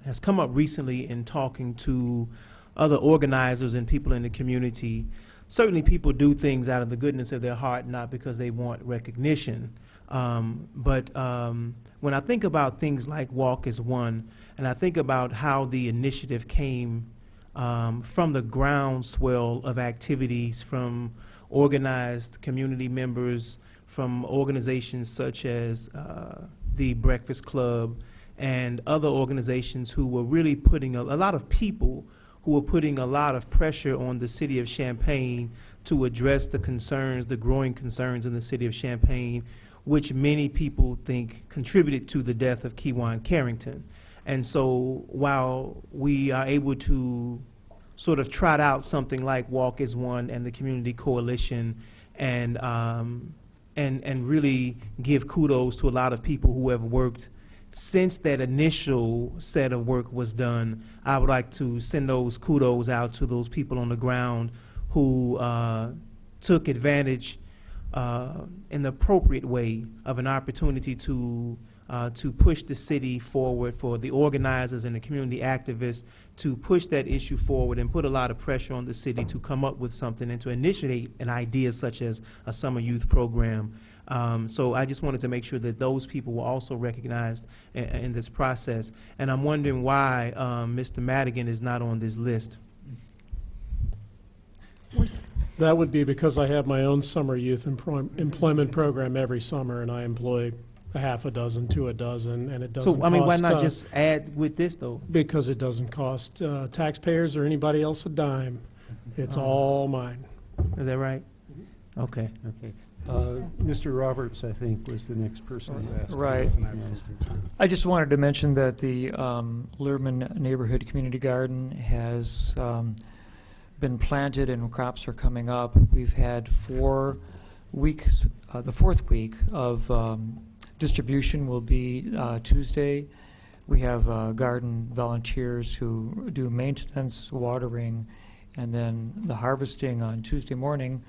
has come up recently in talking to other organizers and people in the community, certainly people do things out of the goodness of their heart, not because they want recognition. But when I think about things like Walk as One, and I think about how the initiative came from the groundswell of activities from organized community members, from organizations such as the Breakfast Club and other organizations who were really putting a lot of people who were putting a lot of pressure on the city of Champaign to address the growing concerns in the city of Champaign, which many people think contributed to the death of Kewan Carrington. And so while we are able to sort of trot out something like Walk as One and the Community Coalition and really give kudos to a lot of people who have worked since that initial set of work was done, I would like to send those kudos out to those people on the ground who took advantage in the appropriate way of an opportunity to push the city forward, for the organizers and the community activists to push that issue forward and put a lot of pressure on the city to come up with something and to initiate an idea such as a summer youth program. So I just wanted to make sure that those people were also recognized in this process. And I'm wondering why Mr. Madigan is not on this list. That would be because I have my own summer youth employment program every summer, and I employ a half a dozen to a dozen, and it doesn't cost... So, I mean, why not just add with this, though? Because it doesn't cost taxpayers or anybody else a dime. It's all mine. Is that right? Okay. Okay. Mr. Roberts, I think, was the next person who asked. Right. I just wanted to mention that the Lehrman Neighborhood Community Garden has been planted and crops are coming up. We've had 4 weeks, the 4th week of distribution will be Tuesday. We have garden volunteers who do maintenance, watering, and then the harvesting on Tuesday morning,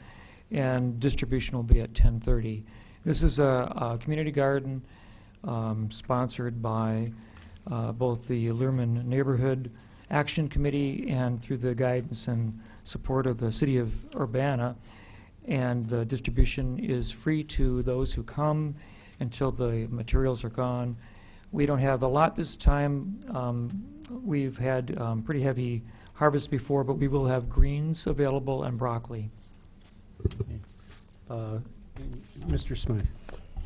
and distribution will be at 10:30. This is a community garden sponsored by both the Lehrman Neighborhood Action Committee and through the guidance and support of the City of Urbana. And the distribution is free to those who come until the materials are gone. We don't have a lot this time. We've had pretty heavy harvest before, but we will have greens available and broccoli. Okay. Mr. Smythe.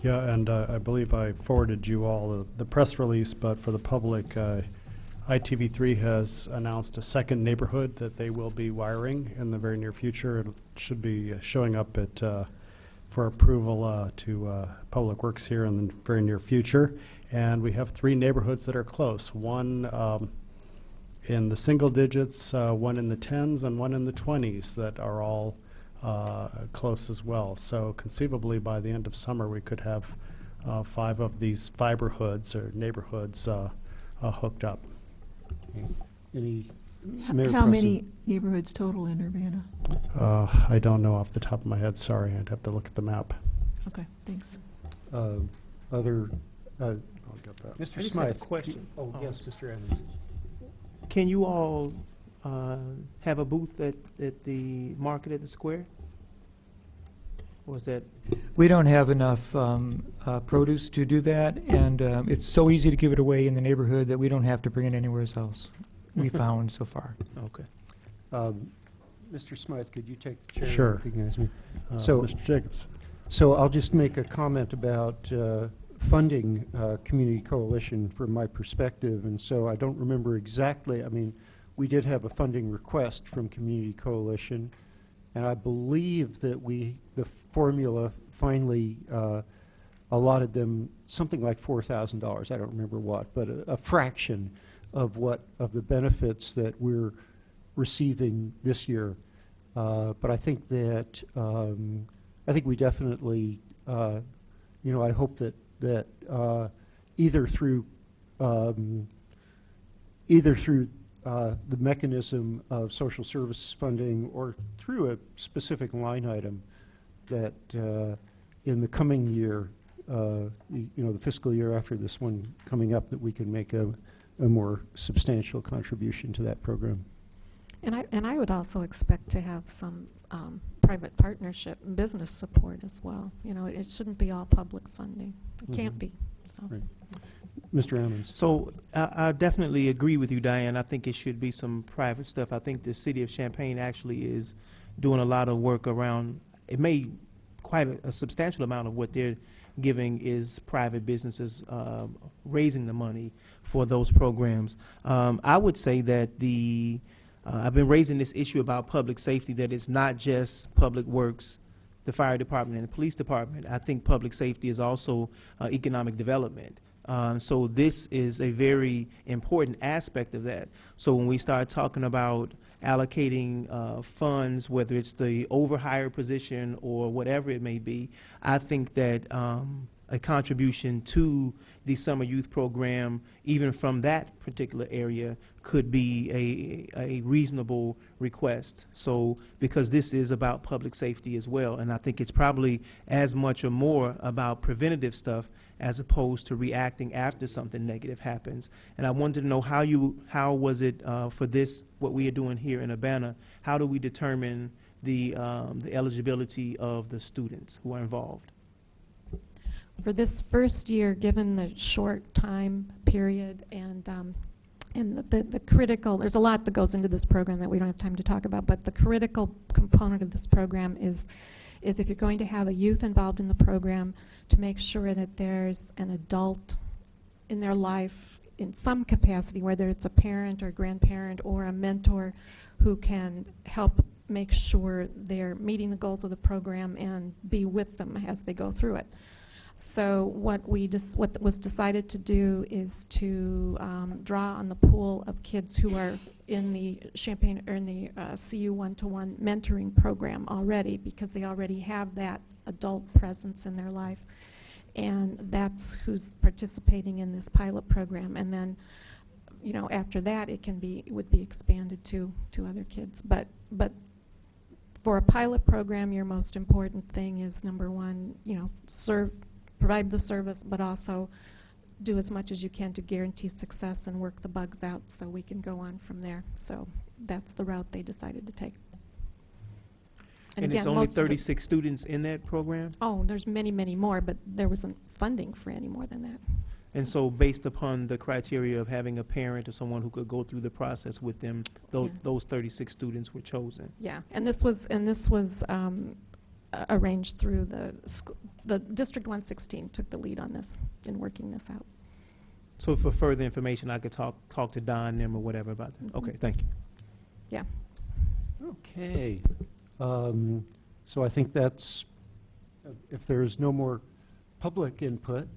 Yeah, and I believe I forwarded you all the press release, but for the public, ITV3 has announced a second neighborhood that they will be wiring in the very near future. It should be showing up for approval to Public Works here in the very near future. And we have 3 neighborhoods that are close. One in the single digits, one in the 10s, and one in the 20s that are all close as well. So conceivably, by the end of summer, we could have 5 of these fiber hoods or neighborhoods hooked up. Any, Mayor How Pro many Tem? neighborhoods total in Urbana? I don't know off the top of my head, sorry, I'd have to look at the map. Okay, thanks. Other, I'll get that. Mr. I just Smythe. have a question. Oh, yes, Mr. Evans. Can you all have a booth at the market at the square? Or is that, We don't have enough produce to do that, and it's so easy to give it away in the neighborhood that we don't have to bring it anywhere else, we found so far. okay. Mr. Smythe, could you take the chair? and Sure. recognize me? So- Mr. Jacobs. So I'll just make a comment about funding Community Coalition from my perspective. And so I don't remember exactly, I mean, we did have a funding request from Community Coalition, and I believe that the formula finally allotted them something like $4,000. I don't remember what, but a fraction of the benefits that we're receiving this year. But I think that I think we definitely, I hope that either through the mechanism of social services funding or through a specific line item, that in the coming year, the fiscal year after this one coming up, that we can make a more substantial contribution to that program. And I would also expect to have some private partnership and business support as well. It shouldn't be all public funding. It can't be. So. Right. Mr. Ammons. So I definitely agree with you, Diane. I think it should be some private stuff. I think the city of Champaign actually is doing a lot of work around, it may quite a substantial amount of what they're giving is private businesses raising the money for those programs. I would say that I've been raising this issue about public safety, that it's not just public works, the fire department and the police department. I think public safety is also economic development. So this is a very important aspect of that. So when we start talking about allocating funds, whether it's the overhire position or whatever it may be, I think that a contribution to the summer youth program, even from that particular area, could be a reasonable request. So, because this is about public safety as well, and I think it's probably as much or more about preventative stuff as opposed to reacting after something negative happens. And I wanted to know how was it for this, what we are doing here in Urbana, how do we determine the eligibility of the students who are involved? For this first year, given the short time period and the critical, there's a lot that goes into this program that we don't have time to talk about, but the critical component of this program is if you're going to have a youth involved in the program, to make sure that there's an adult in their life in some capacity, whether it's a parent or grandparent or a mentor, who can help make sure they're meeting the goals of the program and be with them as they go through it. So what was decided to do is to draw on the pool of kids who are in the Champaign or in the CU one-to-one mentoring program already, because they already have that adult presence in their life, and that's who's participating in this pilot program. And then, after that, it would be expanded to other kids. But for a pilot program, your most important thing is, number one, provide the service, but also do as much as you can to guarantee success and work the bugs out so we can go on from there. So that's the route they decided to take. And again, it's only most of it- 36 students in that program? Oh, there's many, many more, but there wasn't funding for any more than that. And so based upon the criteria of having a parent or someone who could go through the process with them, those 36 students were chosen? Yeah, and this was arranged through the District 116 took the lead on this in working this out. So for further information, I could talk to Don and them or whatever about that? Mm-hmm. Okay, thank you. Yeah. Okay. So I think that's, if there's no more public input,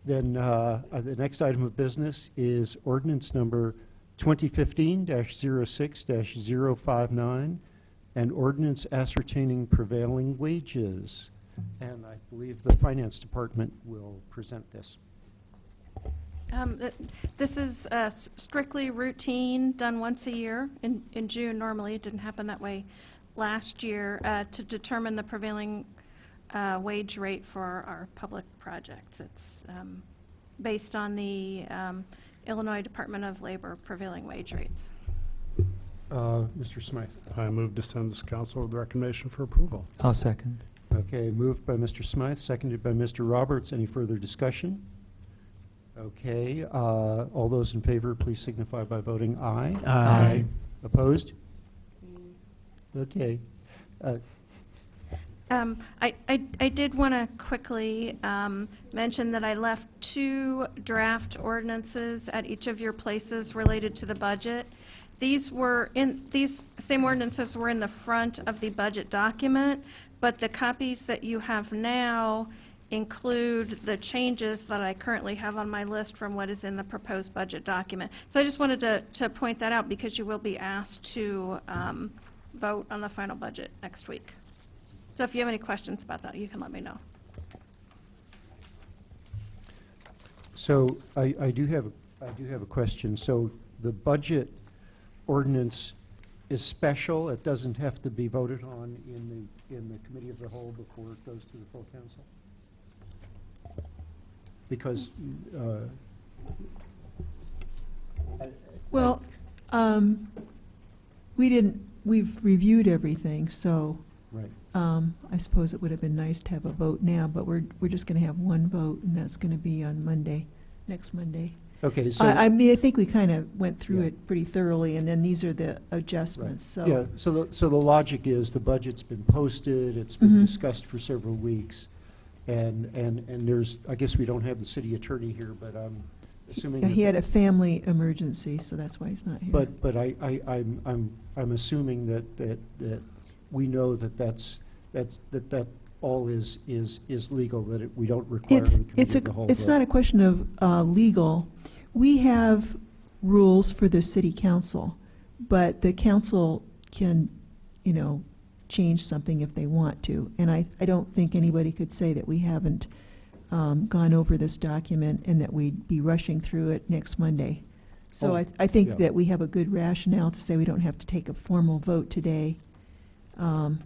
Then the next item of business is ordinance number 2015-06-059, and ordinance ascertaining prevailing wages. And I believe the Finance Department will present this. This is strictly routine, done once a year in June. Normally, it didn't happen that way last year, to determine the prevailing wage rate for our public projects. It's based on the Illinois Department of Labor prevailing wage rates. Mr. Smythe. I move to send this council with recommendation for approval. I'll second. Okay, moved by Mr. Smythe, seconded by Mr. Roberts. Any further discussion? Okay, all those in favor, please signify by voting aye. Aye. Opposed? Okay. I did want to quickly mention that I left 2 draft ordinances at each of your places related to the budget. These same ordinances were in the front of the budget document, but the copies that you have now include the changes that I currently have on my list from what is in the proposed budget document. So I just wanted to point that out because you will be asked to vote on the final budget next week. So if you have any questions about that, you can let me know. So I do have a question. So the budget ordinance is special. It doesn't have to be voted on in the committee of the whole before it goes to the full council? Because Well, we've reviewed everything, so right. I suppose it would have been nice to have a vote now, but we're just going to have one vote, and that's going to be on Monday, next Monday. Okay, so I mean, I think we kind of went through Yeah. it pretty thoroughly, and then these are the adjustments, so. yeah, so the logic is the budget's been posted, it's been Mhm. discussed for several weeks, and there's, I guess we don't have the city attorney here, but I'm assuming Yeah, that he had a family emergency, so that's why he's not here. But I'm assuming that we know that all is legal, that we don't require the committee of the whole It's vote. not a question of legal. We have rules for the city council, but the council can, change something if they want to. And I don't think anybody could say that we haven't gone over this document and that we'd be rushing through it next Monday. So Oh, I think yeah. that we have a good rationale to say we don't have to take a formal vote today. Mhm.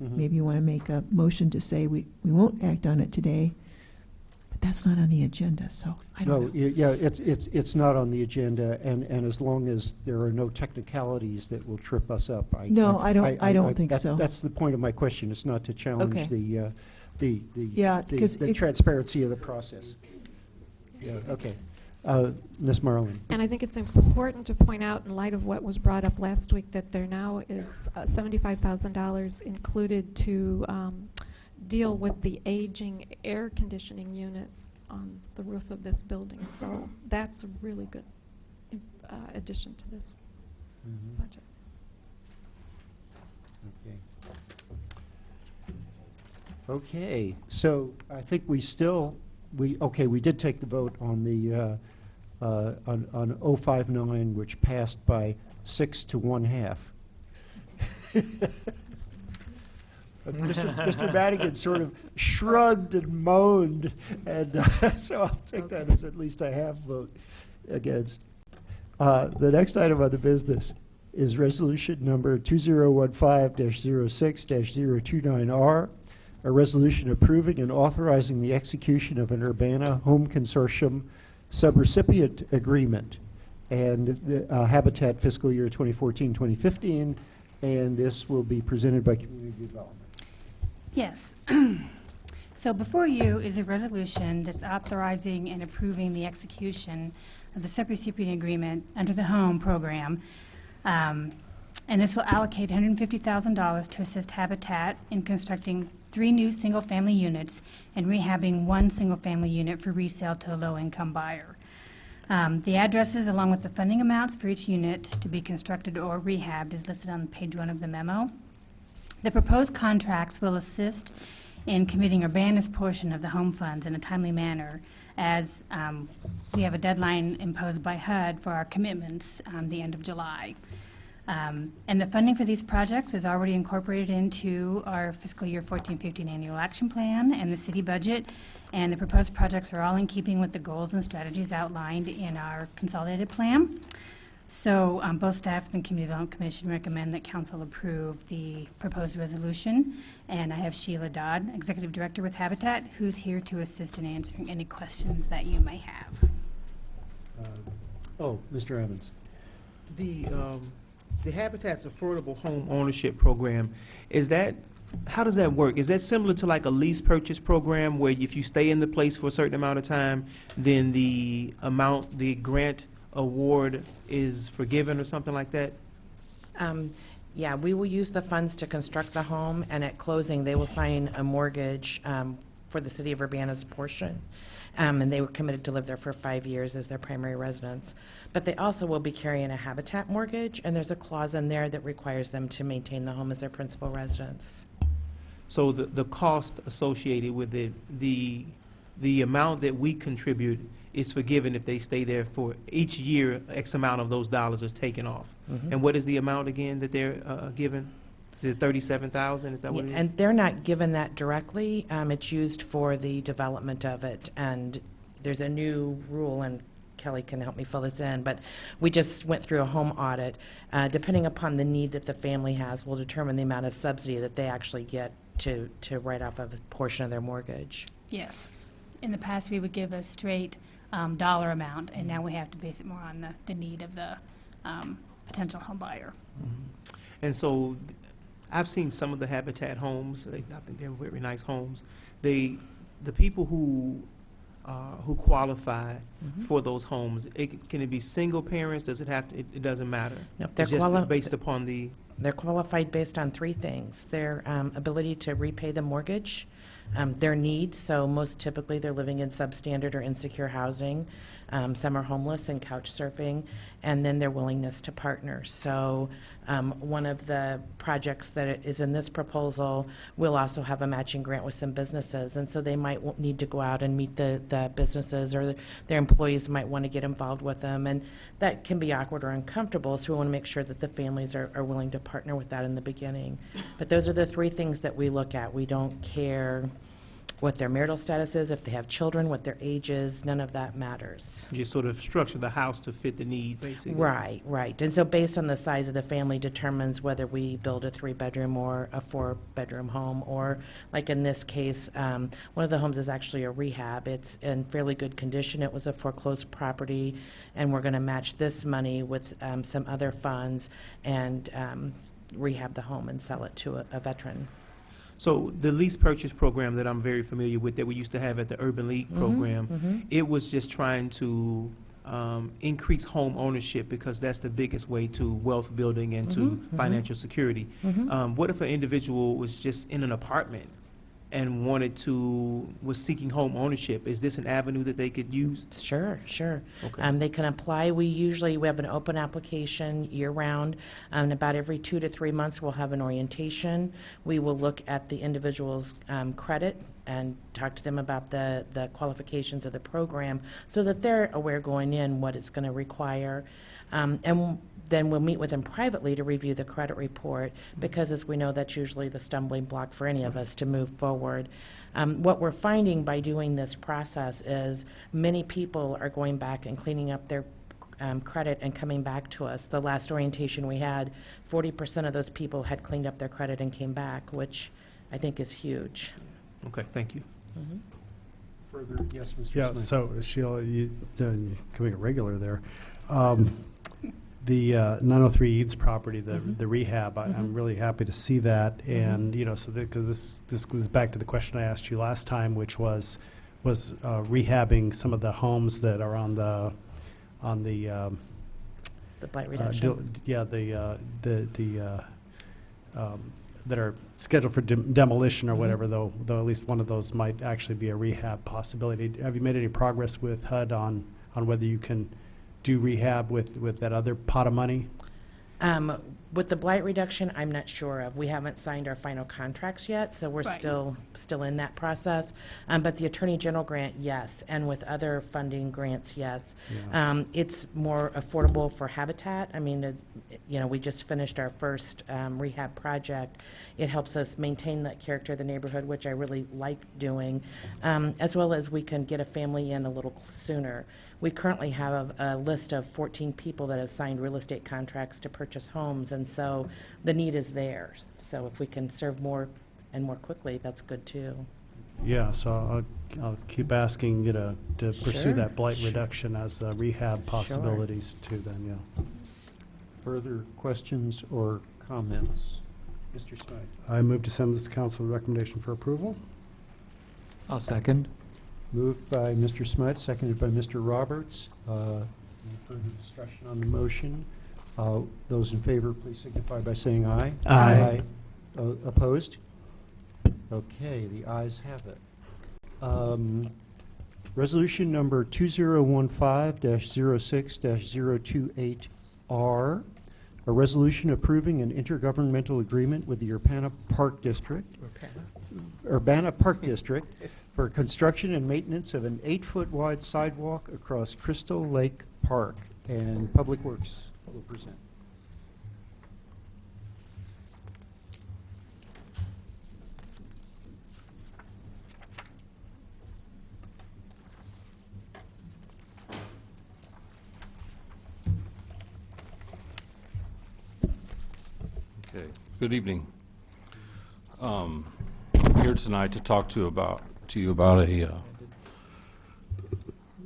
Maybe you want to make a motion to say we won't act on it today, but that's not on the agenda, so I don't know. Yeah, it's not on the agenda, and as long as there are no technicalities that will trip us up. No, I don't think so. That's the point of my question. It's not to challenge Okay. the 'cause it- transparency of the process. Yeah, okay. Ms. Marlin. And I think it's important to point out, in light of what was brought up last week, that there now is $75,000 included to deal with the aging air conditioning unit on the roof of this building. So that's a really good addition to this budget. Okay. Okay, so I think we did take the vote on the, on 059, which passed by 6 to 1/2. Mr. Madigan sort of shrugged and moaned, and so I'll take that as at least a half vote against. The next item on the business is resolution number 2015-06-029R, a resolution approving and authorizing the execution of an Urbana Home Consortium subrecipient agreement and the Habitat fiscal year 2014-2015, and this will be presented by Community Development. Yes. So before you is a resolution that's authorizing and approving the execution of the subrecipient agreement under the HOME program. And this will allocate $150,000 to assist Habitat in constructing 3 new single-family units and rehabbing 1 single-family unit for resale to a low-income buyer. The addresses, along with the funding amounts for each unit to be constructed or rehabbed, is listed on page 1 of the memo. The proposed contracts will assist in committing Urbana's portion of the home funds in a timely manner, as we have a deadline imposed by HUD for our commitments the end of July. And the funding for these projects is already incorporated into our fiscal year 14-15 annual action plan and the city budget, and the proposed projects are all in keeping with the goals and strategies outlined in our consolidated plan. So both staff and Community Development Commission recommend that council approve the proposed resolution. And I have Sheila Dodd, Executive Director with Habitat, who's here to assist in answering any questions that you may have. Mr. Evans. The Habitat's Affordable Home Ownership Program, how does that work? Is that similar to like a lease purchase program where if you stay in the place for a certain amount of time, then the grant award is forgiven or something like that? Yeah, we will use the funds to construct the home, and at closing, they will sign a mortgage for the city of Urbana's portion. And they were committed to live there for 5 years as their primary residence. But they also will be carrying a Habitat mortgage, and there's a clause in there that requires them to maintain the home as their principal residence. So the cost associated with it, the amount that we contribute is forgiven if they stay there for each year, X amount of those dollars is taken off. Mm-hmm. And what is the amount again that they're given? Is it $37,000? Is that what it is? And they're not given that directly. It's used for the development of it. And there's a new rule, and Kelly can help me fill this in, but we just went through a home audit. Depending upon the need that the family has, will determine the amount of subsidy that they actually get to write off of a portion of their mortgage. Yes. In the past, we would give a straight dollar amount, and now we have to base it more on the need of the potential home buyer. Mm-hmm. And so I've seen some of the Habitat homes. I think they're very nice homes. The people who qualify Mm-hmm. for those homes, can it be single parents? Does it have to? It doesn't matter. No, It's just based upon the. They're qualified based on three things: their ability to repay the mortgage, their needs. So most typically, they're living in substandard or insecure housing. Some are homeless and couch surfing, and then their willingness to partner. So one of the projects that is in this proposal will also have a matching grant with some businesses, and so they might need to go out and meet the businesses, or their employees might want to get involved with them, and that can be awkward or uncomfortable, so we want to make sure that the families are willing to partner with that in the beginning. But those are the three things that we look at. We don't care what their marital status is, if they have children, what their age is, none of that matters. You just sort of structure the house to fit the need, basically. Right, right. And so based on the size of the family determines whether we build a 3-bedroom or a 4-bedroom home, or like in this case, one of the homes is actually a rehab. It's in fairly good condition. It was a foreclosed property, and we're going to match this money with some other funds and rehab the home and sell it to a veteran. So the lease purchase program that I'm very familiar with, that we used to have at the Urban League program, it was just trying to increase home ownership, because that's the biggest way to wealth building and to financial security. What if an individual was just in an apartment and was seeking home ownership? Is this an avenue that they could use? Sure, sure. Okay. They can apply. We have an open application year-round. About every 2 to 3 months, we'll have an orientation. We will look at the individual's credit and talk to them about the qualifications of the program, so that they're aware going in what it's going to require. And then we'll meet with them privately to review the credit report, because as we know, that's usually the stumbling block for any of us to move forward. What we're finding by doing this process is many people are going back and cleaning up their credit and coming back to us. The last orientation we had, 40% of those people had cleaned up their credit and came back, which I think is huge. Okay, thank you. Further, yes, Mr. Yeah, Smith. so Sheila, you're becoming a regular there. The 903 Eads property, the rehab, I'm really happy to see that. And, so because this goes back to the question I asked you last time, which was rehabbing some of the homes that are on the blight reduction. That are scheduled for demolition or whatever, though at least one of those might actually be a rehab possibility. Have you made any progress with HUD on whether you can do rehab with that other pot of money? With the blight reduction, I'm not sure of. We haven't signed our final contracts yet, so we're Right. still in that process. But the Attorney General grant, yes, and with other funding grants, yes. Yeah. It's more affordable for Habitat. I mean, we just finished our first rehab project. It helps us maintain that character of the neighborhood, which I really like doing, as well as we can get a family in a little sooner. We currently have a list of 14 people that have signed real estate contracts to purchase homes, and so the need is there. So if we can serve more and more quickly, that's good too. Yeah, so I'll keep asking you to pursue Sure. that blight reduction as rehab possibilities too then, yeah. Further questions or comments? Mr. Smythe? I move to send this to council with recommendation for approval. I'll second. Moved by Mr. Smythe, seconded by Mr. Roberts. Any further discussion on the motion? Those in favor, please signify by saying aye. Aye. Opposed? Okay, the ayes have it. Resolution number 2015-06-028R, a resolution approving an intergovernmental agreement with the Urbana Park District for construction and maintenance of an 8-foot wide sidewalk across Crystal Lake Park. And Public Works will present. Okay, good evening. I'm here tonight to talk to you about a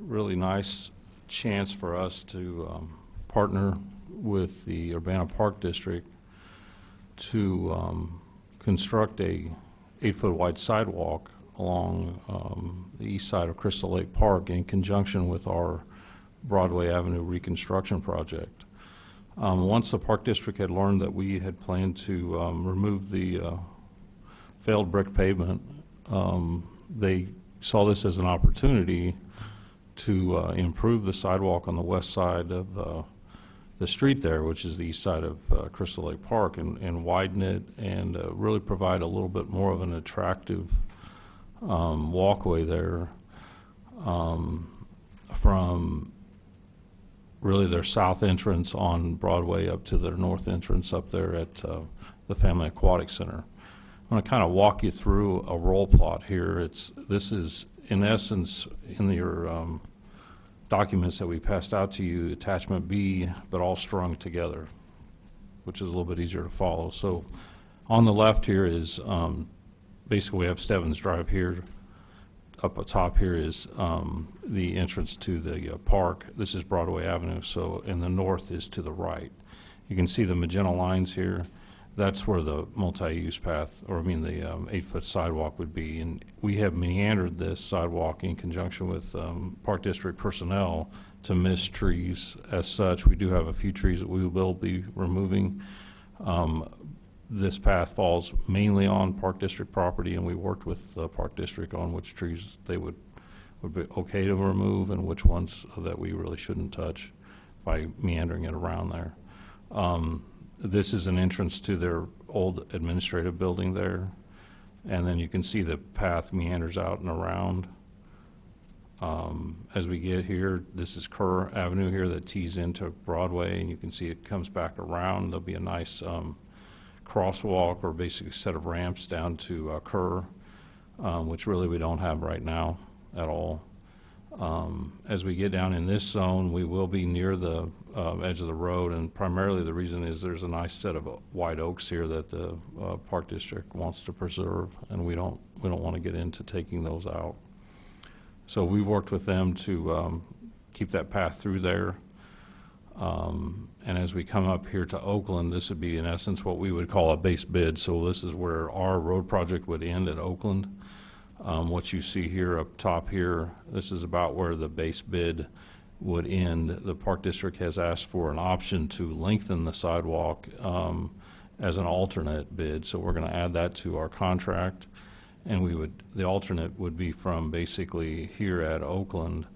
really nice chance for us to partner with the Urbana Park District to construct a 8-foot wide sidewalk along the east side of Crystal Lake Park in conjunction with our Broadway Avenue reconstruction project. Once the Park District had learned that we had planned to remove the failed brick pavement, they saw this as an opportunity to improve the sidewalk on the west side of the street there, which is the east side of Crystal Lake Park, and widen it and really provide a little bit more of an attractive walkway there from really their south entrance on Broadway up to their north entrance up there at the Family Aquatic Center. I'm going to kind of walk you through a roll plot here. This is, in essence, in your documents that we passed out to you, attachment B, but all strung together, which is a little bit easier to follow. So on the left here is basically we have Stebbins Drive here. Up atop here is the entrance to the park. This is Broadway Avenue, so in the north is to the right. You can see the magenta lines here. That's where the multi-use path, or I mean the 8-foot sidewalk would be. And we have meandered this sidewalk in conjunction with Park District personnel to miss trees. As such, we do have a few trees that we will be removing. This path falls mainly on Park District property, and we worked with the Park District on which trees they would be okay to remove and which ones that we really shouldn't touch by meandering it around there. This is an entrance to their old administrative building there, and then you can see the path meanders out and around. As we get here, this is Kerr Avenue here that tees into Broadway, and you can see it comes back around. There'll be a nice crosswalk or basically set of ramps down to Kerr, which really we don't have right now at all. As we get down in this zone, we will be near the edge of the road, and primarily the reason is there's a nice set of white oaks here that the Park District wants to preserve, and we don't want to get into taking those out. So we've worked with them to keep that path through there. And as we come up here to Oakland, this would be in essence what we would call a base bid. So this is where our road project would end at Oakland. What you see here up top here, this is about where the base bid would end. The Park District has asked for an option to lengthen the sidewalk as an alternate bid. So we're going to add that to our contract. And the alternate would be from basically here at Oakland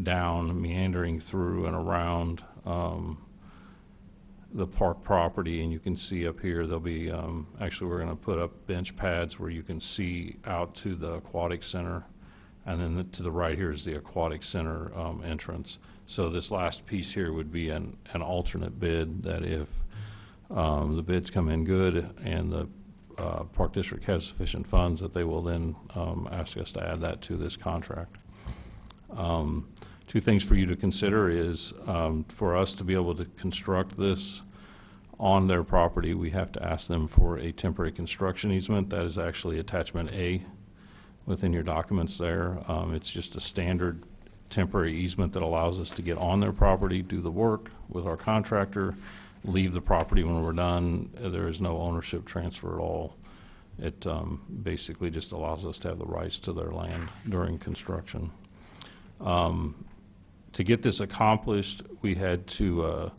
down, meandering through and around the park property, and you can see up here, there'll be, actually, we're going to put up bench pads where you can see out to the aquatic center, and then to the right here is the aquatic center entrance. So this last piece here would be an alternate bid, that if the bids come in good and the Park District has sufficient funds, that they will then ask us to add that to this contract. Two things for you to consider is for us to be able to construct this on their property, we have to ask them for a temporary construction easement. That is actually attachment A within your documents there. It's just a standard temporary easement that allows us to get on their property, do the work with our contractor, leave the property when we're done. There is no ownership transfer at all. It basically just allows us to have the rights to their land during construction. To get this accomplished, we had to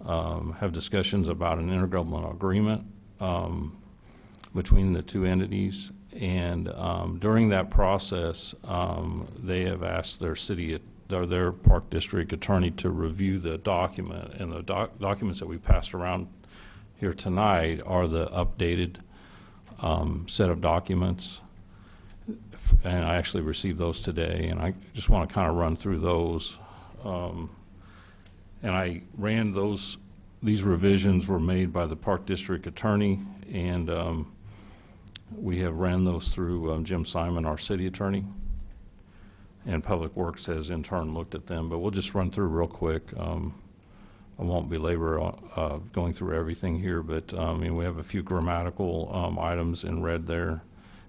have discussions about an intergovernmental agreement between the two entities. And during that process, they have asked their Park District attorney to review the document. And the documents that we passed around here tonight are the updated set of documents. And I actually received those today, and I just want to kind of run through those. And I ran those. These revisions were made by the Park District attorney, and we have ran those through Jim Simon, our city attorney, and Public Works has in turn looked at them. But we'll just run through real quick. I won't belabor going through everything here, but we have a few grammatical items in red there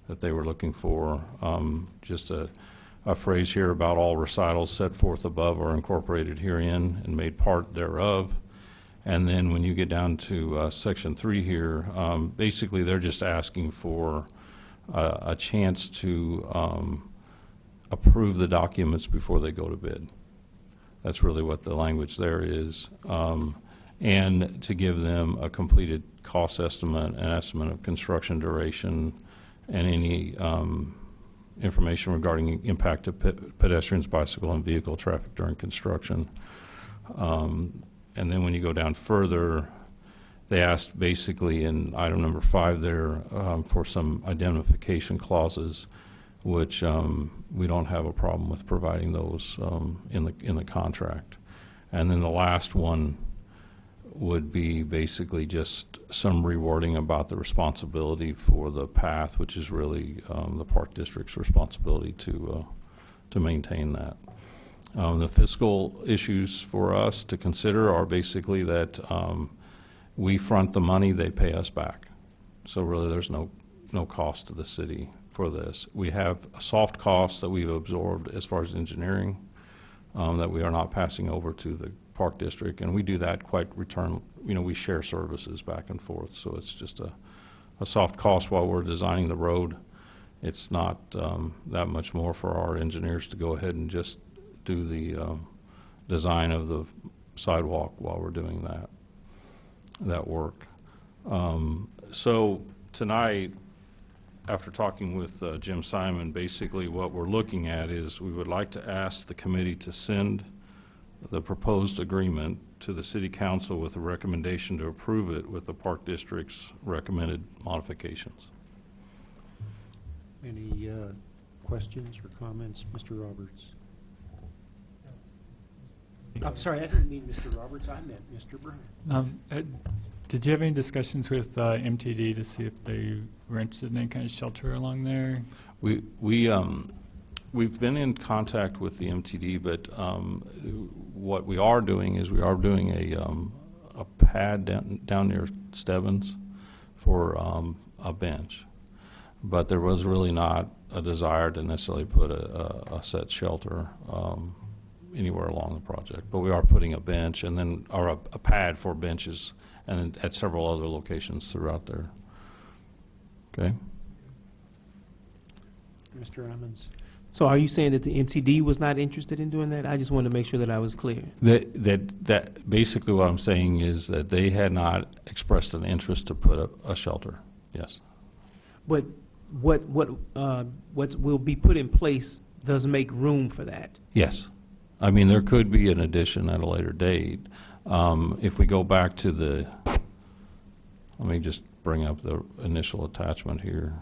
that they were looking for. Just a phrase here about all recitals set forth above are incorporated herein and made part thereof. And then when you get down to section 3 here, basically they're just asking for a chance to approve the documents before they go to bid. That's really what the language there is. And to give them a completed cost estimate, an estimate of construction duration, and any information regarding impact of pedestrians, bicycle, and vehicle traffic during construction. And then when you go down further, they asked basically in item number 5 there for some identification clauses, which we don't have a problem with providing those in the contract. And then the last one would be basically just some rewording about the responsibility for the path, which is really the Park District's responsibility to maintain that. The fiscal issues for us to consider are basically that we front the money, they pay us back. So really there's no cost to the city for this. We have a soft cost that we've absorbed as far as engineering that we are not passing over to the Park District, and we do that quite we share services back and forth, so it's just a soft cost while we're designing the road. It's not that much more for our engineers to go ahead and just do the design of the sidewalk while we're doing that work. So tonight, after talking with Jim Simon, basically what we're looking at is we would like to ask the committee to send the proposed agreement to the City Council with a recommendation to approve it with the Park District's recommended modifications. Any questions or comments, Mr. Roberts? I'm sorry, I didn't mean Mr. Roberts, I meant Mr. Brown. Did you have any discussions with MTD to see if they were interested in any kind of shelter along there? We've been in contact with the MTD, but what we are doing is we are doing a pad down near Stebbins for a bench. But there was really not a desire to necessarily put a set shelter anywhere along the project. But we are putting a bench and then, or a pad for benches and at several other locations throughout there. Okay? Mr. Ammons. So are you saying that the MTD was not interested in doing that? I just wanted to make sure that I was clear. That basically what I'm saying is that they had not expressed an interest to put a shelter. Yes. But what will be put in place does make room for that. Yes. I mean, there could be an addition at a later date, If we go back to the, let me just bring up the initial attachment here.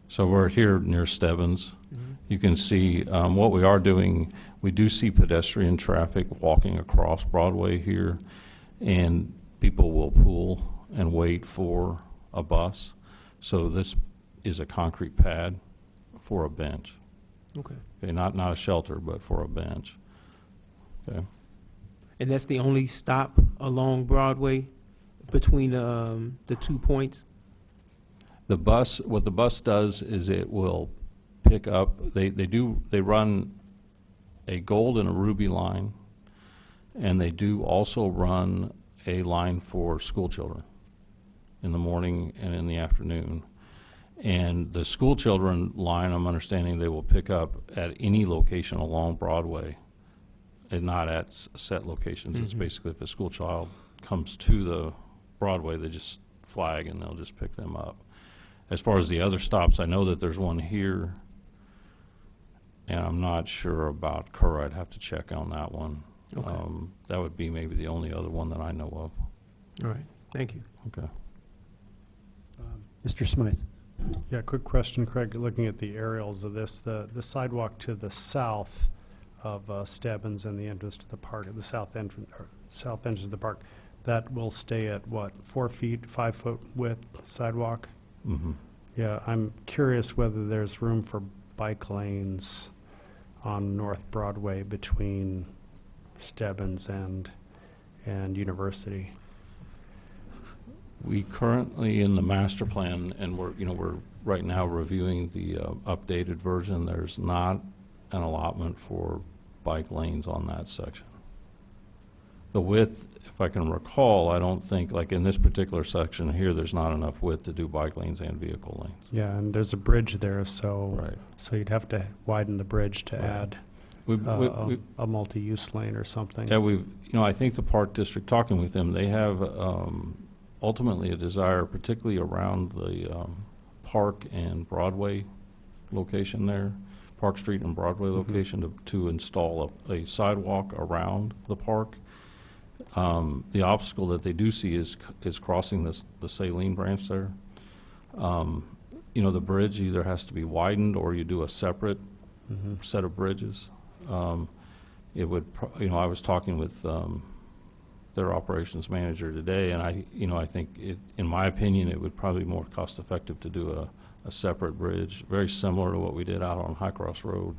So we're here near Stebbins. You can see what we are doing. We do see pedestrian traffic walking across Broadway here, and people will pool and wait for a bus. So this is a concrete pad for a bench. Okay. Okay, not a shelter, but for a bench. Okay. And that's the only stop along Broadway between the 2 points? The bus, what the bus does is it will pick up, they run a gold and a ruby line, and they do also run a line for school children in the morning and in the afternoon. And the school children line, I'm understanding they will pick up at any location along Broadway and not at set locations. It's basically if a school child comes to the Broadway, they just flag and they'll just pick them up. As far as the other stops, I know that there's one here, and I'm not sure about Kerr. I'd have to check on that one. Okay. That would be maybe the only other one that I know of. All right, thank you. Okay. Mr. Smythe. Yeah, quick question, Craig, looking at the aerials of this, the sidewalk to the south of Stebbins and the entrance to the park, at the south entrance of the park, that will stay at what, 4 feet, 5 foot width sidewalk? Mm-hmm. Yeah, I'm curious whether there's room for bike lanes on North Broadway between Stebbins and University. We currently, in the master plan, and we're right now reviewing the updated version, there's not an allotment for bike lanes on that section. The width, if I can recall, I don't think, like in this particular section here, there's not enough width to do bike lanes and vehicle lanes. Yeah, and there's a bridge there, so Right. so you'd have to widen the bridge to Right. add We- a multi-use lane or something. Yeah, I think the Park District, talking with them, they have ultimately a desire, particularly around the Park and Broadway location there, Park Street and Broadway location, to install a sidewalk around the park. The obstacle that they do see is crossing the Saline branch there. The bridge either has to be widened or you do a separate set of bridges. It would, I was talking with their operations manager today, and I think in my opinion, it would probably be more cost effective to do a separate bridge, very similar to what we did out on High Cross Road.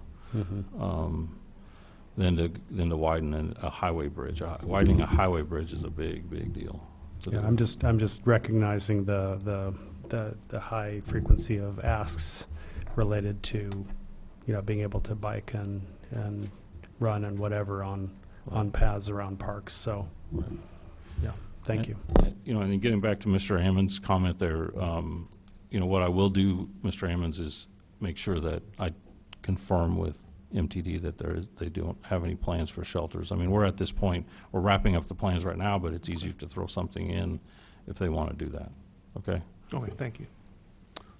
Than to widen a highway bridge. Widening a highway bridge is a big deal. Yeah, I'm just recognizing the high frequency of asks related to, being able to bike and run and whatever on paths around parks. So, yeah, thank you. And getting back to Mr. Ammons' comment there, what I will do, Mr. Ammons, is make sure that I confirm with MTD that they don't have any plans for shelters. I mean, we're at this point, we're wrapping up the plans right now, but it's easier to throw something in if they want to do that. Okay? Okay, thank you.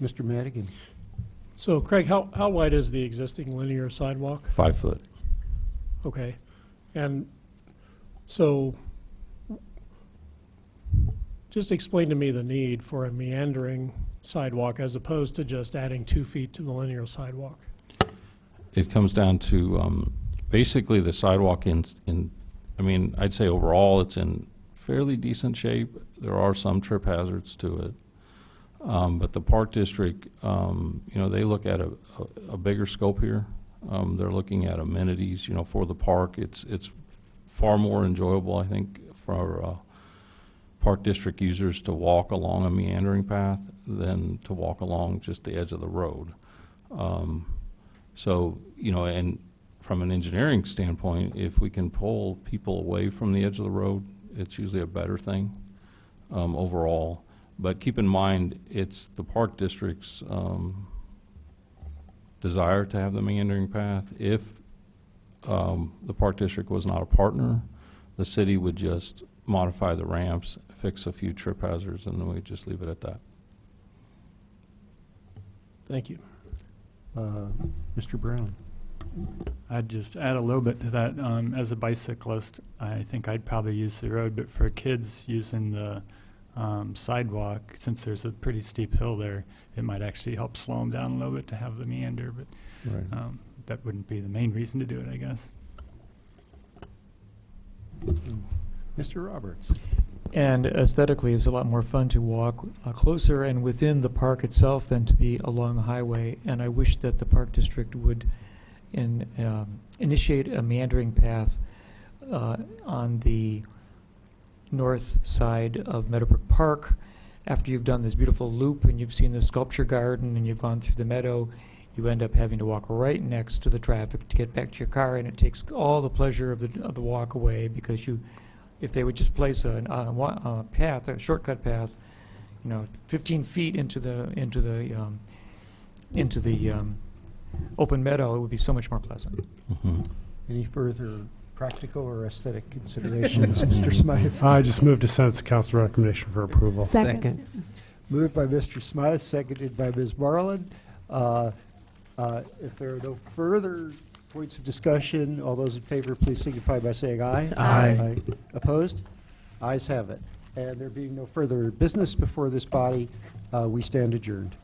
Mr. Madigan. So Craig, how wide is the existing linear sidewalk? 5 foot. Okay. And so just explain to me the need for a meandering sidewalk as opposed to just adding 2 feet to the linear sidewalk. It comes down to basically the sidewalk I'd say overall it's in fairly decent shape. There are some trip hazards to it. But the Park District, they look at a bigger scope here. They're looking at amenities, for the park. It's far more enjoyable, I think, for Park District users to walk along a meandering path than to walk along just the edge of the road. So, and from an engineering standpoint, if we can pull people away from the edge of the road, it's usually a better thing overall. But keep in mind, it's the Park District's desire to have the meandering path. If the Park District was not a partner, the city would just modify the ramps, fix a few trip hazards, and then we'd just leave it at that. Thank you. Mr. Brown. I'd just add a little bit to that. As a bicyclist, I think I'd probably use the road, but for kids using the sidewalk, since there's a pretty steep hill there, it might actually help slow them down a little bit to have the meander, but that wouldn't be the main reason to do it, I guess. Mr. Roberts. And aesthetically, it's a lot more fun to walk closer and within the park itself than to be along the highway. And I wish that the Park District would initiate a meandering path on the north side of Meadowbrook Park. After you've done this beautiful loop and you've seen the sculpture garden and you've gone through the meadow, you end up having to walk right next to the traffic to get back to your car, and it takes all the pleasure of the walk away, because if they would just place a path, a shortcut path, 15 feet into the open meadow, it would be so much more pleasant. Any further practical or aesthetic considerations, Mr. Smythe? I just moved to send the council recommendation for approval. Second. Moved by Mr. Smythe, seconded by Ms. Marlin. If there are no further points of discussion, all those in favor, please signify by saying aye. Aye. Opposed? Ayes have it. And there being no further business before this body, we stand adjourned.